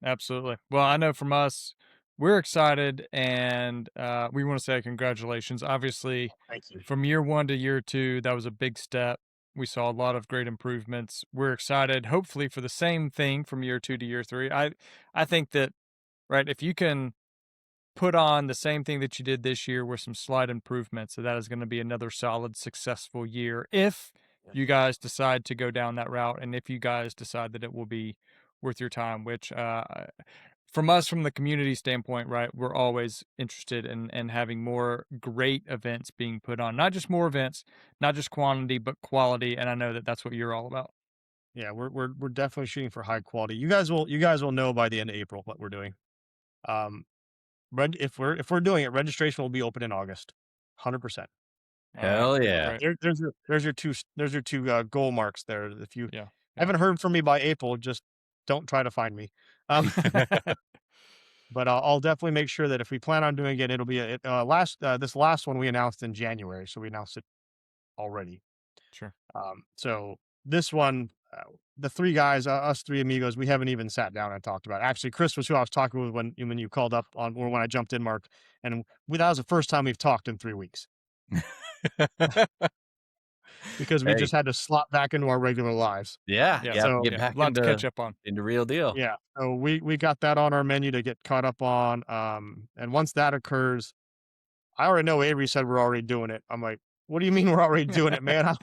Absolutely. Well, I know from us, we're excited, and we want to say congratulations. Obviously, Thank you. from year 1 to year 2, that was a big step. We saw a lot of great improvements. We're excited, hopefully, for the same thing from year 2 to year 3. I think that, right, if you can put on the same thing that you did this year with some slight improvements, so that is going to be another solid, successful year if you guys decide to go down that route, and if you guys decide that it will be worth your time, which from us, from the community standpoint, right, we're always interested in having more great events being put on. Not just more events, not just quantity, but quality, and I know that that's what you're all about. Yeah, we're definitely shooting for high quality. You guys will know by the end of April what we're doing. If we're doing it, registration will be open in August, 100%. Hell yeah! There's your two goal marks there. If you Yeah. haven't heard from me by April, just don't try to find me. But I'll definitely make sure that if we plan on doing it, it'll be this last one we announced in January, so we announced it already. Sure. So this one, the 3 guys, us 3 amigos, we haven't even sat down and talked about it. Actually, Chris was who I was talking with when you called up on, or when I jumped in, Mark, and that was the first time we've talked in 3 weeks. Because we just had to slot back into our regular lives. Yeah. So get back a lot to catch up on. into real deal. Yeah. So we got that on our menu to get caught up on. And once that occurs, I already know Avery said we're already doing it. I'm like, what do you mean we're already doing it, man?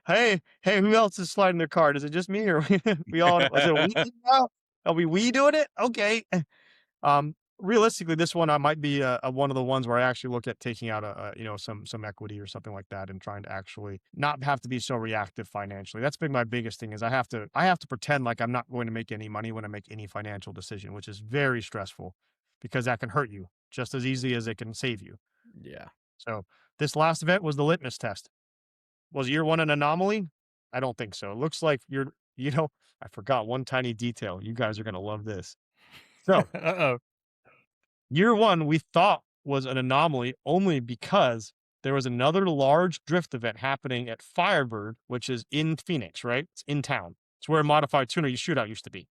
Hey, who else is sliding their card? Is it just me, or we all? Is it we now? Are we doing it? Okay. Realistically, this one I might be one of the ones where I actually look at taking out some equity or something like that, and trying to actually not have to be so reactive financially. That's been my biggest thing is I have to pretend like I'm not going to make any money when I make any financial decision, which is very stressful because that can hurt you just as easily as it can save you. Yeah. So this last event was the litmus test. Was year 1 an anomaly? I don't think so. It looks like I forgot one tiny detail. You guys are going to love this. So year 1 we thought was an anomaly only because there was another large drift event happening at Firebird, which is in Phoenix, right? It's in town. It's where a modified tuner shootout used to be.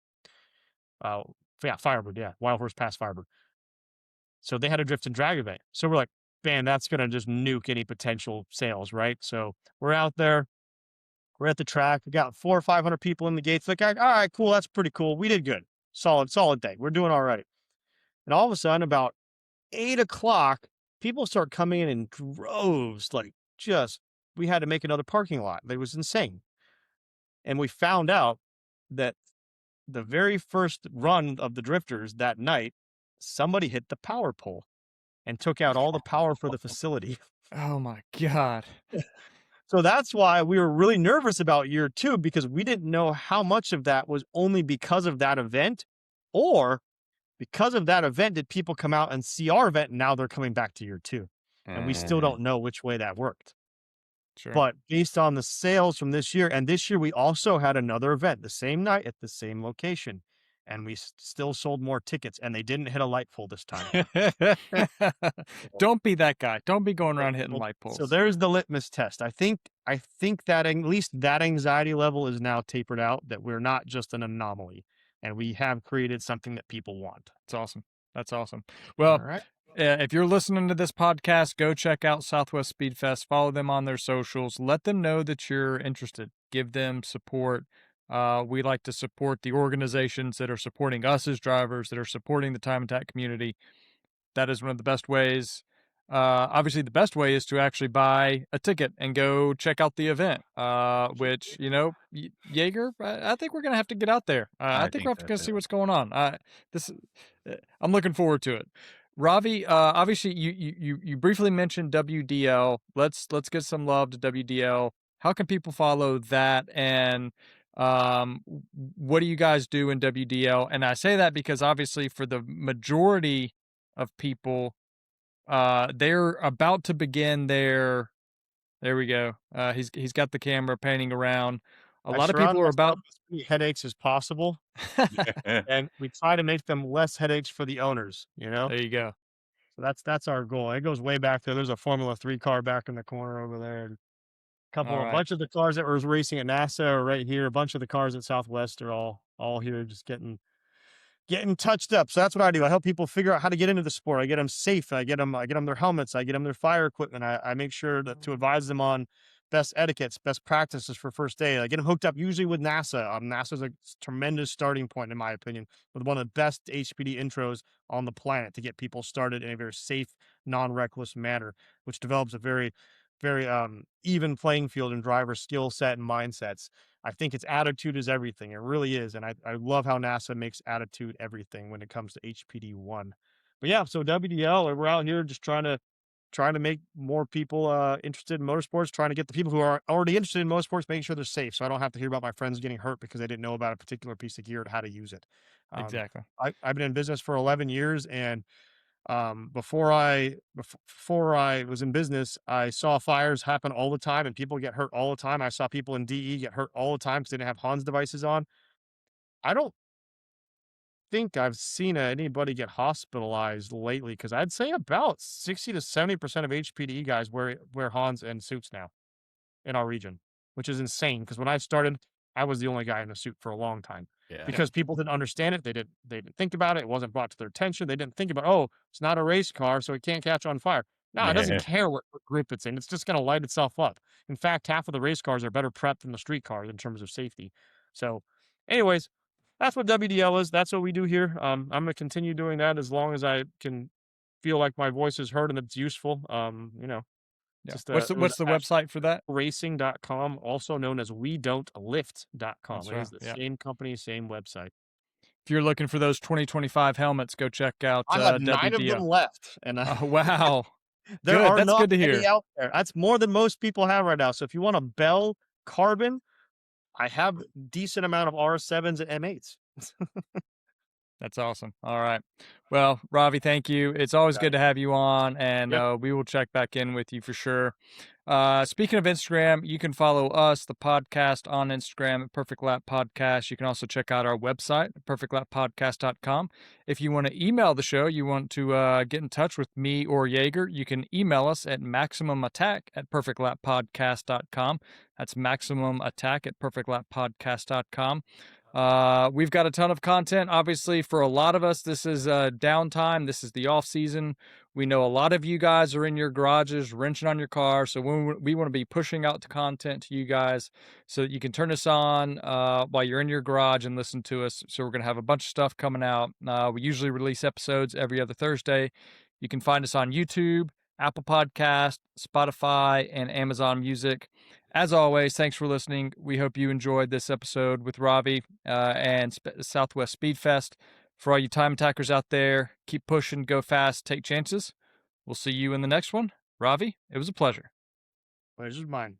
Firebird, yeah. Wild Horse Pass Firebird. So they had a drift and drag event. So we're like, man, that's going to just nuke any potential sales, right? So we're out there. We're at the track. We got 400 or 500 people in the gates. Like, all right, cool. That's pretty cool. We did good. Solid day. We're doing all right. And all of a sudden, about 8 o'clock, people start coming in droves. We had to make another parking lot. It was insane. And we found out that the very first run of the drifters that night, somebody hit the power pole and took out all the power for the facility. Oh my God. So that's why we were really nervous about year 2, because we didn't know how much of that was only because of that event, or because of that event, did people come out and see our event and now they're coming back to year 2? And we still don't know which way that worked. Sure. But based on the sales from this year, and this year we also had another event the same night at the same location, and we still sold more tickets, and they didn't hit a light pole this time. Don't be that guy. Don't be going around hitting Well, light poles. so there's the litmus test. I think that at least that anxiety level is now tapered out, that we're not just an anomaly, and we have created something that people want. That's awesome. That's awesome. Well, All right. if you're listening to this podcast, go check out Southwest Speed Fest. Follow them on their socials. Let them know that you're interested. Give them support. We like to support the organizations that are supporting us as drivers, that are supporting the time attack community. That is one of the best ways. Obviously, the best way is to actually buy a ticket and go check out the event, which, Jager, I think we're going to have to get out there. I think we're going to go see what's going on. I'm looking forward to it. Ravi, obviously, you briefly mentioned WDL. Let's get some love to WDL. How can people follow that? And what do you guys do in WDL? And I say that because obviously for the majority of people, they're about to begin their. There we go. He's got the camera panning around. A lot of people are about as many headaches as possible, and we try to make them less headaches for the owners. There you go. So that's our goal. It goes way back there. There's a Formula 3 car back in the corner over there. A bunch of the cars that were racing at NASA are right here. A bunch of the cars at Southwest are all here, just getting touched up. So that's what I do. I help people figure out how to get into the sport. I get them safe. I get them their helmets. I get them their fire equipment. I make sure to advise them on best etiquettes, best practices for first aid. I get them hooked up usually with NASA. NASA's a tremendous starting point, in my opinion, with one of the best HPD intros on the planet to get people started in a very safe, non-reckless manner, which develops a very, very even playing field in driver skill set and mindsets. I think its attitude is everything. It really is. And I love how NASA makes attitude everything when it comes to HPD 1. But yeah, so WDL, we're out here just trying to make more people interested in motorsports, trying to get the people who are already interested in motorsports, making sure they're safe. So I don't have to hear about my friends getting hurt because they didn't know about a particular piece of gear or how to use it. Exactly. I've been in business for 11 years, and before I was in business, I saw fires happen all the time and people get hurt all the time. I saw people in DE get hurt all the time because they didn't have Hans devices on. I don't think I've seen anybody get hospitalized lately, because I'd say about 60 to 70% of HPD guys wear Hans and suits now in our region, which is insane. Because when I started, I was the only guy in a suit for a long time. Yeah. Because people didn't understand it. They didn't think about it. It wasn't brought to their attention. They didn't think about, oh, it's not a race car, so it can't catch on fire. No, it doesn't care what grip it's in. It's just going to light itself up. In fact, half of the race cars are better prepped than the street cars in terms of safety. So anyways, that's what WDL is. That's what we do here. I'm going to continue doing that as long as I can feel like my voice is heard and it's useful. Yeah. Just, what's the website for that? Racing.com, also known as WeDon'tLift.com. That's It is right, the yeah. same company, same website. If you're looking for those 2025 helmets, go check out I have 9 WDL. of them left, and Oh, wow. there Good. are That's not good to hear. any out there. That's more than most people have right now. So if you want a Bell Carbon, I have a decent amount of R7s and M8s. That's awesome. All right. Well, Ravi, thank you. It's always good to have you on, and we will check back in with you for sure. Speaking of Instagram, you can follow us, the podcast, on Instagram at Perfect Lap Podcast. You can also check out our website, perfectlappodcast.com. If you want to email the show, you want to get in touch with me or Jager, you can email us at maximumattack@perfectlappodcast.com. That's maximumattack@perfectlappodcast.com. We've got a ton of content. Obviously, for a lot of us, this is downtime. This is the off season. We know a lot of you guys are in your garages wrenching on your car, so we want to be pushing out the content to you guys so that you can turn us on while you're in your garage and listen to us. So we're going to have a bunch of stuff coming out. We usually release episodes every other Thursday. You can find us on YouTube, Apple Podcast, Spotify, and Amazon Music. As always, thanks for listening. We hope you enjoyed this episode with Ravi and Southwest Speed Fest. For all you time attackers out there, keep pushing, go fast, take chances. We'll see you in the next one. Ravi, it was a pleasure. Pleasure's mine.